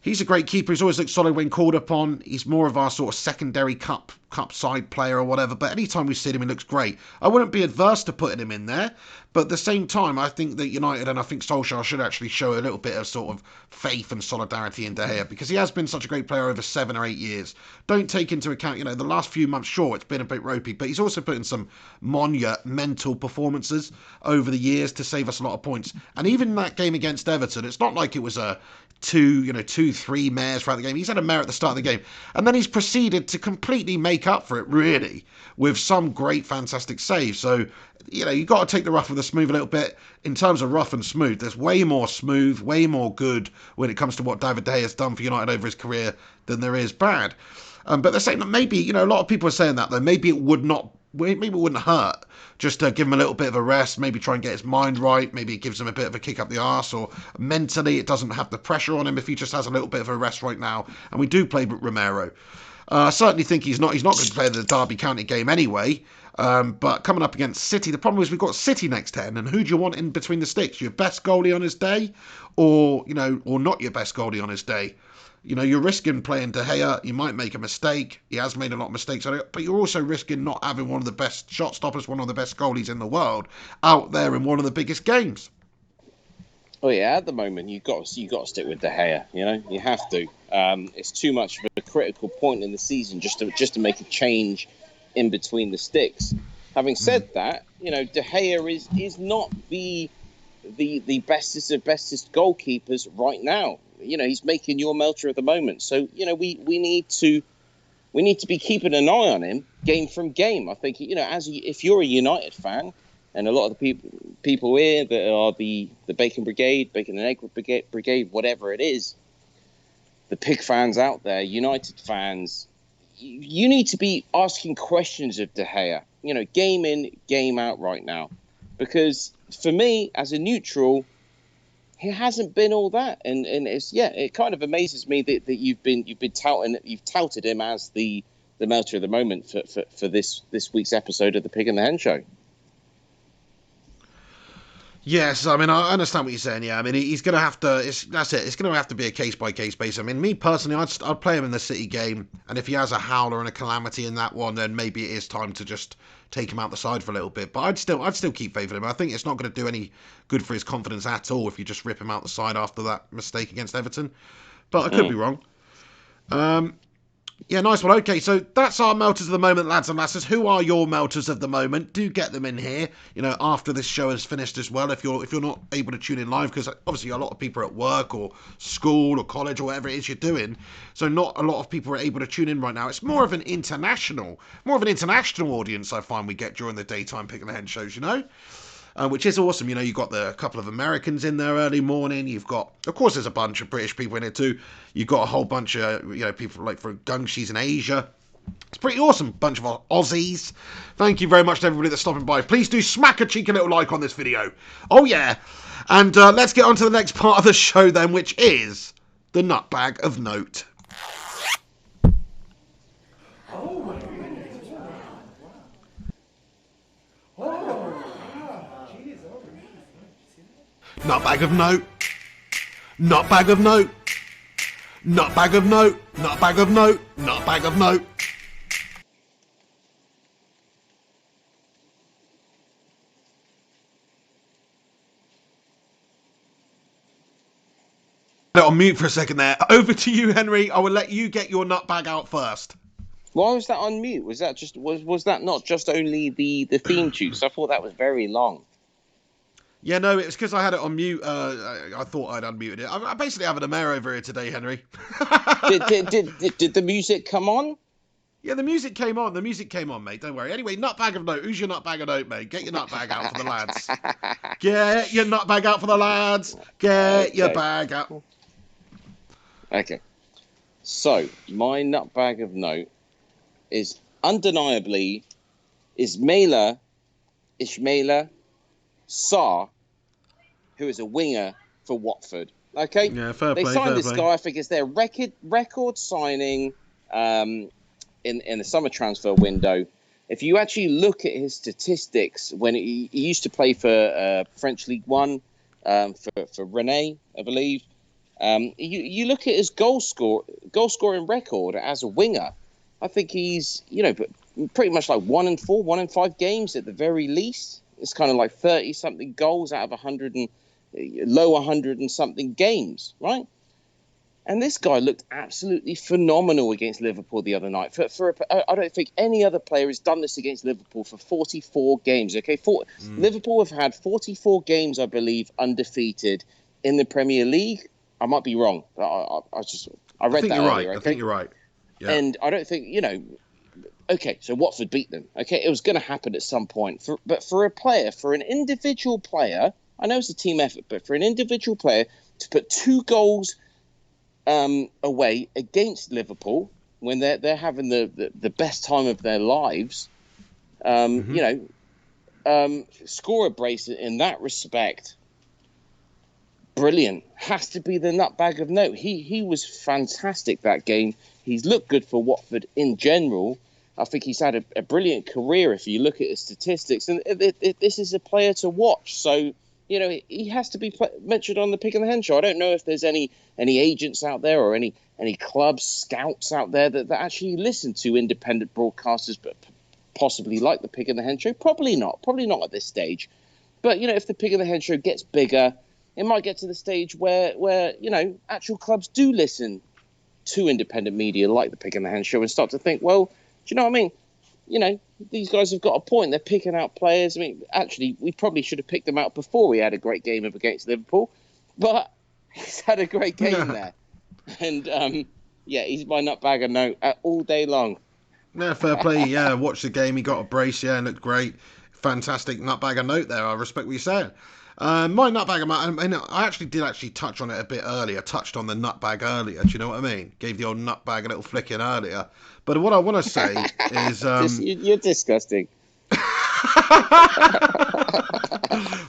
he's a great keeper. He's always looked solid when called upon. He's more of our sort of secondary cup side player or whatever. But anytime we see him, he looks great. I wouldn't be adverse to putting him in there. But at the same time, I think that United and I think Solskjaer should actually show a little bit of sort of faith and solidarity in De Gea, because he has been such a great player over 7 or 8 years. Don't take into account, the last few months, sure, it's been a bit ropey, but he's also put in some monumental performances over the years to save us a lot of points. And even that game against Everton, it's not like it was a 2-3 mares throughout the game. He's had a mare at the start of the game, and then he's proceeded to completely make up for it, really, with some great, fantastic saves. So, you've got to take the rough with the smooth a little bit. In terms of rough and smooth, there's way more smooth, way more good when it comes to what David De Gea has done for United over his career than there is bad. But they're saying that maybe, a lot of people are saying that, though, maybe it wouldn't hurt just to give him a little bit of a rest, maybe try and get his mind right, maybe it gives him a bit of a kick up the arse, or mentally it doesn't have the pressure on him if he just has a little bit of a rest right now. And we do play Romero. I certainly think he's not going to play the Derby County game anyway. But coming up against City, the problem is we've got City next 10, and who do you want in between the sticks? Your best goalie on his day, or not your best goalie on his day? You're risking playing De Gea. You might make a mistake. He has made a lot of mistakes, but you're also risking not having one of the best shot stoppers, one of the best goalies in the world, out there in one of the biggest games. Oh yeah, at the moment you got to stick with De Gea. You have to. It's too much of a critical point in the season just to make a change in between the sticks. Having said that, De Gea is not the bestest of bestest goalkeepers right now. He's making your melter at the moment. So we need to be keeping an eye on him game from game. I think if you're a United fan, and a lot of the people here that are the Bacon Brigade, Bacon and Egg Brigade, whatever it is, the Pig fans out there, United fans, you need to be asking questions of De Gea, game in, game out right now. Because for me, as a neutral, he hasn't been all that. And it kind of amazes me that you've touted him as the melter of the moment for this week's episode of the Pig and the Hen Show. Yes, I mean, I understand what you're saying. Yeah, I mean, he's going to have to. That's it. It's going to have to be a case-by-case basis. I mean, me personally, I'd play him in the City game, and if he has a howler and a calamity in that one, then maybe it is time to just take him out the side for a little bit. But I'd still keep faith in him. I think it's not going to do any good for his confidence at all if you just rip him out the side after that mistake against Everton. But I could be wrong. Yeah, nice one. Okay, so that's our melters of the moment, lads and lasses. Who are your melters of the moment? Do get them in here, after this show has finished as well, if you're not able to tune in live, because obviously a lot of people are at work or school or college or whatever it is you're doing, so not a lot of people are able to tune in right now. It's more of an international audience I find we get during the daytime Pig and the Hen shows, which is awesome. You've got a couple of Americans in there early morning. You've got, of course, there's a bunch of British people in it too. You've got a whole bunch of, people like for Gungshis in Asia. It's pretty awesome. Bunch of Aussies. Thank you very much to everybody that's stopping by. Please do smack a cheeky little like on this video. Oh, yeah. And let's get on to the next part of the show then, which is the nutbag of note. Nutbag of note. Nutbag of note. Nutbag of note. Nutbag of note. Nutbag of note. On mute for a second there. Over to you, Henry. I will let you get your nutbag out first. Why was that on mute? Was that was that not just only the theme tune? I thought that was very long. Yeah, no, it's because I had it on mute. I thought I'd unmuted it. I basically having a mare over here today, Henry. Did the music come on? Yeah, the music came on. The music came on, mate. Don't worry. Anyway, nutbag of note. Who's your nutbag of note, mate? Get your nutbag out for the lads. Get your nutbag out for the lads. Get your bag out. Okay. So, my nutbag of note is undeniably Ismaila Sarr, who is a winger for Watford. Okay? Yeah, fair play. They signed this guy, I think it's their record signing in the summer transfer window. If you actually look at his statistics, when he used to play for French League One for Rennes, I believe, you look at his goal scoring record as a winger. I think he's pretty much like 1 in 4, 1 in 5 games at the very least. It's kind of like 30 something goals out of 100 and low 100 and something games, right? And this guy looked absolutely phenomenal against Liverpool the other night. I don't think any other player has done this against Liverpool for 44 games. Okay, Liverpool have had 44 games, I believe, undefeated in the Premier League. I might be wrong. I read that earlier. I think you're right. Yeah. And I don't think Okay, so Watford beat them. Okay, it was going to happen at some point. But for an individual player, I know it's a team effort, but for an individual player to put 2 goals away against Liverpool when they're having the best time of their lives, score a brace in that respect. Brilliant. Has to be the nutbag of note. He was fantastic that game. He's looked good for Watford in general. I think he's had a brilliant career if you look at his statistics. And this is a player to watch. So, he has to be mentioned on the Pig and the Hen Show. I don't know if there's any agents out there or any clubs, scouts out there that actually listen to independent broadcasters, but possibly like the Pig and the Hen Show. Probably not at this stage. But, if the Pig and the Hen Show gets bigger, it might get to the stage where actual clubs do listen to independent media like the Pig and the Hen Show and start to think, well, do you know what I mean? These guys have got a point. They're picking out players. I mean, actually, we probably should have picked them out before we had a great game against Liverpool. But he's had a great game there. And, he's my nutbag of note all day long. Yeah, fair play. Yeah, watched the game. He got a brace. Yeah, and looked great. Fantastic nutbag of note there. I respect what you're saying. My nutbag, I did touch on it a bit earlier. Touched on the nutbag earlier. Do you know what I mean? Gave the old nutbag a little flick in earlier. But what I want to say is, you're disgusting.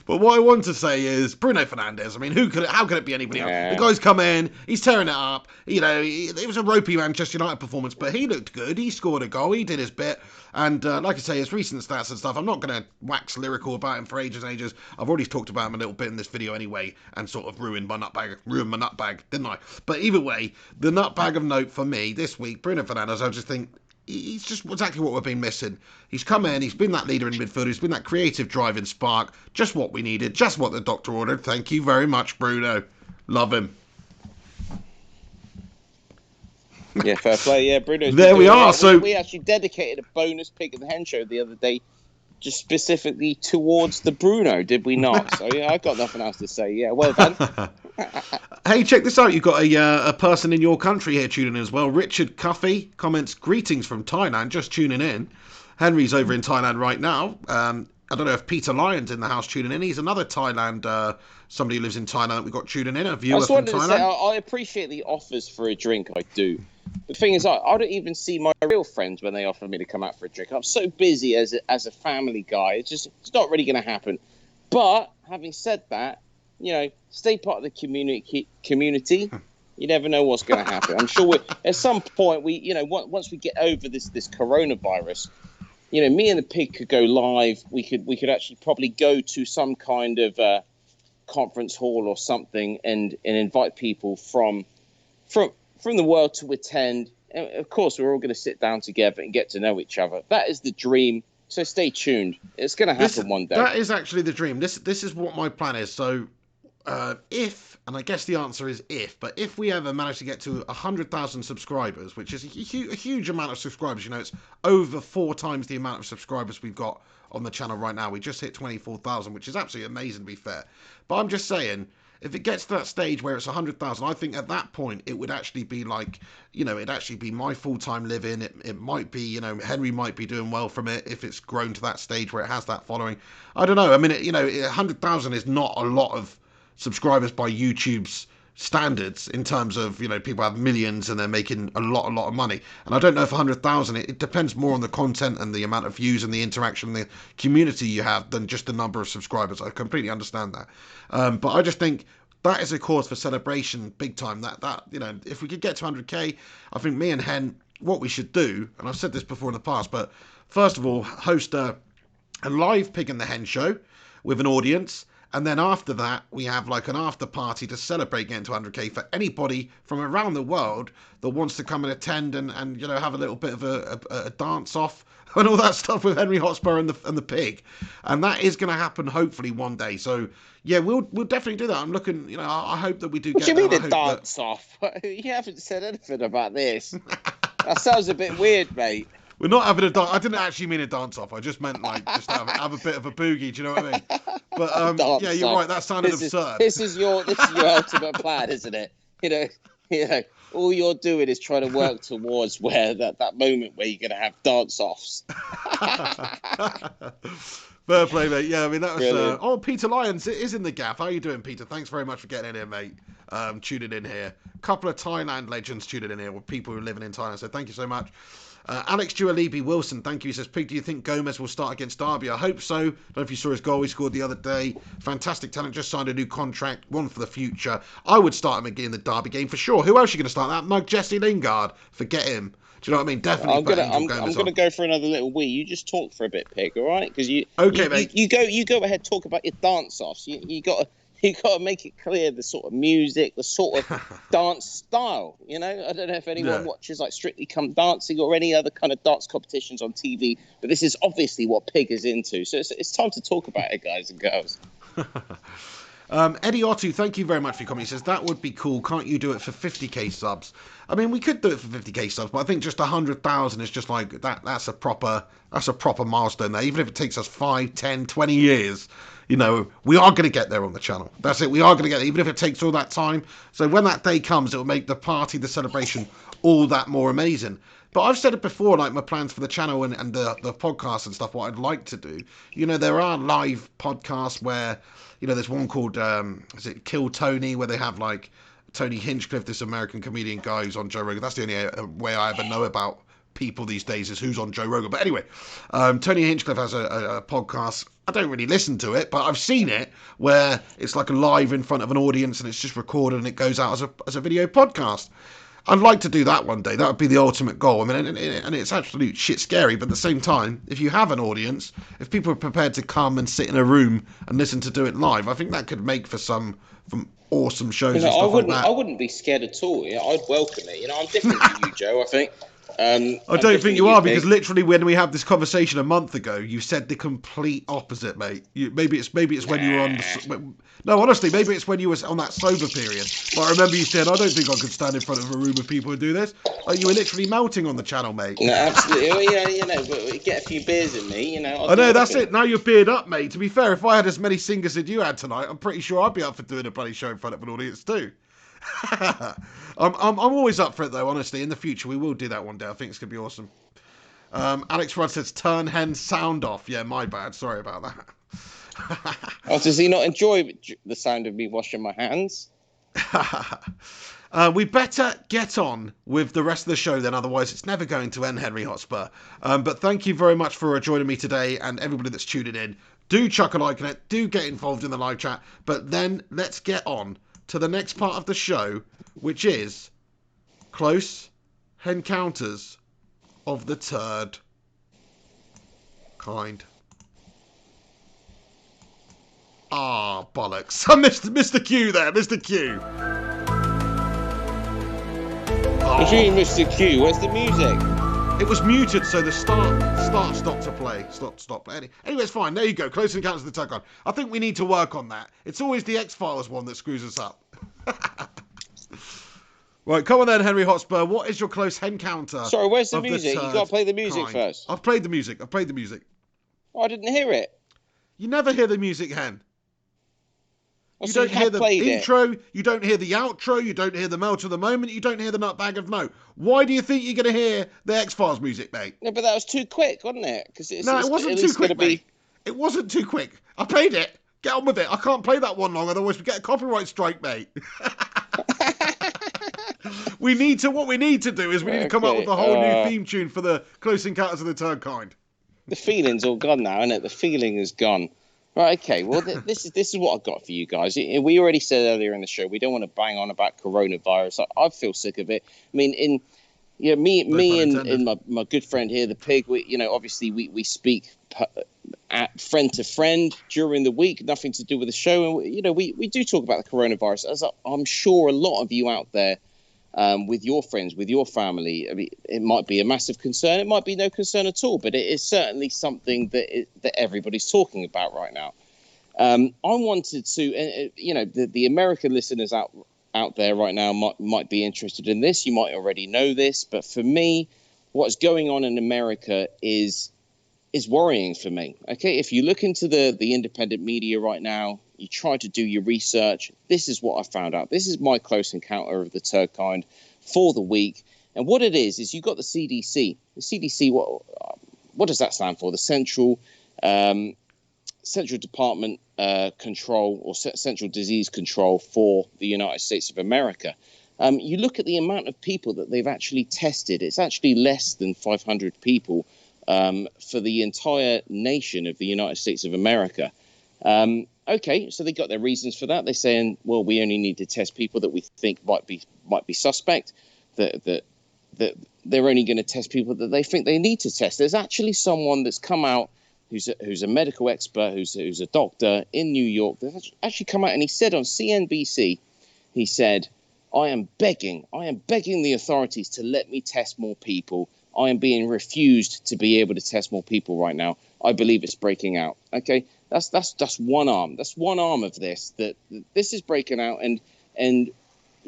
But what I want to say is Bruno Fernandes. I mean, how could it be anybody else? The guy's come in, he's tearing it up. It was a ropey Manchester United performance, but he looked good. He scored a goal. He did his bit. And like I say, his recent stats and stuff, I'm not going to wax lyrical about him for ages and ages. I've already talked about him a little bit in this video anyway, and sort of ruined my nutbag, didn't I? But either way, the nutbag of note for me this week, Bruno Fernandes, I just think he's just exactly what we've been missing. He's come in, he's been that leader in midfield, he's been that creative driving spark, just what we needed, just what the doctor ordered. Thank you very much, Bruno. Love him. Yeah, fair play. Yeah, Bruno's there we are. So we actually dedicated a bonus Pig of the Hen Show the other day, just specifically towards the Bruno, did we not? So yeah, I've got nothing else to say. Yeah, well done. Hey, check this out. You've got a person in your country here tuning in as well. Richard Cuffey comments, greetings from Thailand, just tuning in. Henry's over in Thailand right now. I don't know if Peter Lyon's in the house tuning in. He's another Thailand, somebody who lives in Thailand that we got tuning in, a viewer from Thailand. Say, I appreciate the offers for a drink, I do. The thing is, I don't even see my real friends when they offer me to come out for a drink. I'm so busy as a family guy. It's not really going to happen. But having said that, stay part of the community. You never know what's going to happen. I'm sure at some point once we get over this coronavirus, me and the Pig could go live. We could actually probably go to some kind of conference hall or something and invite people from the world to attend. And of course, we're all going to sit down together and get to know each other. That is the dream. So stay tuned. It's going to happen one day. That is actually the dream. This is what my plan is. So if, and I guess the answer is but if we ever manage to get to 100,000 subscribers, which is a huge amount of subscribers, it's over 4 times the amount of subscribers we've got on the channel right now. We just hit 24,000, which is absolutely amazing, to be fair. But I'm just saying, if it gets to that stage where it's 100,000, I think at that point it would actually be like, it'd actually be my full-time living. It might be, Henry might be doing well from it if it's grown to that stage where it has that following. I don't know. I mean, 100,000 is not a lot of subscribers by YouTube's standards in terms of, people have millions and they're making a lot of money. And I don't know if 100,000, it depends more on the content and the amount of views and the interaction and the community you have than just the number of subscribers. I completely understand that. But I just think that is a cause for celebration big time. That if we could get to 100k, I think me and Hen, what we should do, and I've said this before in the past, but first of all, host a live Pig and the Hen show with an audience. And then after that, we have like an after party to celebrate getting to 100k for anybody from around the world that wants to come and attend and have a little bit of a dance off and all that stuff with Henry Hotspur and the pig. And that is going to happen hopefully one day. So yeah, we'll definitely do that. I'm looking, I hope that we do. What do you mean a dance off? You haven't said anything about this. That sounds a bit weird, mate. We're not having a dance. I didn't actually mean a dance off. I just meant like just have a bit of a boogie. Do you know what I mean? But yeah, you're right. That sounded absurd. This is your ultimate plan, isn't it? All you're doing is trying to work towards where that moment where you're going to have dance offs. Fair play, mate. Yeah, I mean that was. Peter Lyons is in the gaff. How are you doing, Peter? Thanks very much for getting in here, mate. Tuning in here. A couple of Thailand legends tuning in here with people who are living in Thailand. So thank you so much. Alex Dualibi Wilson, thank you. He says, Pig, do you think Gomez will start against Derby? I hope so. Don't know if you saw his goal he scored the other day. Fantastic talent, just signed a new contract, one for the future. I would start him again in the Derby game for sure. Who else are you going to start? That mug Jesse Lingard. Forget him. Do you know what I mean? Definitely. I'm going to go for another little wee. You just talk for a bit, Pig. All right? Because mate. You go ahead. Talk about your dance offs. You got to make it clear the sort of music, the sort of dance style. I don't know if anyone watches like Strictly Come Dancing or any other kind of dance competitions on TV, but this is obviously what Pig is into. So it's time to talk about it, guys and girls. Eddie Otto, thank you very much for your comment. He says, that would be cool. Can't you do it for 50k subs? I mean, we could do it for 50k subs, but I think just 100,000 is just like that's a proper milestone there. Even if it takes us 5, 10, 20 years, we are going to get there on the channel. That's it. We are going to get there, even if it takes all that time. So when that day comes, it will make the party, the celebration, all that more amazing. But I've said it before, like my plans for the channel and the podcast and stuff, what I'd like to do. There are live podcasts where, there's one called, is it Kill Tony, where they have like Tony Hinchcliffe, this American comedian guy who's on Joe Rogan. That's the only way I ever know about people these days is who's on Joe Rogan. But anyway, Tony Hinchcliffe has a podcast. I don't really listen to it, but I've seen it where it's like a live in front of an audience and it's just recorded and it goes out as a video podcast. I'd like to do that one day. That would be the ultimate goal. I mean, and it's absolute shit scary, but at the same time, if you have an audience, if people are prepared to come and sit in a room and listen to do it live, I think that could make for some awesome shows and stuff like that. I wouldn't be scared at all. I'd welcome it. I'm different to you, Joe, I think. I don't think you are, because literally when we had this conversation a month ago, you said the complete opposite, mate. Maybe it's when you were on. No, honestly, maybe it's when you were on that sober period. But I remember you said, I don't think I could stand in front of a room of people and do this. Like, you were literally melting on the channel, mate. No, absolutely. But get a few beers in me, I know, that's it. Now you're beard up, mate. To be fair, if I had as many singers as you had tonight, I'm pretty sure I'd be up for doing a bloody show in front of an audience too. I'm always up for it though, honestly. In the future we will do that one day. I think it's gonna be awesome. Alex Rudd says turn Hen sound off. Yeah, my bad, sorry about that. Does he not enjoy the sound of me washing my hands? We better get on with the rest of the show then, otherwise it's never going to end, Henry Hotspur. But thank you very much for joining me today, and everybody that's tuning in. Do chuck a like on it, do get involved in the live chat, but then let's get on to the next part of the show, which is Close Encounters of the Third Kind. Ah, bollocks. I missed Mr. Q there, Mr. Q. What do you mean, Mr. Q? Where's the music? It was muted, so the start stopped to play. Stop. Anyway, it's fine. There you go. Close Encounters of the Third Kind. I think we need to work on that. It's always the X-Files one that screws us up. Right, come on then, Henry Hotspur. What is your close encounter? Sorry, where's the music? You got to play the music first. I've played the music. Oh, I didn't hear it. You never hear the music, Hen. You So don't hear the played intro, you don't hear the outro, you don't hear the melt of the moment, you don't hear the nutbag of no. Why do you think you're going to hear the X-Files music, mate? No, but that was too quick, wasn't it? Because No, it wasn't at too least going to quick, be. mate. It wasn't too quick. I played it. Get on with it. I can't play that one long, otherwise we get a copyright strike, mate. What we need to do is we need to come up with a whole new theme tune for the Close Encounters of the Third Kind. The feeling's all gone now, isn't it? The feeling is gone. Right, okay. Well, this is what I've got for you guys. We already said earlier in the show we don't want to bang on about coronavirus. I feel sick of it. I mean, me and my good friend here, the Pig. Obviously we speak at friend to friend during the week. Nothing to do with the show, and we do talk about the coronavirus. As I'm sure a lot of you out there, with your friends, with your family, I mean, it might be a massive concern. It might be no concern at all, but it is certainly something that everybody's talking about right now. I wanted to, the American listeners out there right now might be interested in this. You might already know this, but for me, what's going on in America is worrying for me. Okay, if you look into the independent media right now, you try to do your research. This is what I found out. This is my close encounter of the third kind for the week. And what it is you've got the CDC. The CDC, what does that stand for? The Central Department Control, or Central Disease Control for the United States of America. You look at the amount of people that they've actually tested. It's actually less than 500 people for the entire nation of the United States of America. Okay, so they got their reasons for that. They're saying, well, we only need to test people that we think might be suspect. That they're only going to test people that they think they need to test. There's actually someone that's come out who's a medical expert, who's a doctor in New York. That's actually come out, and he said on CNBC, he said, I am begging the authorities to let me test more people. I am being refused to be able to test more people right now. I believe it's breaking out. Okay, that's one arm. That's one arm of this. That this is breaking out, and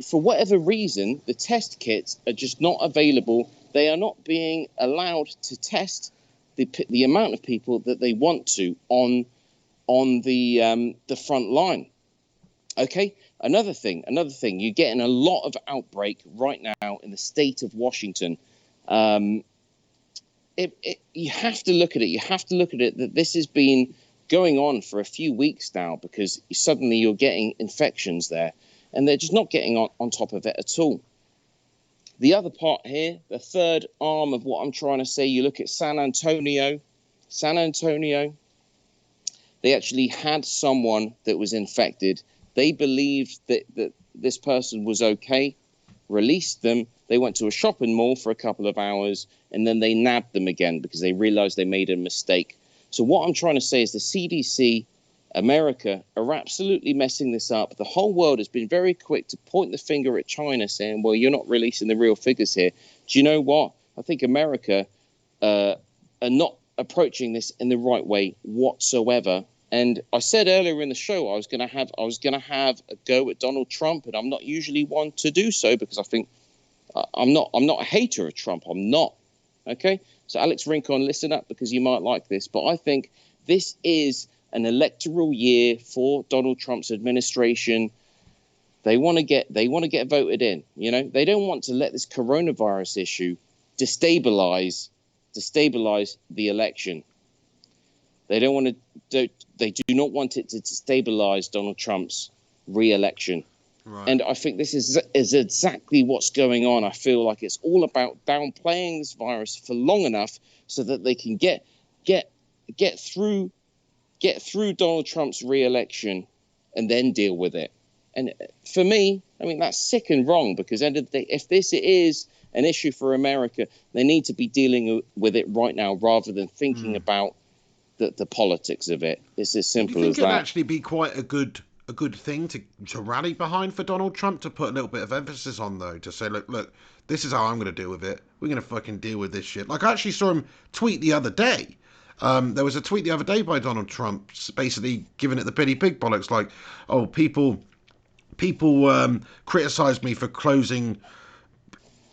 for whatever reason, the test kits are just not available. They are not being allowed to test the amount of people that they want to on the front line. Okay, another thing. You're getting a lot of outbreak right now in the state of Washington. You have to look at it. That this has been going on for a few weeks now, because suddenly you're getting infections there, and they're just not getting on top of it at all. The other part here, the third arm of what I'm trying to say, you look at San Antonio. They actually had someone that was infected. They believed that this person was okay, released them. They went to a shopping mall for a couple of hours, and then they nabbed them again because they realized they made a mistake. So what I'm trying to say is the CDC, America, are absolutely messing this up. The whole world has been very quick to point the finger at China, saying, well, you're not releasing the real figures here. Do you know what? I think America are not approaching this in the right way whatsoever. And I said earlier in the show I was going to have a go at Donald Trump, and I'm not usually one to do so because I think I'm not a hater of Trump. I'm not. Okay, so Alex Rincon, listen up, because you might like this. But I think this is an electoral year for Donald Trump's administration. They want to get voted in. You know, they don't want to let this coronavirus issue destabilize the election. They don't want to. They do not want it to destabilize Donald Trump's re-election. Right. And I think this is exactly what's going on. I feel like it's all about downplaying this virus for long enough so that they can get through Donald Trump's re-election and then deal with it. And for me, I mean, that's sick and wrong, because end of the day, if this is an issue for America, they need to be dealing with it right now rather than thinking about the politics of it. It's as simple as that. Do you think it'd actually be quite a good thing to rally behind for Donald Trump, to put a little bit of emphasis on, though, to say, look, this is how I'm going to deal with it. We're going to fucking deal with this shit. Like, I actually saw him tweet the other day. There was a tweet the other day by Donald Trump, basically giving it the Billy Big bollocks, like, oh, people criticized me for closing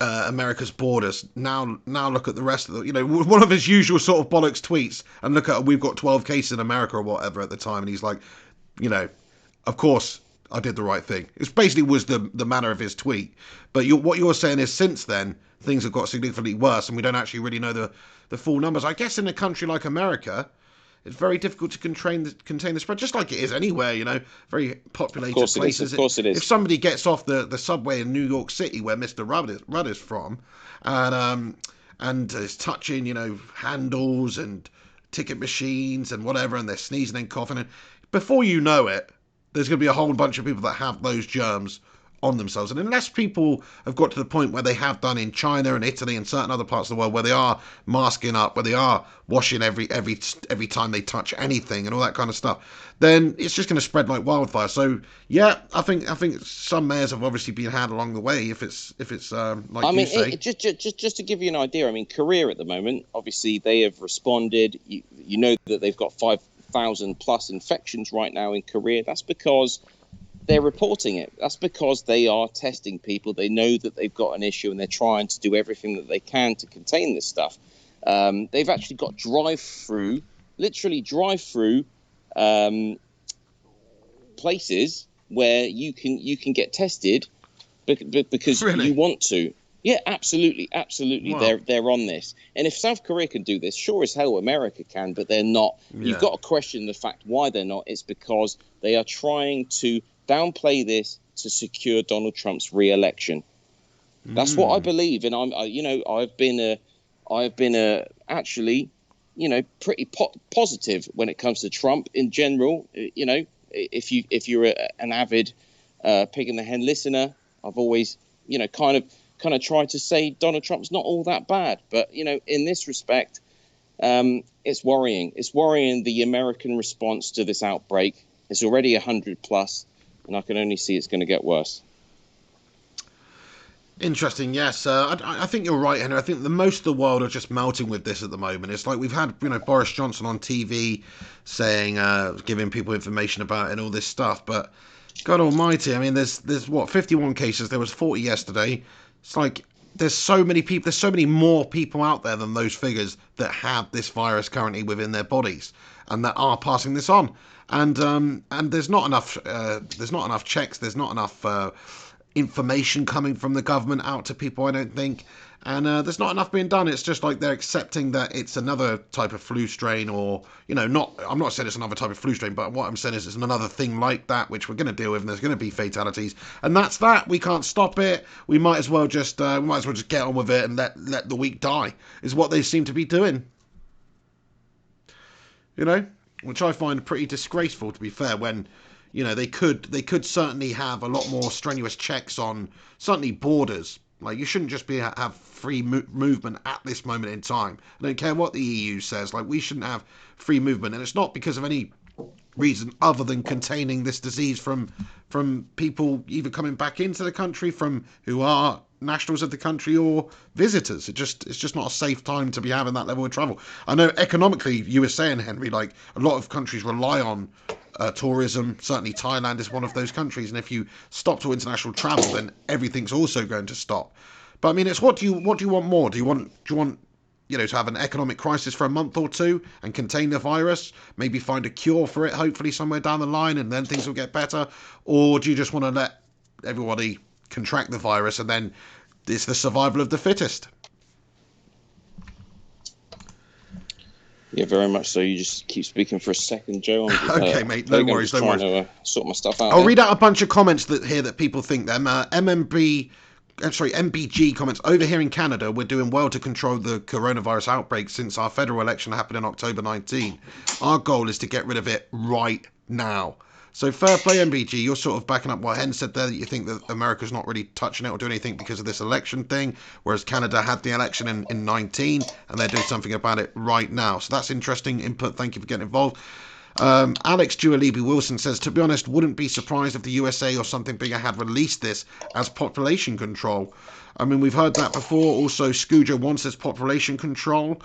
America's borders. Now look at the rest of the, one of his usual sort of bollocks tweets, and look at, we've got 12 cases in America or whatever at the time, and he's like, of course, I did the right thing. It basically was the manner of his tweet. But what you're saying is since then, things have got significantly worse and we don't actually really know the full numbers. I guess in a country like America, it's very difficult to contain the spread, just like it is anywhere, very populated places. Of course it is. If somebody gets off the subway in New York City, where Mr. Rudd is from, and is touching, handles and ticket machines and whatever, and they're sneezing and coughing, and before you know it, there's going to be a whole bunch of people that have those germs on themselves. And unless people have got to the point where they have done in China and Italy and certain other parts of the world, where they are masking up, where they are washing every time they touch anything and all that kind of stuff, then it's just going to spread like wildfire. So yeah, I think some mayors have obviously been had along the way. If it's like you say, just to give you an idea, I mean, Korea at the moment, obviously they have responded. You know that they've got 5,000 plus infections right now in Korea. That's because they're reporting it. That's because they are testing people. They know that they've got an issue and they're trying to do everything that they can to contain this stuff. They've actually got literally drive-through places where you can get tested because Really? you want to. Yeah, absolutely. Wow. They're on this. And if South Korea can do this, sure as hell America can, but they're not. Yeah. You've got to question the fact why they're not. It's because they are trying to downplay this to secure Donald Trump's re-election. That's what I believe, and I've been actually, pretty positive when it comes to Trump in general. If you're an avid Pig and the Hen listener, I've always kind of tried to say Donald Trump's not all that bad, but in this respect, it's worrying. It's worrying, the American response to this outbreak. It's already 100 plus. And I can only see it's going to get worse. Interesting, yes. I think you're right, Henry. I think most of the world are just melting with this at the moment. It's like we've had, Boris Johnson on TV saying, giving people information about it and all this stuff. But God Almighty, I mean, there's 51 cases. There was 40 yesterday. It's like there's so many people. There's so many more people out there than those figures that have this virus currently within their bodies and that are passing this on. And there's not enough. There's not enough checks. There's not enough information coming from the government out to people, I don't think. And there's not enough being done. It's just like they're accepting that it's another type of flu strain, or I'm not saying it's another type of flu strain, but what I'm saying is it's another thing like that which we're going to deal with, and there's going to be fatalities, and that's that. We can't stop it. We might as well just get on with it and let the weak die. Is what they seem to be doing. Which I find pretty disgraceful, to be fair, when, they could certainly have a lot more strenuous checks on certainly borders. Like, you shouldn't just have free movement at this moment in time. I don't care what the EU says. Like, we shouldn't have free movement, and it's not because of any reason other than containing this disease from people either coming back into the country from who are nationals of the country or visitors. It's just not a safe time to be having that level of travel. I know economically, you were saying, Henry, like a lot of countries rely on tourism. Certainly Thailand is one of those countries, and if you stop to international travel, then everything's also going to stop. But I mean, it's what do you want more? Do you want to have an economic crisis for a month or two and contain the virus, maybe find a cure for it, hopefully somewhere down the line, and then things will get better? Or do you just want to let everybody contract the virus and then it's the survival of the fittest? Yeah, very much so. You just keep speaking for a second, Joe. Okay, mate, no worries, no worries. To, sort my stuff out. I'll read out a bunch of comments that people think them. MBG comments. Over here in Canada, we're doing well to control the coronavirus outbreak since our federal election happened in October 19. Our goal is to get rid of it right now. So fair play, MBG. You're sort of backing up what Hen said there, that you think that America's not really touching it or doing anything because of this election thing, whereas Canada had the election in 19 and they're doing something about it right now. So that's interesting input. Thank you for getting involved. Alex Dualibi Wilson says, to be honest, wouldn't be surprised if the USA or something bigger had released this as population control. I mean, we've heard that before. Also, Scooja wants this population control, ?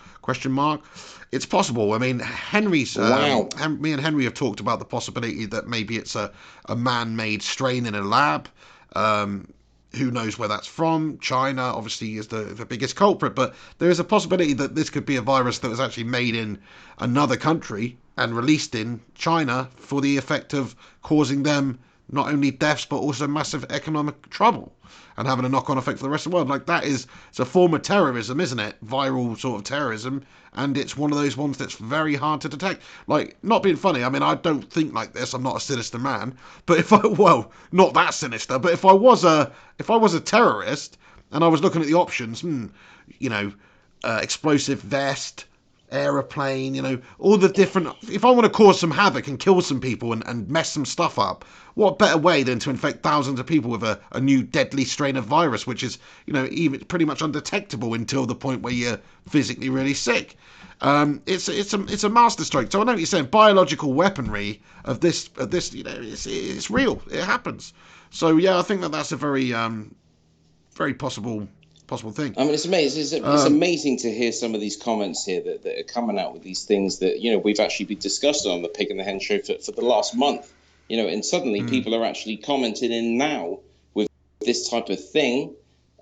It's possible. I mean, Henry's... Wow. Me and Henry have talked about the possibility that maybe it's a man-made strain in a lab. Who knows where that's from? China, obviously, is the biggest culprit. But there is a possibility that this could be a virus that was actually made in another country and released in China for the effect of causing them not only deaths but also massive economic trouble and having a knock-on effect for the rest of the world. Like, it's a form of terrorism, isn't it? Viral sort of terrorism, and it's one of those ones that's very hard to detect. Like, not being funny, I mean, I don't think like this. I'm not a sinister man, but not that sinister. But if I was a terrorist and I was looking at the options, explosive vest, aeroplane, all the different. If I want to cause some havoc and kill some people and mess some stuff up, what better way than to infect thousands of people with a new deadly strain of virus, which is, even pretty much undetectable until the point where you're physically really sick. It's a masterstroke. So I know what you're saying. Biological weaponry of this, it's real. It happens. So yeah, I think that's a very, very possible thing. I mean, it's amazing. It's amazing to hear some of these comments here that are coming out with these things that we've actually been discussing on the Pig and the Hen Show for the last month. And suddenly people are actually commenting in now with this type of thing.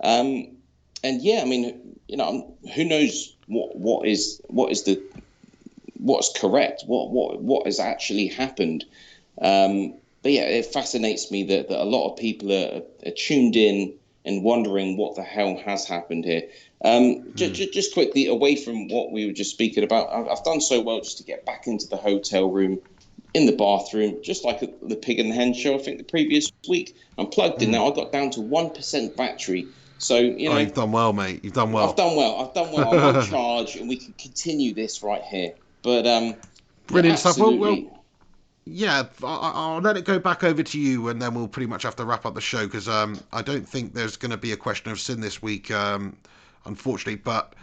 And yeah, I mean, who knows what's correct, what has actually happened. But yeah, it fascinates me that a lot of people are tuned in and wondering what the hell has happened here. Just quickly, away from what we were just speaking about, I've done so well just to get back into the hotel room, in the bathroom, just like the Pig and the Hen Show, I think the previous week. I'm plugged in now. I got down to 1% battery. So, you've done well, mate. You've done well. I've done well. I'm on charge, and we can continue this right here. But brilliant stuff. Well, yeah, I'll let it go back over to you, and then we'll pretty much have to wrap up the show because I don't think there's going to be a question of sin this week, unfortunately. But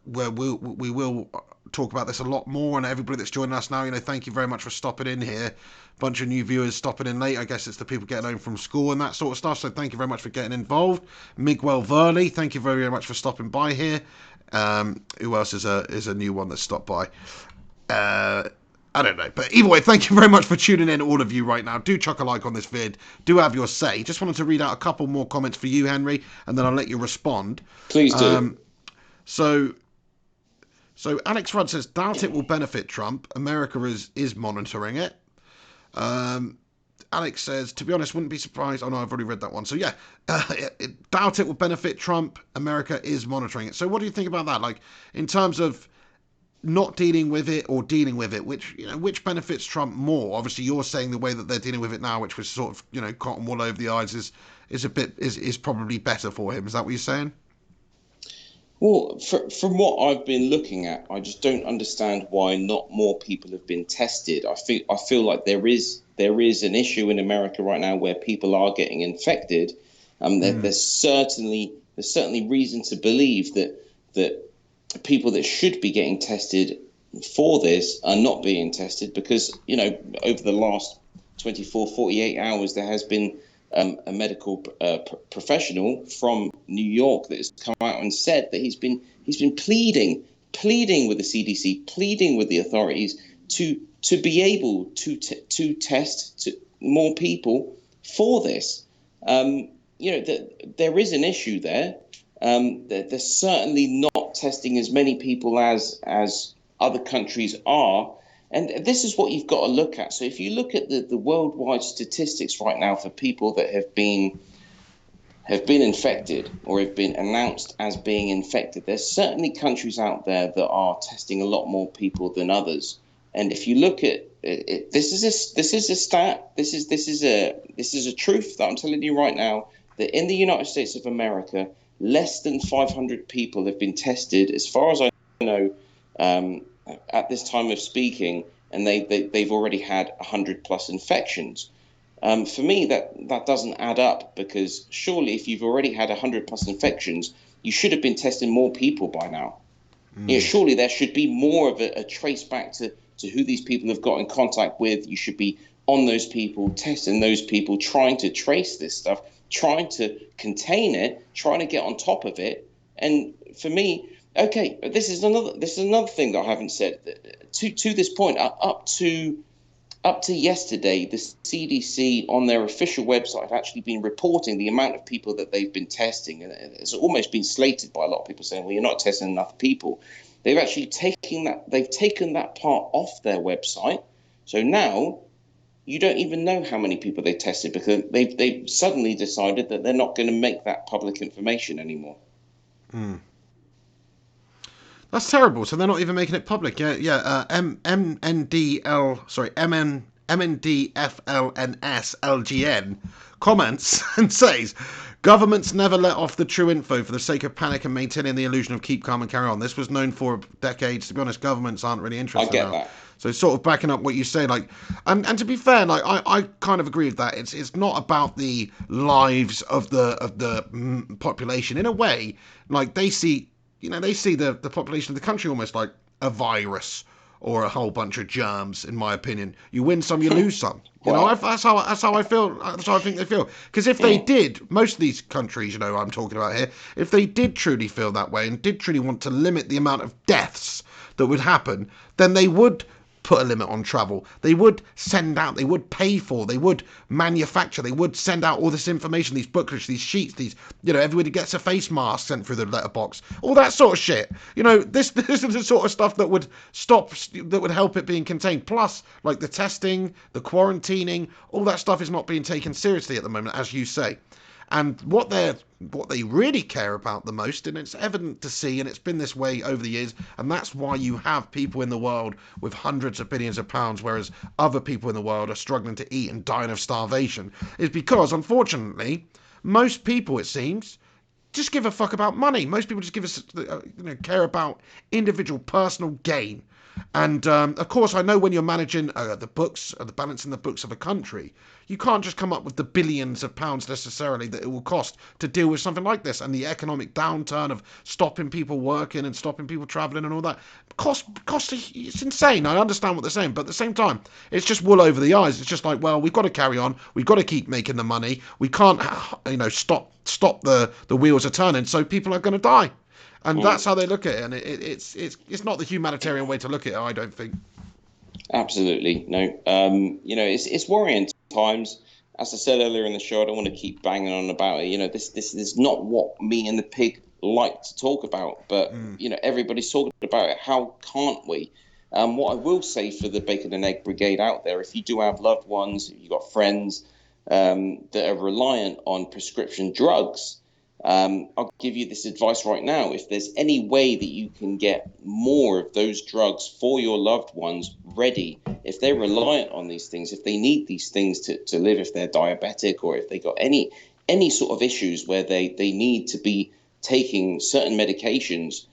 we will talk about this a lot more, and everybody that's joining us now, thank you very much for stopping in here. Bunch of new viewers stopping in late. I guess it's the people getting home from school and that sort of stuff. So thank you very much for getting involved. Miguel Verley, thank you very, very much for stopping by here. Who else is a new one that stopped by? I don't know, but either way, thank you very much for tuning in, all of you right now. Do chuck a like on this vid. Do have your say. Just wanted to read out a couple more comments for you, Henry, and then I'll let you respond. Please do. So Alex Rudd says, doubt it will benefit Trump. America is monitoring it. Alex says, to be honest, wouldn't be surprised. Oh, no, I've already read that one. So, yeah, doubt it will benefit Trump. America is monitoring it. So what do you think about that? Like, in terms of not dealing with it or dealing with it, which benefits Trump more? Obviously, you're saying the way that they're dealing with it now, which was sort of, cotton wool over the eyes, is probably better for him. Is that what you're saying? Well, from what I've been looking at, I just don't understand why not more people have been tested. I feel like there is an issue in America right now where people are getting infected. There's certainly reason to believe that people that should be getting tested for this are not being tested because over the last 24, 48 hours there has been a medical professional from New York that has come out and said that he's been pleading with the CDC, pleading with the authorities to be able to test more people for this. There is an issue there. They're certainly not testing as many people as other countries are. And this is what you've got to look at. So if you look at the worldwide statistics right now for people that have been infected or have been announced as being infected, there's certainly countries out there that are testing a lot more people than others. And if you look at it, this is a stat. This is a truth that I'm telling you right now, that in the United States of America, less than 500 people have been tested, as far as I know, at this time of speaking, and they've already had 100 plus infections. For me, that doesn't add up, because surely if you've already had 100 plus infections, you should have been testing more people by now. Surely there should be more of a trace back to who these people have got in contact with. You should be on those people, testing those people, trying to trace this stuff, trying to contain it, trying to get on top of it. And for me, okay, this is another thing that I haven't said. To this point, up to yesterday, the CDC on their official website have actually been reporting the amount of people that they've been testing, and it's almost been slated by a lot of people saying, "Well, you're not testing enough people." They've actually taken that part off their website. So now you don't even know how many people they tested because they've suddenly decided that they're not going to make that public information anymore. That's terrible. So they're not even making it public. Yeah. MNDL, sorry, MNDFLNS comments and says, governments never let off the true info for the sake of panic and maintaining the illusion of keep calm and carry on. This was known for decades. To be honest, governments aren't really interested I get now. that. So sort of backing up what you say, like, and to be fair, like I kind of agree with that. It's not about the lives of the population in a way. Like they see the population of the country almost like a virus or a whole bunch of germs. In my opinion, you win some, you lose some. You know, that's how I feel. That's how I think they feel. Because if they did, most of these countries, you know, I'm talking about here, if they did truly feel that way and did truly want to limit the amount of deaths that would happen, then they would put a limit on travel. They would send out, they would pay for, they would manufacture, they would send out all this information, these booklets, these sheets, these, you know, everybody gets a face mask sent through the letterbox, all that sort of shit. You know, this is the sort of stuff that would help it being contained. Plus, like the testing, the quarantining, all that stuff is not being taken seriously at the moment, as you say. And what they really care about the most, and it's evident to see, and it's been this way over the years, and that's why you have people in the world with hundreds of billions of pounds, whereas other people in the world are struggling to eat and dying of starvation, is because, unfortunately, most people, it seems, just give a fuck about money. Most people just care about individual personal gain. And of course, I know when you're managing the books, the balance in the books of a country, you can't just come up with the billions of pounds necessarily that it will cost to deal with something like this, and the economic downturn of stopping people working and stopping people travelling and all that. Cost, it's insane. I understand what they're saying, but at the same time, it's just wool over the eyes. It's just like, well, we've got to carry on. We've got to keep making the money. We can't, stop the wheels are turning, so people are going to die. And that's how they look at it, and it's not the humanitarian way to look at it, I don't think. Absolutely no. It's worrying times. As I said earlier in the show, I don't want to keep banging on about it. You know, this is not what me and the pig like to talk about, but everybody's talking about it. How can't we? What I will say for the bacon and egg brigade out there, if you do have loved ones, if you've got friends that are reliant on prescription drugs, I'll give you this advice right now. If there's any way that you can get more of those drugs for your loved ones ready, if they're reliant on these things, if they need these things to live, if they're diabetic or if they got any sort of issues where they need to be taking certain medications,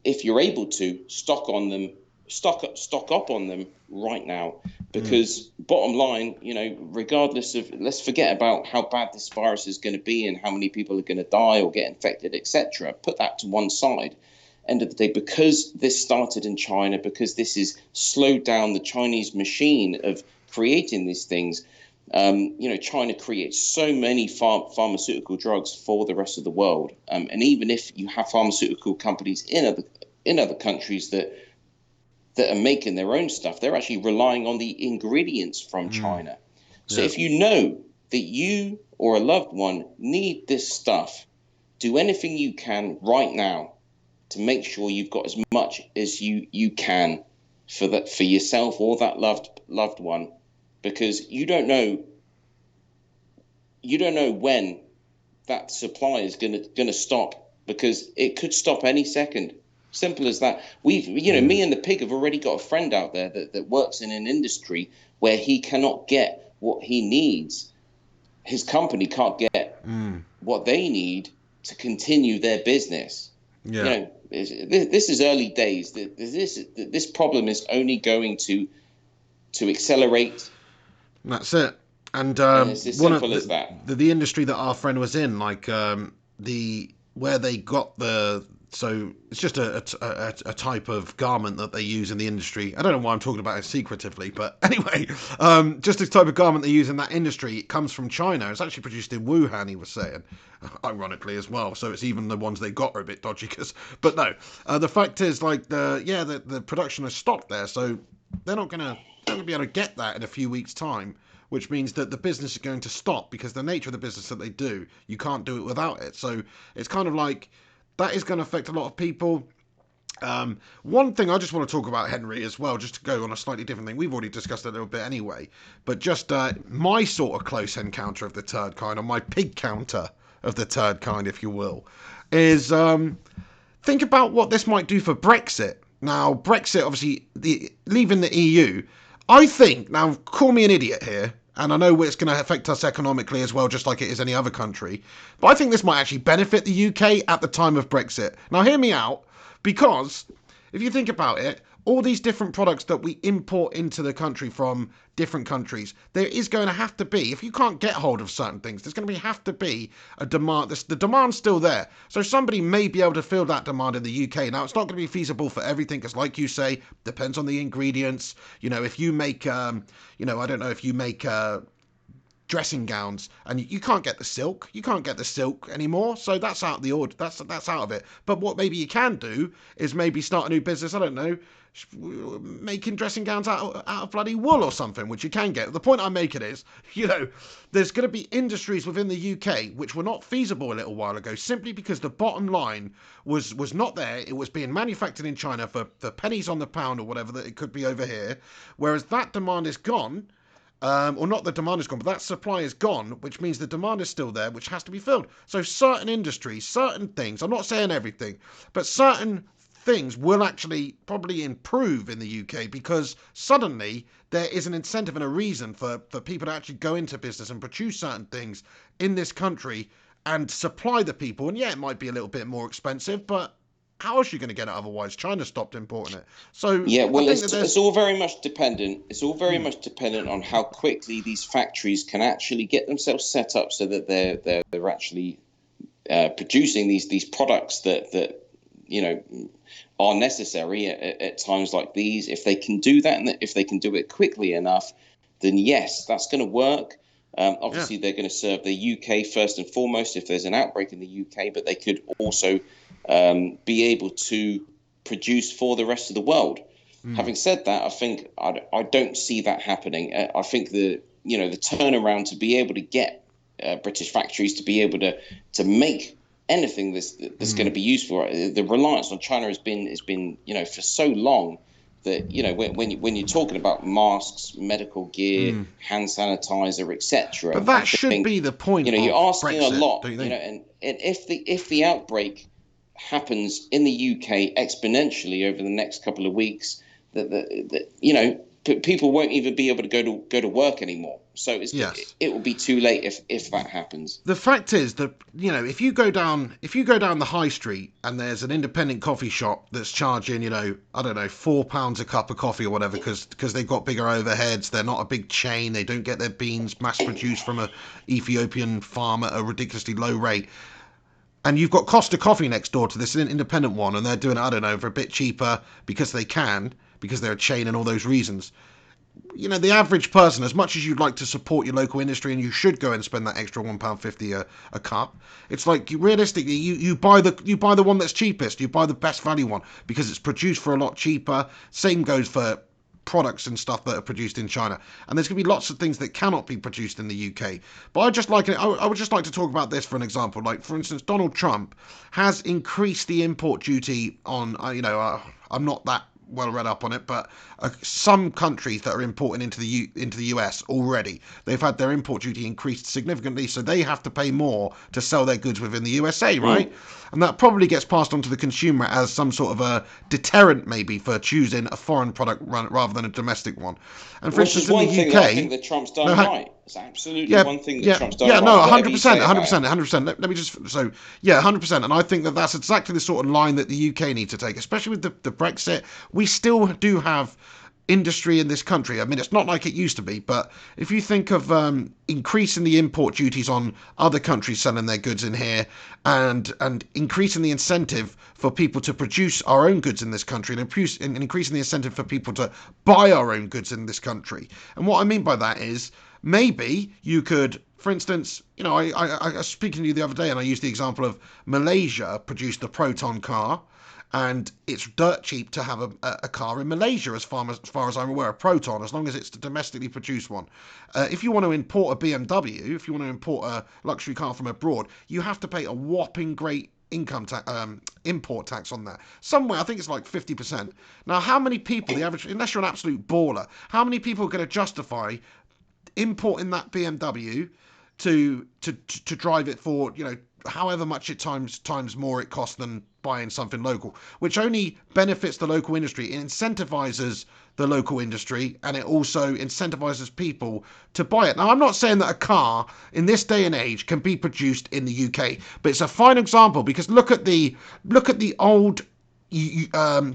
if you're able to stock up on them right now, because bottom line, regardless of, let's forget about how bad this virus is going to be and how many people are going to die or get infected, etc. Put that to one side. End of the day, because this started in China, because this has slowed down the Chinese machine of creating these things. China creates so many pharmaceutical drugs for the rest of the world, and even if you have pharmaceutical companies in other countries that are making their own stuff, they're actually relying on the ingredients from China. So if you know that you or a loved one need this stuff, do anything you can right now to make sure you've got as much as you can for yourself or that loved one, because you don't know when that supply is gonna stop, because it could stop any second. Simple as that. Me and the pig have already got a friend out there that works in an industry where he cannot get what he needs. His company can't get what they need to continue their business. Yeah. This is early days. This problem is only going to accelerate. That's it. And it's as simple as that. The industry that our friend was in, like where they got so it's just a type of garment that they use in the industry. I don't know why I'm talking about it secretively, but anyway, just this type of garment they use in that industry. It comes from China. It's actually produced in Wuhan, he was saying, ironically as well. So it's even the ones they got are a bit dodgy. But no, the fact is, like the production has stopped there, so they're not gonna be able to get that in a few weeks' time. Which means that the business is going to stop, because the nature of the business that they do, you can't do it without it. So it's kind of like that is going to affect a lot of people. One thing I just want to talk about, Henry, as well, just to go on a slightly different thing. We've already discussed it a little bit anyway, but just my sort of close encounter of the turd kind, or my pig counter of the turd kind, if you will, is think about what this might do for Brexit. Now, Brexit, obviously, leaving the EU, I think, now call me an idiot here, and I know it's going to affect us economically as well, just like it is any other country, but I think this might actually benefit the UK at the time of Brexit. Now, hear me out, because if you think about it, all these different products that we import into the country from different countries, there is going to have to be, if you can't get hold of certain things, there's going to have to be a demand. The demand's still there. So somebody may be able to fill that demand in the UK. Now, it's not going to be feasible for everything, because like you say, depends on the ingredients. You know, if you make, I don't know, if you make dressing gowns and you can't get the silk, anymore, so that's out of the order, that's out of it. But what maybe you can do is maybe start a new business, I don't know, making dressing gowns out of bloody wool or something, which you can get. The point I'm making is, there's going to be industries within the UK which were not feasible a little while ago, simply because the bottom line was not there. It was being manufactured in China for pennies on the pound or whatever that it could be over here, whereas that demand is gone. Or not the demand is gone, but that supply is gone, which means the demand is still there, which has to be filled. So certain industries, certain things, I'm not saying everything, but certain things will actually probably improve in the UK, because suddenly there is an incentive and a reason for people to actually go into business and produce certain things in this country and supply the people. And yeah, it might be a little bit more expensive, but how else are you going to get it otherwise? China stopped importing it. So yeah, well, it's all very much dependent. It's all very much dependent on how quickly these factories can actually get themselves set up so that they're actually producing these products that are necessary at times like these. If they can do that, and if they can do it quickly enough, then yes, that's going to work. Obviously, they're going to serve the UK first and foremost if there's an outbreak in the UK, but they could also be able to produce for the rest of the world. Having said that, I think I don't see that happening. I think the turnaround to be able to get British factories to be able to make anything that's going to be useful. The reliance on China has been for so long that when you're talking about masks, medical gear, hand sanitizer, etc. But that should be the point. You're asking Brexit, a lot. don't you think? And if the outbreak happens in the UK exponentially over the next couple of weeks, people won't even be able to go to work anymore. So it will be too late if that happens. The fact is that if you go down the high street and there's an independent coffee shop that's charging £4 a cup of coffee or whatever, because they've got bigger overheads, they're not a big chain, they don't get their beans mass produced from a Ethiopian farm at a ridiculously low rate. And you've got Costa Coffee next door to this independent one, and they're doing it, for a bit cheaper because they're a chain and all those reasons. The average person, as much as you'd like to support your local industry, and you should go and spend that extra £1.50 a cup, it's like realistically, you buy the one that's cheapest, you buy the best value one because it's produced for a lot cheaper. Same goes for products and stuff that are produced in China, and there's going to be lots of things that cannot be produced in the UK. But I would just like to talk about this for an example. Like, for instance, Donald Trump has increased the import duty on I'm not that well read up on it, but some countries that are importing into the US already, they've had their import duty increased significantly, so they have to pay more to sell their goods within the USA, right? And that probably gets passed on to the consumer as some sort of a deterrent, maybe, for choosing a foreign product rather than a domestic one. And for instance, in the UK, I think that Trump's done right. It's absolutely one thing that Trump's done right. 100%. Let me just 100%. And I think that's exactly the sort of line that the UK needs to take, especially with the Brexit. We still do have industry in this country. I mean, it's not like it used to be, but if you think of increasing the import duties on other countries selling their goods in here, and increasing the incentive for people to produce our own goods in this country, and increasing the incentive for people to buy our own goods in this country. And what I mean by that is, maybe you could, for instance, I was speaking to you the other day, and I used the example of Malaysia produced the Proton car. And it's dirt cheap to have a car in Malaysia, as far as I'm aware, a Proton, as long as it's the domestically produced one. If you want to import a BMW, if you want to import a luxury car from abroad, you have to pay a whopping great import tax on that. Somewhere, I think it's like 50%. Now, how many people, the average, unless you're an absolute baller, how many people are going to justify importing that BMW to drive it for, however much it times more it costs than buying something local, which only benefits the local industry. It incentivizes the local industry, and it also incentivizes people to buy it. Now, I'm not saying that a car in this day and age can be produced in the UK, but it's a fine example, because look at the old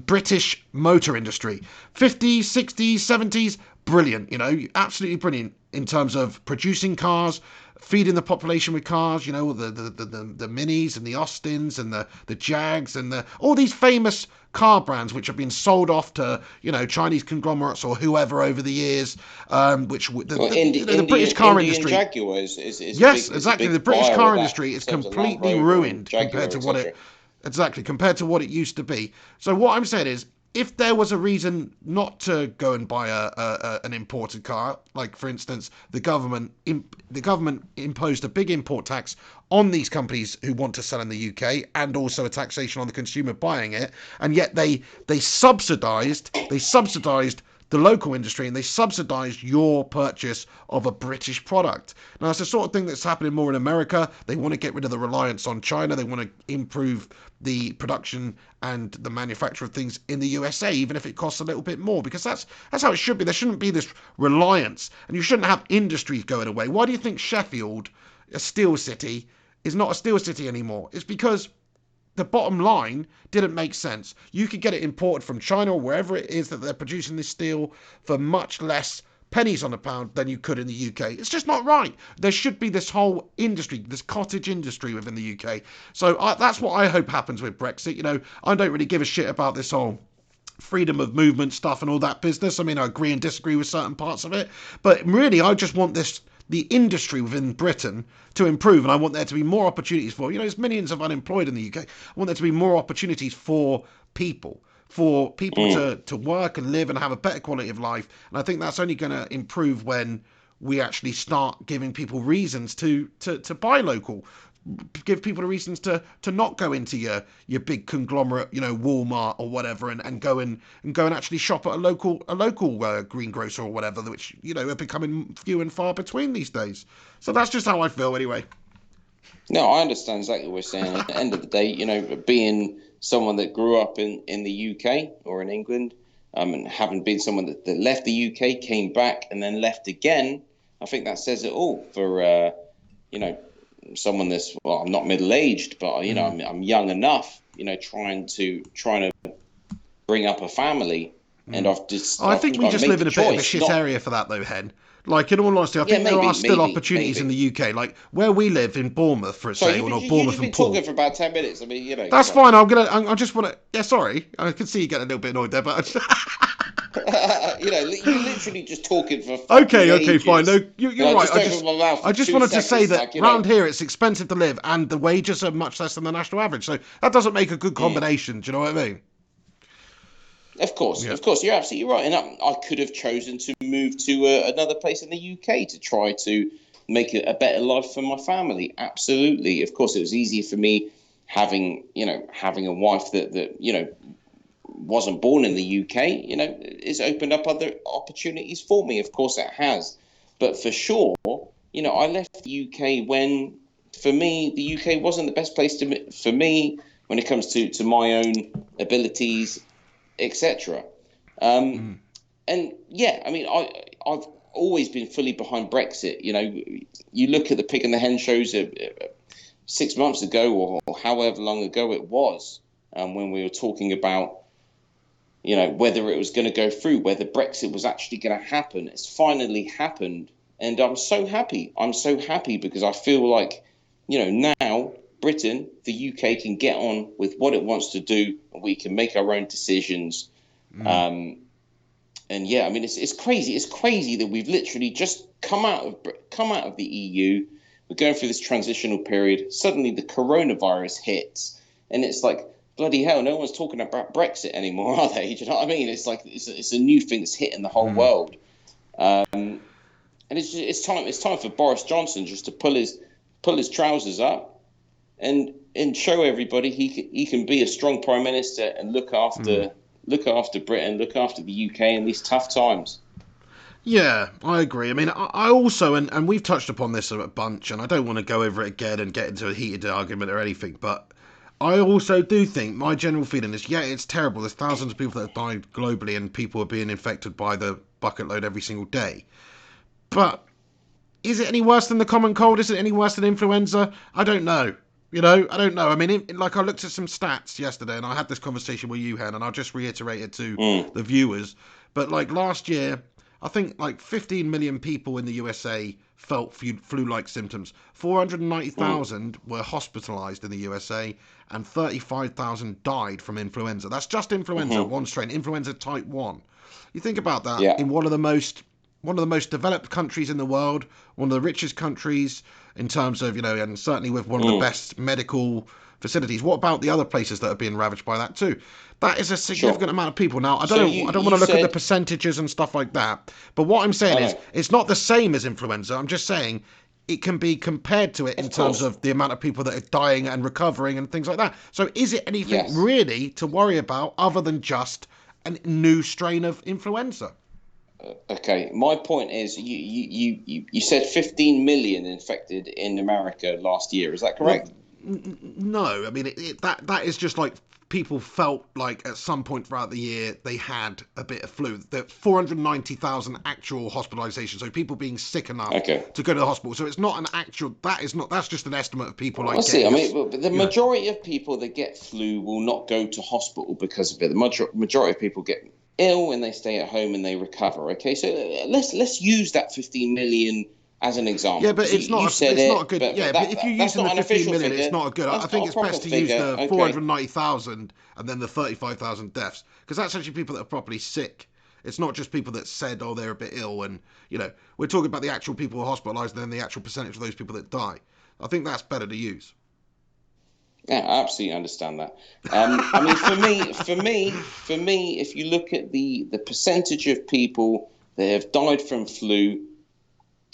British motor industry, 50s, 60s, 70s, brilliant, absolutely brilliant in terms of producing cars, feeding the population with cars, the Minis and the Austins and the Jags and all these famous car brands which have been sold off to Chinese conglomerates or whoever over the years, the British car industry. Jaguar is yes, big, exactly. The British car industry is completely ruined compared to what it used to be. So what I'm saying is, if there was a reason not to go and buy an imported car, like for instance, the government imposed a big import tax on these companies who want to sell in the UK, and also a taxation on the consumer buying it, and yet they subsidised the local industry, and they subsidise your purchase of a British product. Now, it's the sort of thing that's happening more in America. They want to get rid of the reliance on China. They want to improve the production and the manufacture of things in the USA, even if it costs a little bit more, because that's how it should be. There shouldn't be this reliance, and you shouldn't have industries going away. Why do you think Sheffield, a steel city, is not a steel city anymore? It's because the bottom line didn't make sense. You could get it imported from China or wherever it is that they're producing this steel for much less pennies on the pound than you could in the UK. It's just not right. There should be this whole industry, this cottage industry within the UK. So that's what I hope happens with Brexit. I don't really give a shit about this whole freedom of movement stuff and all that business. I mean, I agree and disagree with certain parts of it, but really I just want the industry within Britain to improve, and I want there to be more opportunities for, there's millions of unemployed in the UK. I want there to be more opportunities for people to work and live and have a better quality of life. And I think that's only going to improve when we actually start giving people reasons to buy local, give people the reasons to not go into your big conglomerate, Walmart or whatever, and go and actually shop at a local greengrocer or whatever, which are becoming few and far between these days. So that's just how I feel anyway. No, I understand exactly what you're saying. At the end of the day, being someone that grew up in the UK or in England, and having been someone that left the UK, came back and then left again, I think that says it all for someone that's, well, I'm not middle-aged, but I'm young enough, trying to bring up a family, and I think we just live in a bit of a shit area for that, though, Hen. Like, in all honesty, I think there are still opportunities in the UK, like where we live in Bournemouth, for example, or Bournemouth and Poole. You've been talking for about 10 minutes. I mean, that's fine. I just want to. Yeah, sorry, I can see you getting a little bit annoyed there, but. You're literally just talking for. Okay, ages. Fine. No, you're right. I just wanted to say that around here it's expensive to live, and the wages are much less than the national average. So that doesn't make a good combination. Do you know what I mean? Of course, you're absolutely right. And I could have chosen to move to another place in the UK to try to make a better life for my family. Absolutely. Of course, it was easier for me having a wife that wasn't born in the UK. It's opened up other opportunities for me. Of course, it has. But for sure, I left the UK when, for me, the UK wasn't the best place for me when it comes to my own abilities, etc. And yeah, I mean, I've always been fully behind Brexit. You look at the Pig and the Hen shows 6 months ago or however long ago it was, when we were talking about, whether it was going to go through, whether Brexit was actually going to happen. It's finally happened, and I'm so happy. I'm so happy because I feel like, now Britain, the UK can get on with what it wants to do, and we can make our own decisions. And yeah, I mean, it's crazy. It's crazy that we've literally just come out of the EU. We're going through this transitional period. Suddenly, the coronavirus hits, and it's like, bloody hell! No one's talking about Brexit anymore, are they? Do you know what I mean? It's like it's a new thing that's hitting the whole world. And it's time for Boris Johnson just to pull his trousers up and and show everybody he can be a strong prime minister and look after Britain, look after the UK in these tough times. Yeah, I agree. I mean, I also, and we've touched upon this a bunch, and I don't want to go over it again and get into a heated argument or anything, but I also do think my general feeling is, yeah, it's terrible. There's thousands of people that have died globally, and people are being infected by the bucket load every single day. But is it any worse than the common cold? Is it any worse than influenza? I don't know. I don't know. I mean, like I looked at some stats yesterday, and I had this conversation with you, Hen, and I'll just reiterate it to the viewers. But like last year, I think like 15 million people in the USA felt flu-like symptoms. 490,000 were hospitalised in the USA, and 35,000 died from influenza. That's just influenza, one strain, influenza type 1. You think about that in one of the most developed countries in the world, one of the richest countries in terms of, and certainly with one of the best medical facilities. What about the other places that are being ravaged by that too? That is a significant amount of people. Now, I don't want to look at the percentages and stuff like that, but what I'm saying is it's not the same as influenza. I'm just saying it can be compared to it in terms of the amount of people that are dying and recovering and things like that. So is it anything really to worry about other than just a new strain of influenza? Okay, my point is you said 15 million infected in America last year. Is that correct? No, I mean that is just like people felt like at some point throughout the year they had a bit of flu. There 490,000 actual hospitalizations, so people being sick enough to go to the hospital. So it's not an actual. That's just an estimate of people. I see. I mean, the majority of people that get flu will not go to hospital because of it. The majority of people get ill and they stay at home and they recover. Okay, so let's use that 15 million as an example. Yeah, but it's not a good. But if you're using the 15 million, it's not a good. I think it's best to use the 490,000 and then the 35,000 deaths, because that's actually people that are properly sick. It's not just people that said, oh, they're a bit ill, and we're talking about the actual people who are hospitalised and then the actual percentage of those people that die. I think that's better to use. Yeah, I absolutely understand that. I mean, for me, if you look at the percentage of people that have died from flu,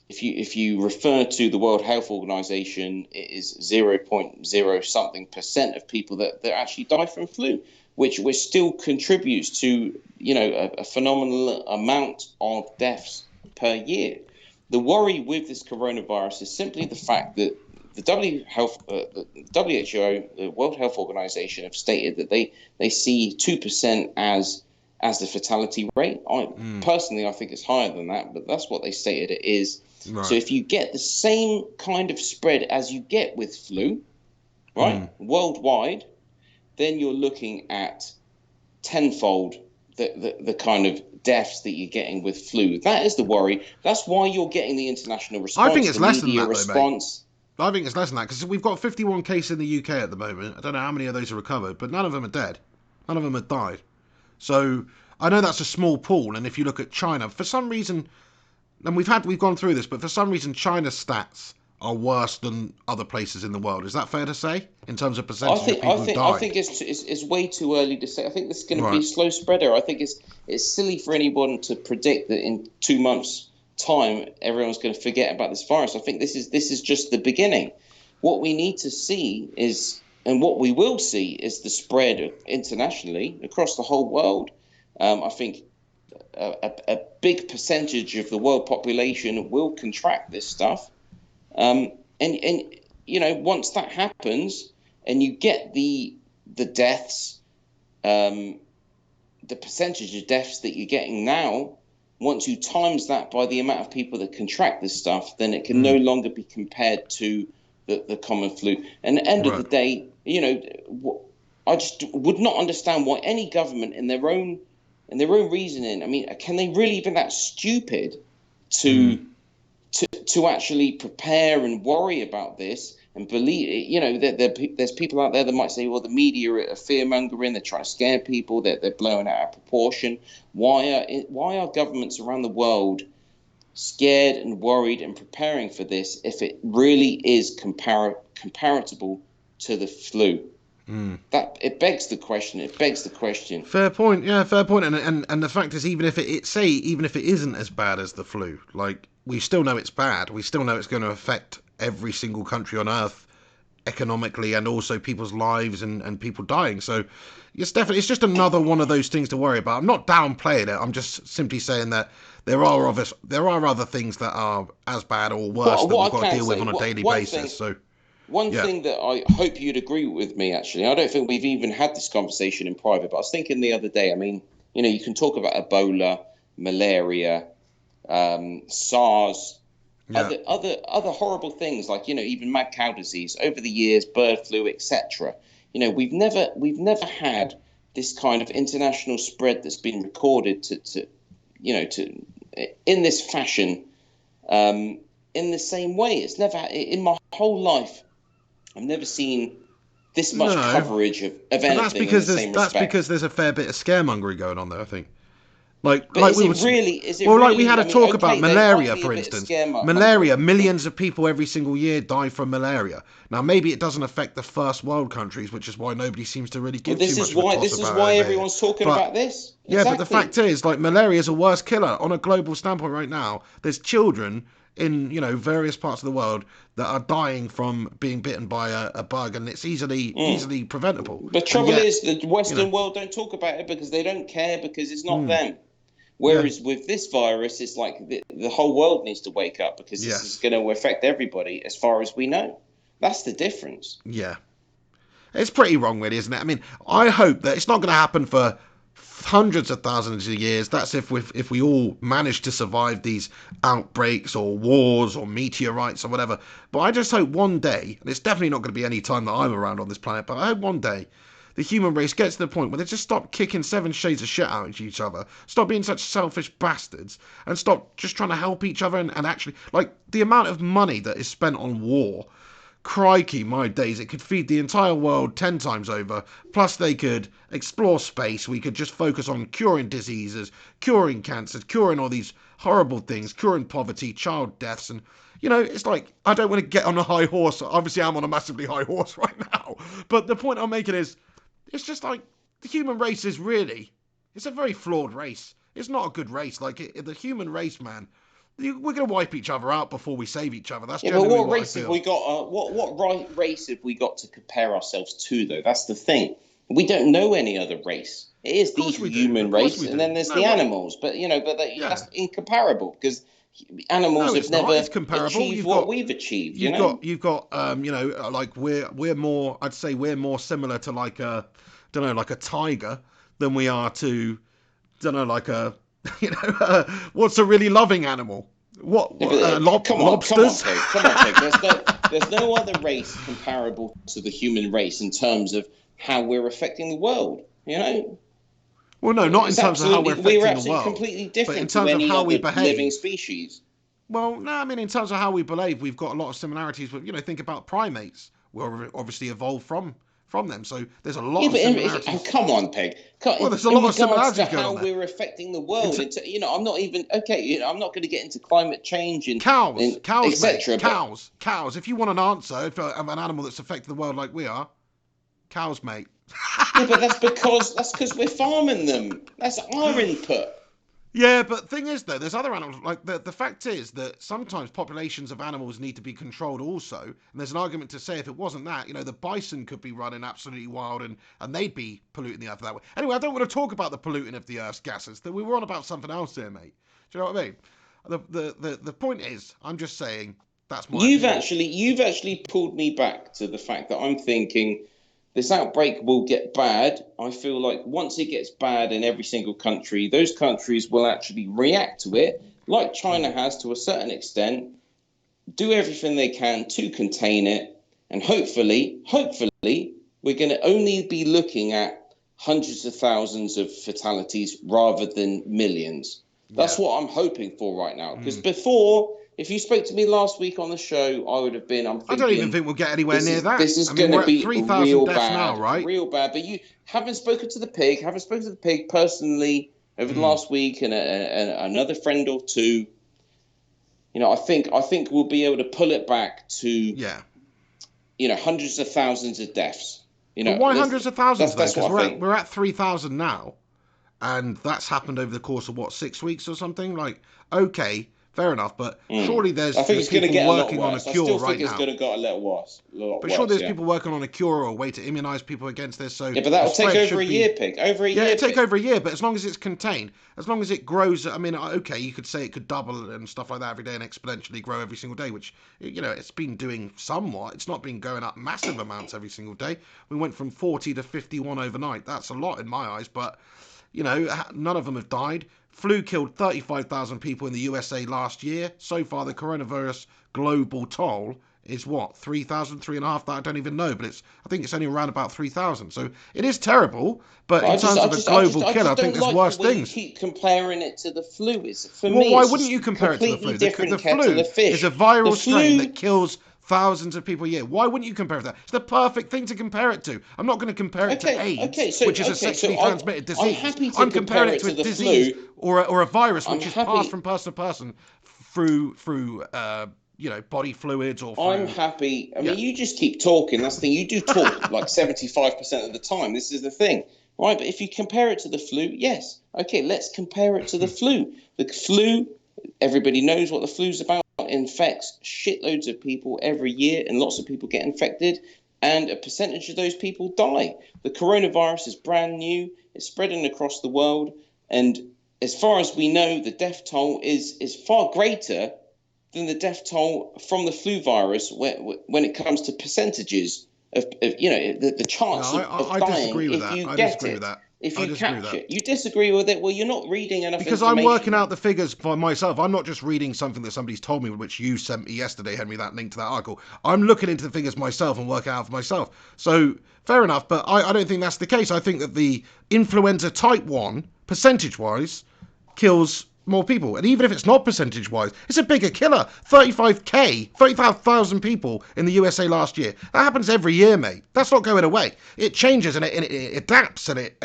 if you refer to the World Health Organization, it is 0.0 something percent of people that actually die from flu, which still contributes to a phenomenal amount of deaths per year. The worry with this coronavirus is simply the fact that the WHO, the World Health Organization, have stated that they see 2% as the fatality rate. Personally, I think it's higher than that, but that's what they stated it is. Right. So if you get the same kind of spread as you get with flu, right, worldwide, then you're looking at tenfold the kind of deaths that you're getting with flu. That is the worry. That's why you're getting the international response. I think it's less than that, though, mate. I think it's less than that, because we've got 51 cases in the UK at the moment. I don't know how many of those are recovered, but none of them are dead. None of them have died. So I know that's a small pool, and if you look at China, for some reason, and we've gone through this, but for some reason China's stats are worse than other places in the world. Is that fair to say, in terms of percentage of people who died? I think it's way too early to say. I think this is going to be a slow spreader. I think it's silly for anyone to predict that in 2 months' time everyone's going to forget about this virus. I think this is just the beginning. What we need to see is, and what we will see, is the spread internationally across the whole world. I think a big percentage of the world population will contract this stuff, and once that happens and you get the deaths, the percentage of deaths that you're getting now, once you times that by the amount of people that contract this stuff, then it can no longer be compared to the common flu. And at the end of the day, I just would not understand why any government in their own reasoning, I mean, can they really be that stupid to actually prepare and worry about this and believe, there's people out there that might say, well, the media are fear-mongering, they're trying to scare people, they're blowing it out of proportion. Why are governments around the world scared and worried and preparing for this if it really is comparable to the flu? That it begs the question. Fair point. Yeah, fair point. And the fact is, even if it isn't as bad as the flu, like, we still know it's bad. We still know it's going to affect every single country on earth economically and also people's lives and people dying. So it's just another one of those things to worry about. I'm not downplaying it. I'm just simply saying that there are other things that are as bad or worse that we've got to deal with on a daily basis. One thing that I hope you'd agree with me, actually, I don't think we've even had this conversation in private, but I was thinking the other day, I mean, you can talk about Ebola, malaria, SARS, other horrible things like, even mad cow disease over the years, bird flu, etc. We've never had this kind of international spread that's been recorded to in this fashion, in the same way. It's never in my whole life. I've never seen this much coverage of anything. That's because there's a fair bit of scaremongering going on there, I think. We had a talk about malaria, for instance. Malaria, millions of people every single year die from malaria. Now, maybe it doesn't affect the first world countries, which is why nobody seems to really give too much of a toss about it. This is why everyone's talking about this. Yeah, exactly. But the fact is, malaria is a worse killer on a global standpoint right now. There's children in various parts of the world that are dying from being bitten by a bug, and it's easily preventable. The trouble is the Western world don't talk about it because they don't care, because it's not them. Whereas with this virus, it's like the whole world needs to wake up, because this is going to affect everybody as far as we know. That's the difference. Yeah. It's pretty wrong, really, isn't it? I mean, I hope that it's not going to happen for hundreds of thousands of years. That's if we all manage to survive these outbreaks or wars or meteorites or whatever. But I just hope one day, and it's definitely not going to be any time that I'm around on this planet, but I hope one day the human race gets to the point where they just stop kicking 7 shades of shit out at each other, stop being such selfish bastards, and stop just trying to help each other and actually, the amount of money that is spent on war. Crikey, my days, it could feed the entire world 10 times over. Plus they could explore space. We could just focus on curing diseases, curing cancers, curing all these horrible things, curing poverty, child deaths. And, it's like, I don't want to get on a high horse. Obviously, I'm on a massively high horse right now. But the point I'm making is, it's just like, the human race is really, it's a very flawed race. It's not a good race. The human race, man, we're going to wipe each other out before we save each other. That's generally what race have we got? What race have we got to compare ourselves to, though? That's the thing. We don't know any other race. It is the human race, and then there's the animals. But that's incomparable, because animals have never achieved what we've achieved. You've got we're more. I'd say we're more similar to like a tiger than we are to what's a really loving animal? Lobsters? Come on, Pig. There's no other race comparable to the human race in terms of how we're affecting the world. Well, no, not in terms of how we're affecting the world. Completely different but in terms to any of how we other behave. Living species. Well, no, I mean in terms of how we behave, we've got a lot of similarities with. Think about primates. We're obviously evolved from them, so there's a lot of similarities. Come on, Peg. There's a lot of similarities going on how we're affecting the world. I'm not even I'm not going to get into climate change and cows, etc. Cows. If you want an answer for an animal that's affecting the world like we are, cows, mate. Yeah, but that's because we're farming them. That's our input. Yeah, but thing is, though, there's other animals. The fact is that sometimes populations of animals need to be controlled also. And there's an argument to say if it wasn't that, the bison could be running absolutely wild and they'd be polluting the earth that way. Anyway, I don't want to talk about the polluting of the earth's gases. We were on about something else here, mate. Do you know what I mean? The point is, I'm just saying that's my You've actually pulled me back to the fact that I'm thinking this outbreak will get bad. I feel like once it gets bad in every single country, those countries will actually react to it, like China has to a certain extent, do everything they can to contain it, and hopefully, we're going to only be looking at hundreds of thousands of fatalities rather than millions. That's what I'm hoping for right now. Because before, if you spoke to me last week on the show, I would have been. I don't even think we'll get anywhere near that. This is going to be 3,000 real deaths bad now, right? Real bad. But you haven't spoken to the pig personally over the last week, and another friend or two. I think we'll be able to pull it back to hundreds of thousands of deaths. But why hundreds of thousands? That's what I think. We're at 3,000 now, and that's happened over the course of 6 weeks or something. Okay. fair enough. But surely there's I think it's going to people get a lot working on a worse. I cure still right think it's now. going to get a little worse. But sure, there's people working on a cure or a way to immunise people against this. So yeah, but that'll take over a year, Pig. Over a year. Yeah, it'll take over a year, but as long as it's contained, as long as it grows, I mean, okay, you could say it could double and stuff like that every day and exponentially grow every single day, which, you know, it's been doing somewhat. It's not been going up massive amounts every single day. We went from 40 to 51 overnight. That's a lot in my eyes, but, you know, none of them have died. Flu killed 35,000 people in the USA last year. So far, the coronavirus global toll is what, 3,000, 3,500? I don't even know, but I think it's only around about 3,000. So it is terrible, but in terms of a global killer, I think there's worse things. You keep comparing it to the flu. Why wouldn't you compare it to the flu? The flu is a viral strain that kills thousands of people a year. Why wouldn't you compare it to that? It's the perfect thing to compare it to. I'm not going to compare it to AIDS, which is a sexually transmitted disease. I'm comparing it to a disease or a virus which is passed from person to person through you know, body fluids or through... I'm happy. I mean, you just keep talking. That's the thing. You do talk like 75% of the time. This is the thing. Right, but if you compare it to the flu, yes. Okay, let's compare it to the flu. The flu, everybody knows what the flu's about. It infects shitloads of people every year, and lots of people get infected, and a percentage of those people die. The coronavirus is brand new. It's spreading across the world, and as far as we know, the death toll is far greater than the death toll from the flu virus when it comes to percentages of you know, the chance of dying if you get it. If you catch it. You disagree with it? Well, you're not reading enough because I'm working out the figures for myself. I'm not just reading something that somebody's told me, which you sent me yesterday, Henry, that link to that article. I'm looking into the figures myself and working out for myself. So, fair enough, but I don't think that's the case. I think that the influenza type 1, percentage-wise, kills more people. And even if it's not percentage-wise, it's a bigger killer. 35,000 people in the USA last year. That happens every year, mate. That's not going away. It changes and it adapts and it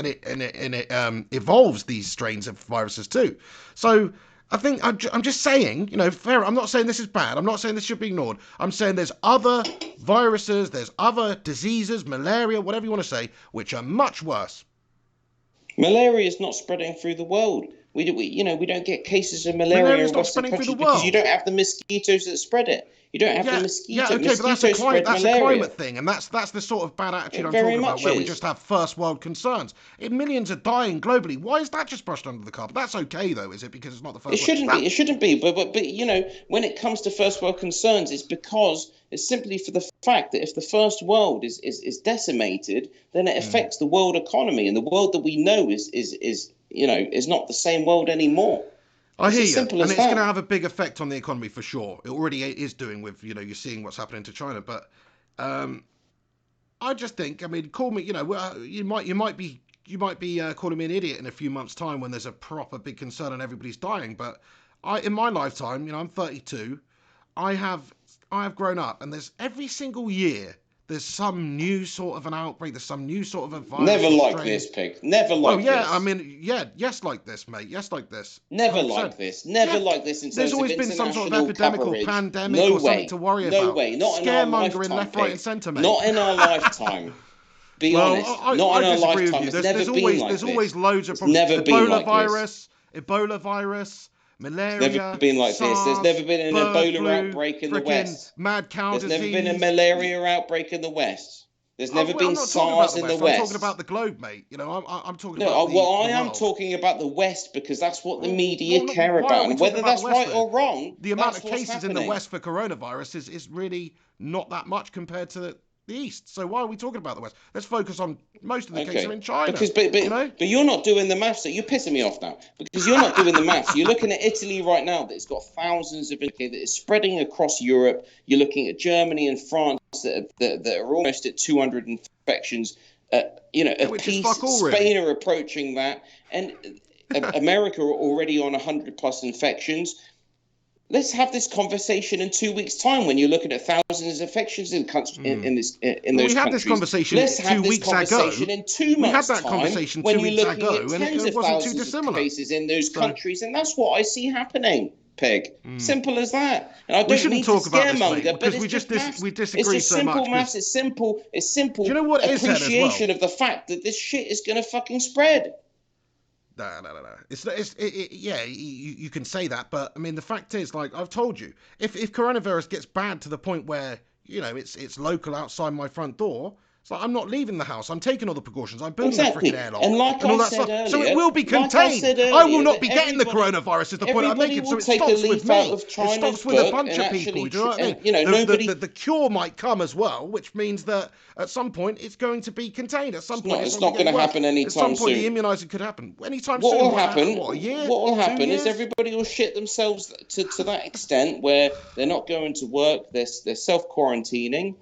evolves these strains of viruses too. So I think I'm just saying, you know, fair. I'm not saying this is bad. I'm not saying this should be ignored. I'm saying there's other viruses, there's other diseases, malaria, whatever you want to say, which are much worse. Malaria is not spreading through the world. We don't get cases of malaria in Western countries because you don't have the mosquitoes that spread it. You don't have the mosquitoes. Yeah, okay, but that's a climate thing, and that's the sort of bad attitude I'm talking about, where we just have first world concerns. Millions are dying globally. Why is that just brushed under the carpet? That's okay, though, is it? Because it's not the first. It shouldn't be. But you know, when it comes to first world concerns, it's simply for the fact that if the first world is decimated, then it affects the world economy, and the world that we know is not the same world anymore. I hear you, and it's going to have a big effect on the economy for sure. It already is doing with, you know, you're seeing what's happening to China. But I just think, I mean, call me, you know, you might be calling me an idiot in a few months' time when there's a proper big concern and everybody's dying. But in my lifetime, you know, I'm 32. I have grown up, and there's every single year. There's some new sort of an outbreak. There's some new sort of a virus. Never like this, Pig. Never like this. I mean, yes, like this, mate. Yes, like this. Never like this. Never like this. There's always been some sort of epidemic or pandemic or something to worry about. No way. Not in our lifetime. Scaremongering left, right, and centre, mate. Not in our lifetime. Be honest. Not in our lifetime. There's always loads of problems. Never been like this. Ebola virus. Malaria, it's never been like SARS, this. There's never been an Ebola outbreak in the West. Mad cow disease. There's never been a malaria outbreak in the West. There's never been SARS in the West. I'm talking about the globe, mate. You know, I'm talking about the world. I am talking about the West because that's what the media care about. And whether that's right or wrong, the amount of cases in the West for coronavirus is really not that much compared to the East. So why are we talking about the West? Let's focus on most of the cases are in China. But you're not doing the maths. You're pissing me off now because you're not doing the maths. You're looking at Italy right now that's got thousands of that is spreading across Europe. You're looking at Germany and France that are almost at 200 infections. A piece. Spain are approaching that, and America are already on 100+ infections. Let's have this conversation in 2 weeks' time when you're looking at thousands of infections in those countries. We had this conversation 2 weeks ago. In 2 months' we had that conversation time 2 weeks ago, and it wasn't too dissimilar. Cases in those countries, and that's what I see happening. Pig. Simple as that. And I don't we shouldn't mean talk to about scaremonger, this, but we disagree it's just so much. Simple maths. It's simple. It's simple. Do you know what it is, appreciation of the fact that this shit is going to fucking spread. No. Yeah, you can say that, but I mean, the fact is, like I've told you, if coronavirus gets bad to the point where, you know, it's local outside my front door, it's like I'm not leaving the house. I'm taking all the precautions. I'm booming the freaking airlock and like all I that said stuff. earlier, So it will be contained. Like I said earlier, I will not be getting the coronavirus. Is the point I'm everybody making? So will it take a stops with leaf me. out of It China's stops with a book bunch and of people. actually Do you know what I mean? and, you know, the cure might come as well, which means that at some point it's going to be contained. At some point it's not going to happen anytime soon. At some point the immunising could happen anytime what soon. Will happen? What, a year? What will happen 2 is years? everybody will shit themselves to that extent where they're not going to work. They're self-quarantining.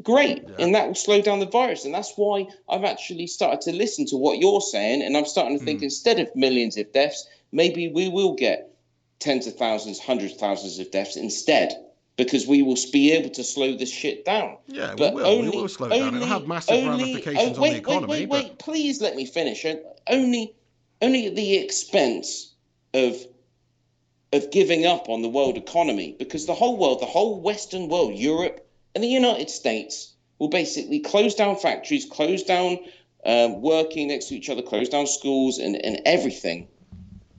Great, and that will slow down the virus, and that's why I've actually started to listen to what you're saying, and I'm starting to think instead of millions of deaths, maybe we will get tens of thousands, hundreds of thousands of deaths instead, because we will be able to slow this shit down. Yeah, but we will slow it down. It'll have massive ramifications on the economy. Wait, please let me finish. Only at the expense of giving up on the world economy, because the whole Western world, Europe, and the United States will basically close down factories, close down working next to each other, close down schools and everything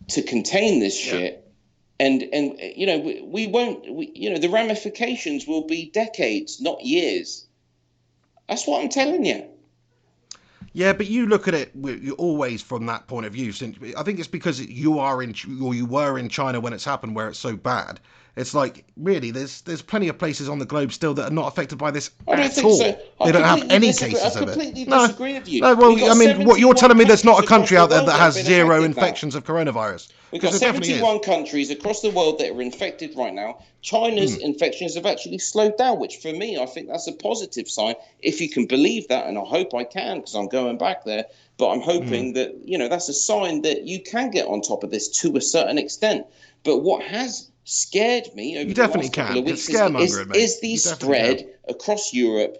to contain this shit. And you know, we won't, you know, the ramifications will be decades, not years. That's what I'm telling you. Yeah, but you look at it, you're always from that point of view. Since I think it's because you were in China when it's happened, where it's so bad. It's like, really, there's plenty of places on the globe still that are not affected by this I don't at think all. so. They don't have any cases I of it. completely disagree with you. No, well, I mean, what you're telling me, there's not a country out there that has zero affected now. infections of coronavirus. We've got 71 countries across the world that are infected right now. China's infections have actually slowed down, which for me, I think that's a positive sign, if you can believe that, and I hope I can, because I'm going back there. But I'm hoping that, you know, that's a sign that you can get on top of this to a certain extent. But what has scared me over the last couple of weeks is the spread across Europe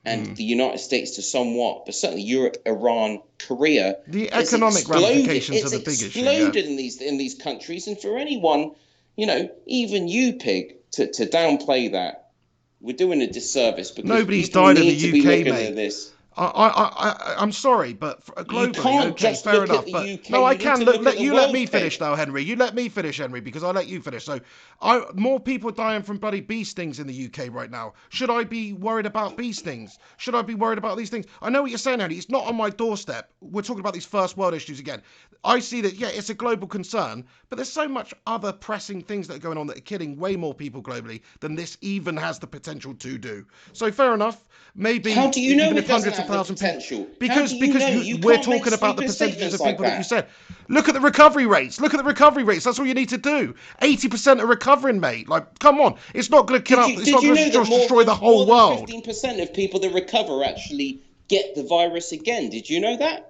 and the United States to somewhat, but certainly Europe, Iran, Korea. The economic ramifications are the big issue. It's exploded in these countries, and for anyone, you know, even you, Pig, to downplay that, we're doing a disservice, because nobody's died in the UK, mate. This. I'm sorry, but globally, okay, fair enough. But no, I can let me finish now, Henry. You let me finish, Henry, because I let you finish. So, more people dying from bloody bee stings in the UK right now. Should I be worried about bee stings? Should I be worried about these things? I know what you're saying, Henry. It's not on my doorstep. We're talking about these first world issues again. I see that, yeah, it's a global concern, but there's so much other pressing things that are going on that are killing way more people globally than this even has the potential to do. So, fair enough. Maybe. How do you know it doesn't have the potential? Because we're talking about the percentages of people that you said. Look at the recovery rates. That's all you need to do. 80% are recovering, mate. Like, come on. It's not going to kill it's not going to just destroy the whole world. 15% of people that recover actually get the virus again. Did you know that?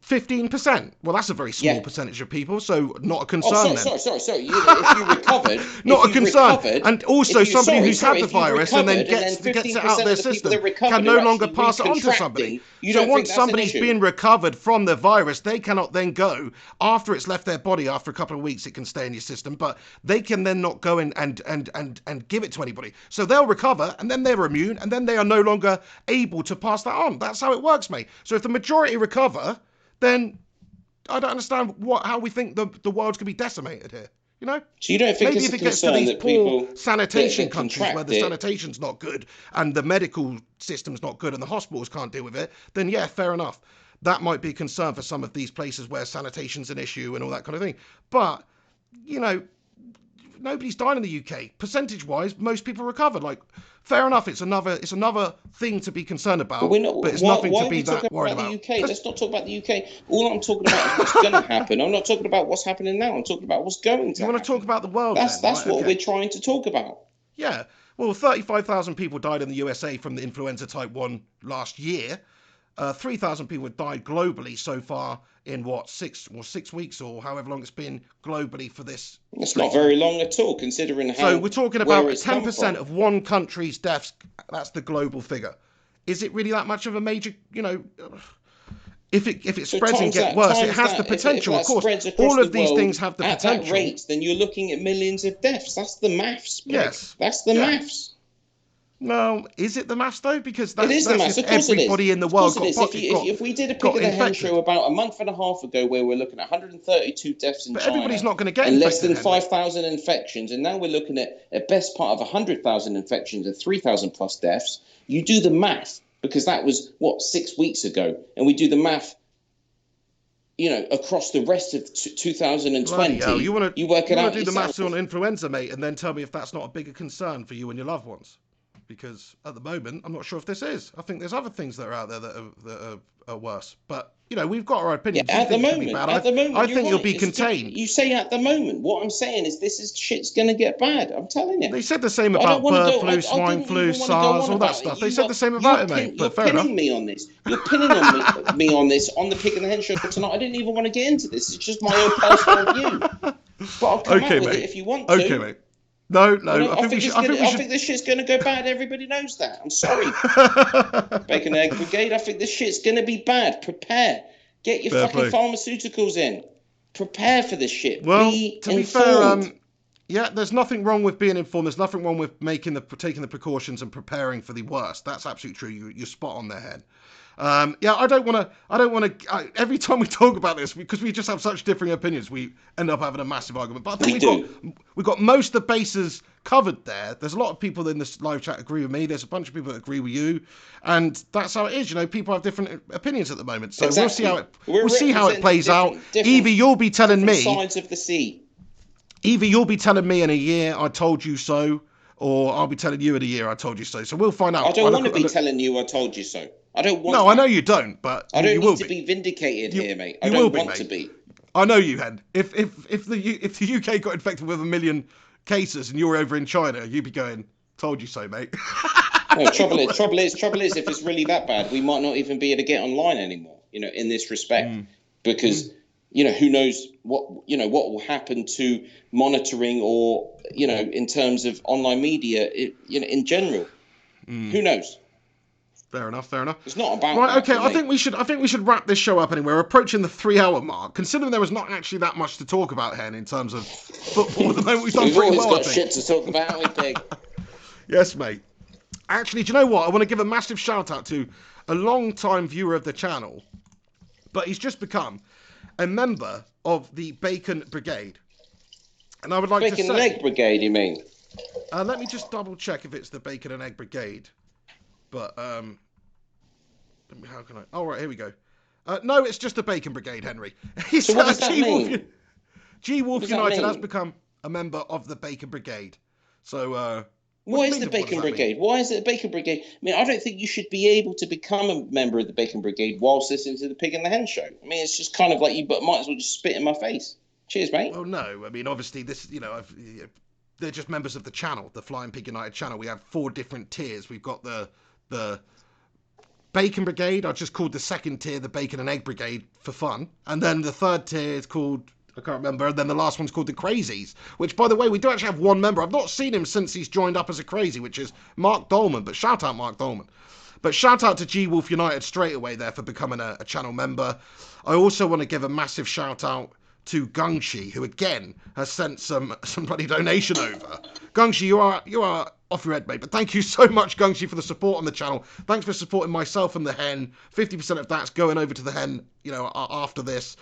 15%. Well, that's a very small percentage of people, so not a concern then. Sorry. If you recovered, not a concern. And also, somebody who's had the virus and then gets it out their system can no longer pass it on to somebody. So once somebody's been recovered from the virus, they cannot then go after it's left their body. After a couple of weeks, it can stay in your system, but they can then not go and give it to anybody. So they'll recover, and then they're immune, and then they are no longer able to pass that on. That's how it works, mate. So if the majority recover, then I don't understand how we think the world's going to be decimated here. You know? So you don't think maybe it's if it gets to these poor sanitation countries where the it, sanitation's not good and the medical system's not good and the hospitals can't deal with it, then yeah, fair enough. That might be a concern for some of these places where sanitation's an issue and all that kind of thing. But, you know, nobody's died in the UK. Percentage-wise, most people recovered. Like, fair enough, it's another thing to be concerned about, but it's nothing to be that worried about. The UK? Let's not talk about the UK. All I'm talking about is what's going to happen. I'm not talking about what's happening now. I'm talking about what's going to happen. You want to talk about the world? That's what we're trying to talk about. Yeah. Well, 35,000 people died in the USA from the influenza type 1 last year. 3,000 people have died globally so far in 6 weeks or however long it's been globally for this. It's not very long at all, considering how. So we're talking about 10% of one country's deaths. That's the global figure. Is it really that much of a major? You know, if it spreads and gets worse, it has the potential. Of course, all of these things have the potential. At that rate, then you're looking at millions of deaths. That's the maths. Yes, that's the maths. No, is it the mass though? Because It is the that's mass. if Of course it is. everybody in the Of course world it is. If we did a Pig got of the Hen infected. show about a month and a half ago, where we're looking at 132 deaths in But China, everybody's not going to get and less infected, than 5,000 infections, and now we're looking at best part of 100,000 infections and 3,000 plus deaths. You do the math, because that was 6 weeks ago, and we do the math, across the rest of 2020. Hell, you want to work it out do the yourself. maths on influenza, mate, and then tell me if that's not a bigger concern for you and your loved ones. Because at the moment, I'm not sure if this is. I think there's other things that are out there that are worse. But we've got our opinions. Yeah, at the moment, I think you'll be contained. You say at the moment. What I'm saying is shit's going to get bad. I'm telling you. They said the same about bird flu, swine flu, SARS, all that stuff. They said the same about it, mate. But fair enough. You're pinning me on this. You're pinning on me on this on the Pig and the Hen show tonight. I didn't even want to get into this. It's just my own personal view. But I'll come out with it if you want to. Okay, mate. No. I think this shit's going to go bad. Everybody knows that. I'm sorry. Bacon and Egg Brigade, I think this shit's going to be bad. Prepare. Get your fucking pharmaceuticals in. Prepare for this shit. Well, to be fair, yeah, there's nothing wrong with being informed. There's nothing wrong with taking the precautions and preparing for the worst. That's absolutely true. You're spot on there, Hen. I don't want to. Every time we talk about this, because we just have such differing opinions, we end up having a massive argument. But I think we've got most of the bases covered there. There's a lot of people in this live chat agree with me. There's a bunch of people that agree with you, and that's how it is. People have different opinions at the moment. So exactly. we'll see how it plays out. Either you'll be telling me sides of the sea. Either you'll be telling me in a year I told you so, or I'll be telling you in a year I told you so. So we'll find out. I don't want to be telling you I told you so. I don't want. No, I know you don't, but I don't need to be vindicated here, mate. I don't want to be. I know you, Hen. If the UK got infected with 1 million cases and you're over in China, you'd be going, "Told you so, mate." No, trouble is, if it's really that bad, we might not even be able to get online anymore. In this respect, because who knows what will happen to monitoring or in terms of online media, in general. Who knows? Fair enough. It's not about right. Okay, I think we should wrap this show up anyway. We're approaching the 3-hour mark. Considering there was not actually that much to talk about, Hen, in terms of football at the moment, we've done pretty well. We've always got shit to talk about, we Pig. Yes, mate. Actually, do you know what? I want to give a massive shout out to a long-time viewer of the channel, but he's just become a member of the Bacon Brigade, and I would like to say Bacon and Egg Brigade. You mean? Let me just double check if it's the Bacon and Egg Brigade. But how can I? Oh, right, here we go. No, it's just the Bacon Brigade, Henry. So what does that mean? G Wolf United has become a member of the Bacon Brigade. So what is the Bacon Brigade? Why is it a Bacon Brigade? I mean, I don't think you should be able to become a member of the Bacon Brigade whilst listening to the Pig and the Hen show. I mean, it's just kind of like you might as well just spit in my face. Cheers, mate. Oh no, I mean, obviously this, they're just members of the channel, the Flying Pig United channel. We have 4 different tiers. We've got the Bacon Brigade. I just called the second tier the Bacon and Egg Brigade for fun, and then the third tier is called, I can't remember, and then the last one's called the Crazies, which, by the way, we do actually have one member. I've not seen him since he's joined up as a crazy, which is Mark Dolman, but shout out Mark Dolman. But shout out to G Wolf United straight away there for becoming a channel member. I also want to give a massive shout out to Gungshi, who again has sent some bloody donation over. Gungshi, you are off your head, mate. But thank you so much, Gungshi, for the support on the channel. Thanks for supporting myself and the Hen. 50% of that's going over to the Hen, after this.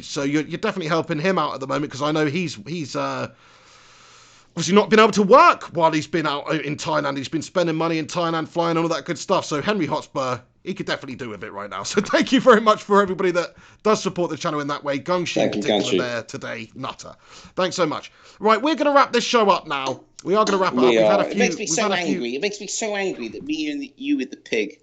So you're definitely helping him out at the moment, because I know he's obviously not been able to work while he's been out in Thailand. He's been spending money in Thailand, flying, all of that good stuff. So Henry Hotspur, he could definitely do with it right now. So thank you very much for everybody that does support the channel in that way. Gungshi in particular there today, nutter. Thanks so much. Right, we're going to wrap this show up now. We are going to wrap it up. It makes me so angry. It makes me so angry that me and you with the Pig,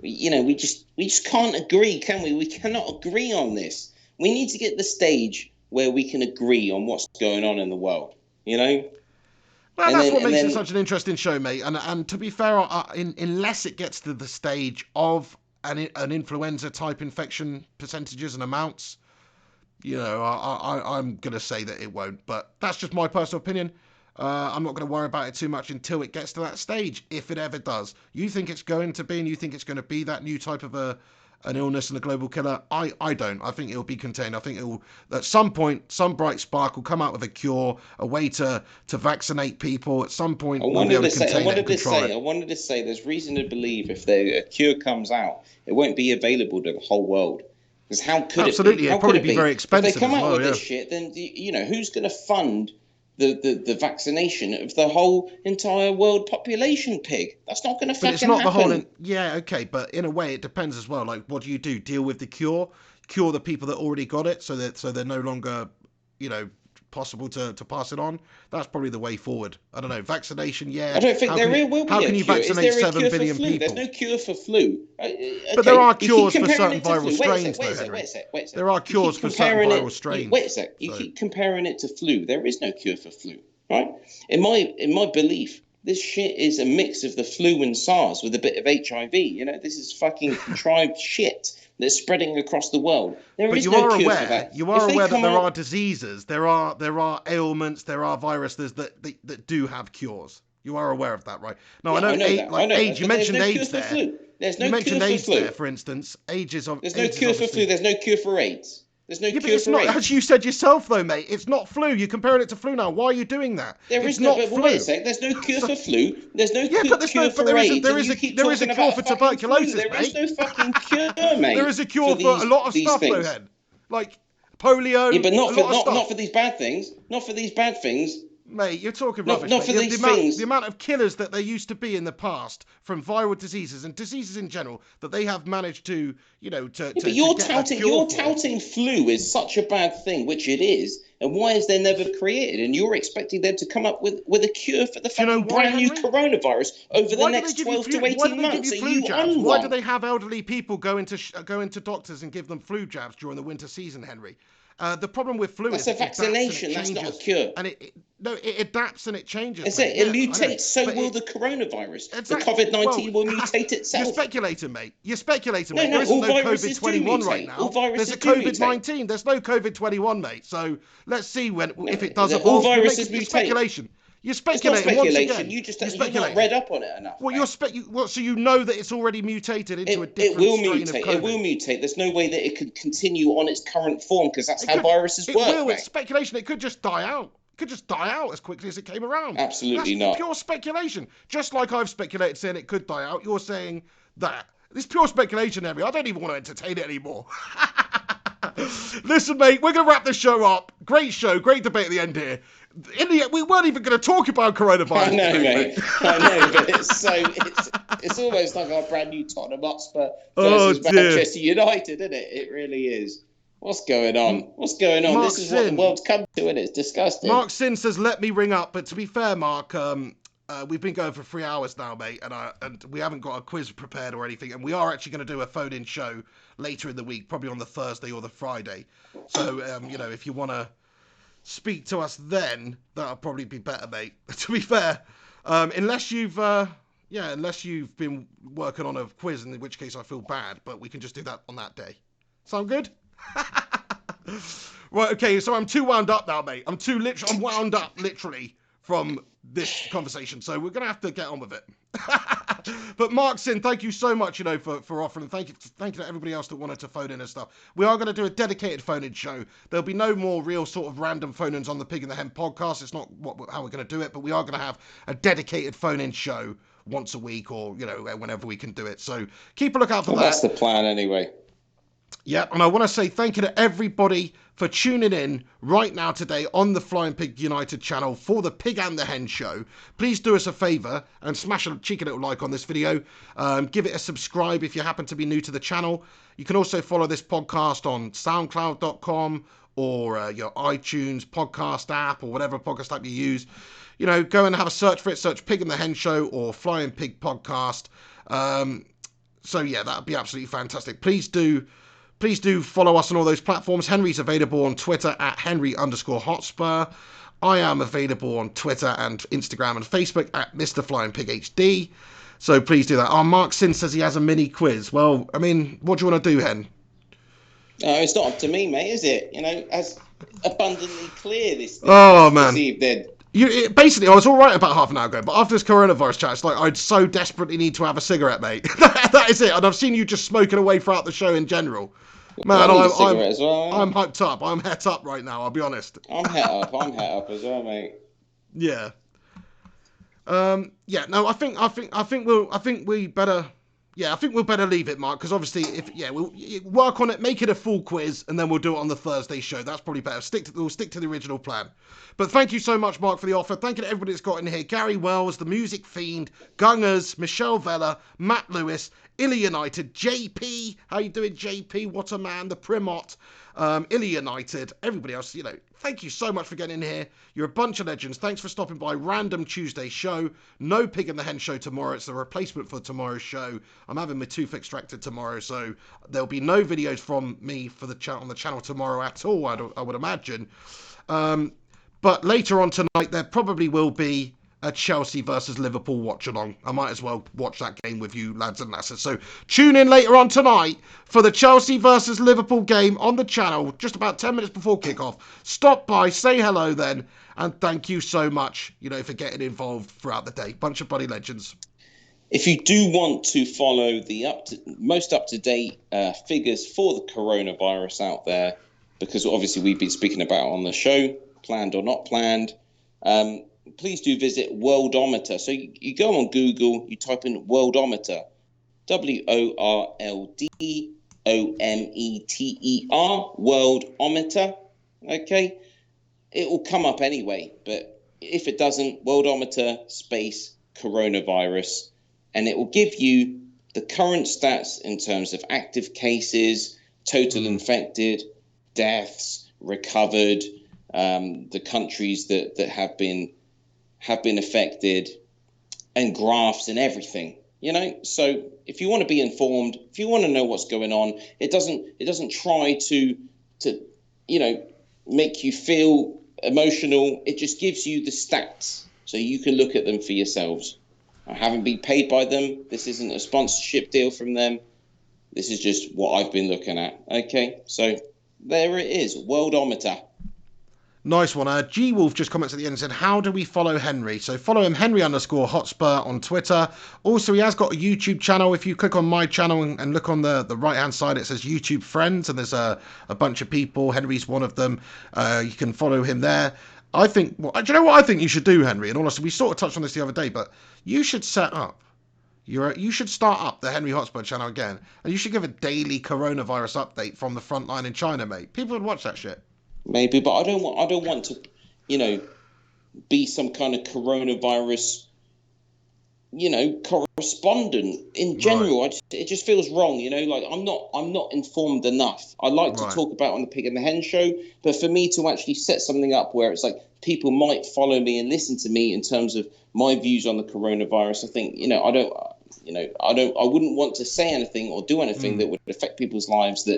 we just can't agree, can we? We cannot agree on this. We need to get the stage where we can agree on what's going on in the world. Well, that's what makes it such an interesting show, mate. And to be fair, unless it gets to the stage of an influenza type infection percentages and amounts, I'm going to say that it won't. But that's just my personal opinion. I'm not going to worry about it too much until it gets to that stage, if it ever does. You think it's going to be, and you think it's going to be that new type of a an illness and a global killer? I don't. I think it'll be contained. I think it'll, at some point, some bright spark will come out with a cure, a way to vaccinate people. At some point, we'll be able to contain it and control it. I wanted to say there's reason to believe if a cure comes out, it won't be available to the whole world. Because how could it be? Absolutely, it'd probably be very expensive. If they come out with this shit, then, who's going to fund the vaccination of the whole entire world population, Pig? That's not going to fucking happen. But it's not happen. Yeah, okay, but in a way it depends as well. Like, what do you do? Deal with the cure the people that already got it, so they're no longer, possible to pass it on. That's probably the way forward. I don't know. Vaccination, yeah. I don't think there will be. How can you vaccinate 7 billion people? There's no cure for flu. But there are cures for certain viral strains, though, Henry. There are cures for certain viral strains. Wait a sec. You keep comparing it to flu. There is no cure for flu, right? In my belief, this shit is a mix of the flu and SARS with a bit of HIV. This is fucking contrived shit that's spreading across the world. But you are aware that there are diseases, there are ailments, there are viruses that do have cures. You are aware of that, right? No, yeah, I know AIDS. You mentioned AIDS there. There's no you mentioned cure AIDS for flu. there, for instance. There's no cure for flu. There's no cure for AIDS. There's no cure for AIDS. As you said yourself, though, mate, it's not flu. You're comparing it to flu now. Why are you doing that? It's not flu. Wait a sec. There's no cure for flu. There's no cure for AIDS. There is a cure for tuberculosis, mate. There is no fucking cure, mate. There is a cure for a lot of stuff, though, Hen. Like polio. Yeah, but not for these bad things. Not for these bad things. Mate, you're talking rubbish. Not for these things. The amount of killers that there used to be in the past from viral diseases and diseases in general that they have managed to, But you're touting flu is such a bad thing, which it is. And why is there never created? And you're expecting them to come up with a cure for the fucking brand new coronavirus over the next 12 to 18 months. Why do they have elderly people go into doctors and give them flu jabs during the winter season, Henry? The problem with flu is a vaccination. That's not a cure. And it adapts and it changes. It mutates. So will the coronavirus. Exactly. The COVID-19 will mutate itself. You're speculating, mate. There No, isn't no COVID-21 right now. There's a COVID-19. There's no COVID-21, mate. So let's see if it does evolve. All viruses mutate. Speculation. You're speculating once again. You've not read up on it enough. Well, so you know that it's already mutated into a different strain of COVID. It will mutate. There's no way that it could continue on its current form because that's how viruses work. It will. It's speculation. It could just die out. It could just die out as quickly as it came around. Absolutely not. Pure speculation. Just like I've speculated saying it could die out, you're saying that. This pure speculation, Henry. I don't even want to entertain it anymore. Listen, mate, we're going to wrap this show up. Great show, great debate at the end here. In the end, we weren't even going to talk about coronavirus. I know, mate. I know, but it's almost like our brand new Tottenham Hotspur versus Manchester United, isn't it? It really is. What's going on? Mark this is what the world's come to, and it's disgusting. Mark Sin says, let me ring up. But to be fair, Mark, we've been going for 3 hours now, mate, and we haven't got a quiz prepared or anything. And we are actually going to do a phone-in show later in the week, probably on the Thursday or the Friday. So, if you want to speak to us then, that'll probably be better, mate. To be fair, unless you've been working on a quiz, in which case I feel bad, but we can just do that on that day. Sound good? Right, okay, so I'm too wound up now, mate. I'm wound up, literally, from this conversation, so we're going to have to get on with it. But Mark Sin, thank you so much, for offering. Thank you to everybody else that wanted to phone in and stuff. We are going to do a dedicated phone-in show. There'll be no more real sort of random phone-ins on the Pig and the Hen podcast. It's not how we're going to do it, but we are going to have a dedicated phone-in show once a week or, whenever we can do it. So keep a lookout for that. That's the plan anyway. Yeah, and I want to say thank you to everybody for tuning in right now today on the Flying Pig United channel for the Pig and the Hen Show. Please do us a favour and smash a cheeky little like on this video. Give it a subscribe if you happen to be new to the channel. You can also follow this podcast on soundcloud.com or your iTunes podcast app or whatever podcast app you use. Go and have a search for it. Search Pig and the Hen Show or Flying Pig Podcast. So yeah, that would be absolutely fantastic. Please do follow us on all those platforms. Henry's available on Twitter at Henry_Hotspur. I am available on Twitter and Instagram and Facebook at Mr. Flying Pig HD. So please do that. Mark Sin says he has a mini quiz. Well, I mean, what do you want to do, Hen? It's not up to me, mate, is it? As abundantly clear this man. evening. Basically, I was all right about half an hour ago, but after this coronavirus chat, it's like I'd so desperately need to have a cigarette, mate. That is it. And I've seen you just smoking away throughout the show in general. Man, I need a cigarette as well. I'm hyped up. I'm het up right now, I'll be honest. I'm het up. I'm het up as well, mate. Yeah. Yeah, no, I think we'll better leave it, Mark, because obviously, we'll work on it, make it a full quiz, and then we'll do it on the Thursday show. That's probably better. We'll stick to the original plan. But thank you so much, Mark, for the offer. Thank you to everybody that's got in here. Gary Wells, the Music Fiend, Gungers, Michelle Vella, Matt Lewis, Illy United, JP. How you doing, JP? What a man. The Primot, Illy United, everybody else, thank you so much for getting in here. You're a bunch of legends. Thanks for stopping by. Random Tuesday show. No Pig and the Hen show tomorrow. It's the replacement for tomorrow's show. I'm having my tooth extracted tomorrow, so there'll be no videos from me for on the channel tomorrow at all, I would imagine. But later on tonight, there probably will be a Chelsea versus Liverpool watch along. I might as well watch that game with you lads and lasses. So tune in later on tonight for the Chelsea versus Liverpool game on the channel, just about 10 minutes before kickoff. Stop by, say hello then, and thank you so much, for getting involved throughout the day. Bunch of bloody legends. If you do want to follow the most up-to-date figures for the coronavirus out there, because obviously we've been speaking about it on the show, planned or not planned, please do visit Worldometer. So you go on Google, you type in Worldometer, WORLDOMETER, Worldometer. Okay, it will come up anyway, but if it doesn't, Worldometer space coronavirus, and it will give you the current stats in terms of active cases, total infected, deaths, recovered, the countries that have been affected, and graphs and everything, so if you want to be informed, if you want to know what's going on, it doesn't try to make you feel emotional. It just gives you the stats so you can look at them for yourselves. I haven't been paid by them. This isn't a sponsorship deal from them. This is just what I've been looking at. Okay, so there it is, Worldometer. Nice one. G Wolf just comments at the end and said, how do we follow Henry? So follow him, Henry_Hotspur on Twitter. Also, he has got a YouTube channel. If you click on my channel and look on the right-hand side, it says YouTube Friends, and there's a bunch of people. Henry's one of them. You can follow him there. I think, do you know what I think you should do, Henry? And honestly, we sort of touched on this the other day, but you should set up. You should start up the Henry Hotspur channel again, and you should give a daily coronavirus update from the front line in China, mate. People would watch that shit. Maybe, but I don't want to, be some kind of coronavirus, correspondent in general. Right. It just feels wrong, like I'm not informed enough. I like to talk about on the Pig and the Hen show, but for me to actually set something up where it's like people might follow me and listen to me in terms of my views on the coronavirus, I think, I wouldn't want to say anything or do anything that would affect people's lives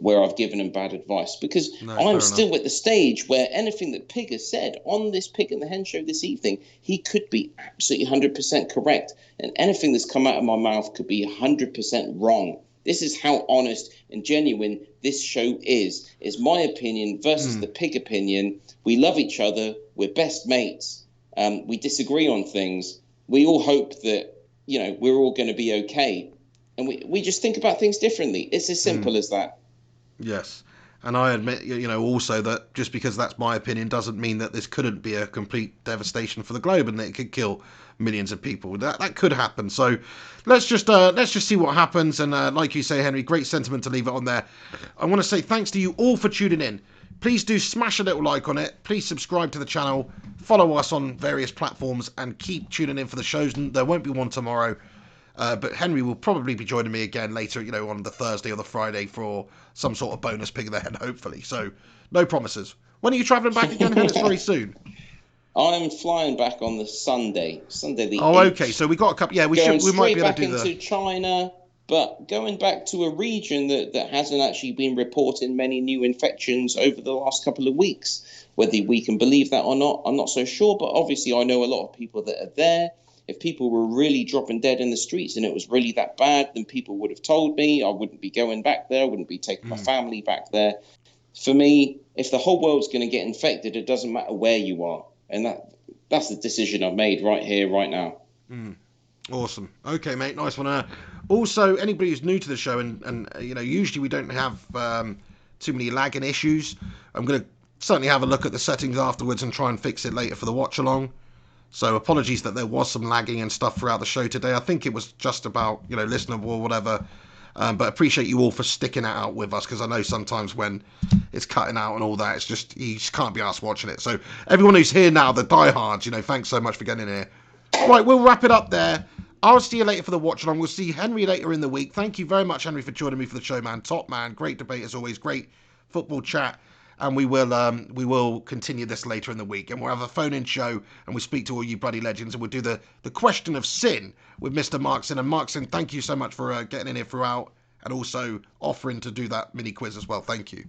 where I've given them bad advice, because I'm still at the stage where anything that Pig has said on this Pig and the Hen show this evening, he could be absolutely 100% correct, and anything that's come out of my mouth could be 100% wrong. This is how honest and genuine this show is. It's my opinion versus the Pig opinion. We love each other. We're best mates. We disagree on things. We all hope that, we're all going to be okay. And we just think about things differently. It's as simple as that. Yes. And I admit, also that just because that's my opinion doesn't mean that this couldn't be a complete devastation for the globe and that it could kill millions of people. That could happen. So let's just see what happens. And like you say, Henry, great sentiment to leave it on there. I want to say thanks to you all for tuning in. Please do smash a little like on it. Please subscribe to the channel. Follow us on various platforms and keep tuning in for the shows. There won't be one tomorrow. But Henry will probably be joining me again later, on the Thursday or the Friday for some sort of bonus Pig of the Hen, hopefully. So, no promises. When are you travelling back again, Hen? It's very soon. I'm flying back on the Sunday the 8th. Oh, okay. So we got a couple. Yeah, we might be able to do back into China, but going back to a region that hasn't actually been reporting many new infections over the last couple of weeks. Whether we can believe that or not, I'm not so sure. But obviously, I know a lot of people that are there. If people were really dropping dead in the streets and it was really that bad, then people would have told me. I wouldn't be going back there. I wouldn't be taking my family back there. For me, if the whole world's going to get infected, it doesn't matter where you are. And that's the decision I've made right here, right now. Awesome. Okay, mate. Nice one. Also, anybody who's new to the show, and usually we don't have too many lagging issues. I'm going to certainly have a look at the settings afterwards and try and fix it later for the watch along. So apologies that there was some lagging and stuff throughout the show today. I think it was just about listenable or whatever. But appreciate you all for sticking it out with us, because I know sometimes when it's cutting out and all that, it's just you just can't be asked watching it. So everyone who's here now, the diehards, thanks so much for getting in here. Right, we'll wrap it up there. I'll see you later for the watch along. We'll see Henry later in the week. Thank you very much, Henry, for joining me for the show, man. Top man. Great debate as always. Great football chat. And we will continue this later in the week. And we'll have a phone-in show, and we'll speak to all you bloody legends, and we'll do the question of sin with Mr. Markson. And Markson, thank you so much for getting in here throughout, and also offering to do that mini quiz as well. Thank you.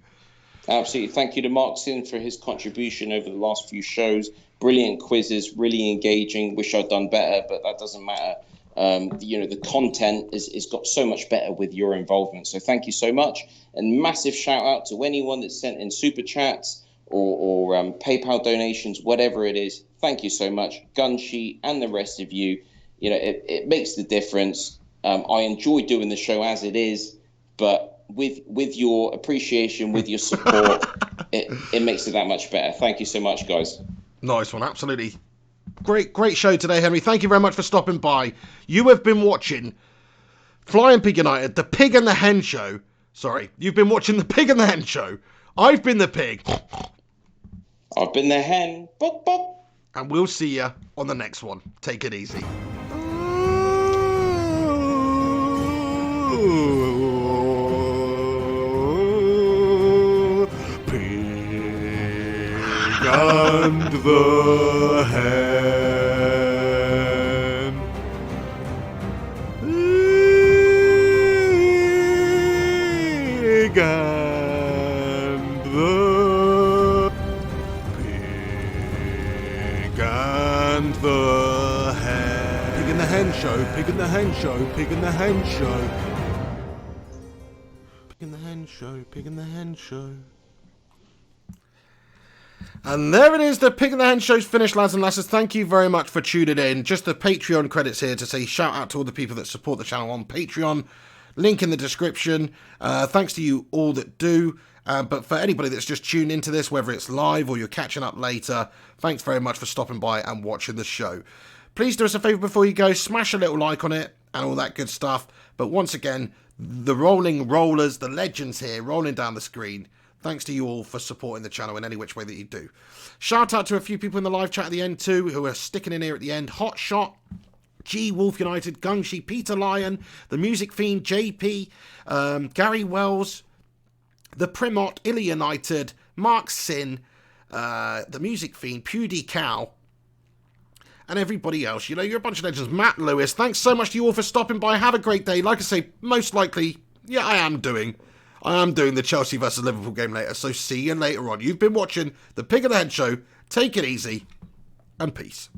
Absolutely. Thank you to Markson for his contribution over the last few shows. Brilliant quizzes, really engaging. Wish I'd done better, but that doesn't matter. The content is got so much better with your involvement. So thank you so much. And massive shout out to anyone that sent in super chats or PayPal donations, whatever it is. Thank you so much. Gunsheet and the rest of you. It makes the difference. I enjoy doing the show as it is, but with your appreciation, with your support, it makes it that much better. Thank you so much, guys. Nice one. Absolutely. Great show today, Henry. Thank you very much for stopping by. You have been watching Flying Pig United, the Pig and the Hen Show. Sorry, you've been watching the Pig and the Hen Show. I've been the pig. I've been the hen. Bop, bop. And we'll see you on the next one. Take it easy. And the hen. Pig and the pig and the hen. Pig and the Hen Show. Pig and the Hen Show. Pig and the Hen Show. Pig and the Hen Show. Pig and the Hen Show. And there it is, the Pig and the Hen Show's finished, lads and lasses. Thank you very much for tuning in. Just the Patreon credits here to say shout out to all the people that support the channel on Patreon. Link in the description. Thanks to you all that do. But for anybody that's just tuned into this, whether it's live or you're catching up later, thanks very much for stopping by and watching the show. Please do us a favour before you go. Smash a little like on it and all that good stuff. But once again, the rolling rollers, the legends here, rolling down the screen. Thanks to you all for supporting the channel in any which way that you do. Shout out to a few people in the live chat at the end too, who are sticking in here at the end. Hot Shot, G Wolf United, Gungshi, Peter Lyon, The Music Fiend, JP, Gary Wells, The Primot, Illy United, Mark Sin, The Music Fiend, Pewdie Cow, and everybody else. You're a bunch of legends. Matt Lewis, thanks so much to you all for stopping by. Have a great day. Like I say, most likely, yeah, I am doing the Chelsea vs Liverpool game later, so see you later on. You've been watching the Pig and the Hen Show. Take it easy, and peace.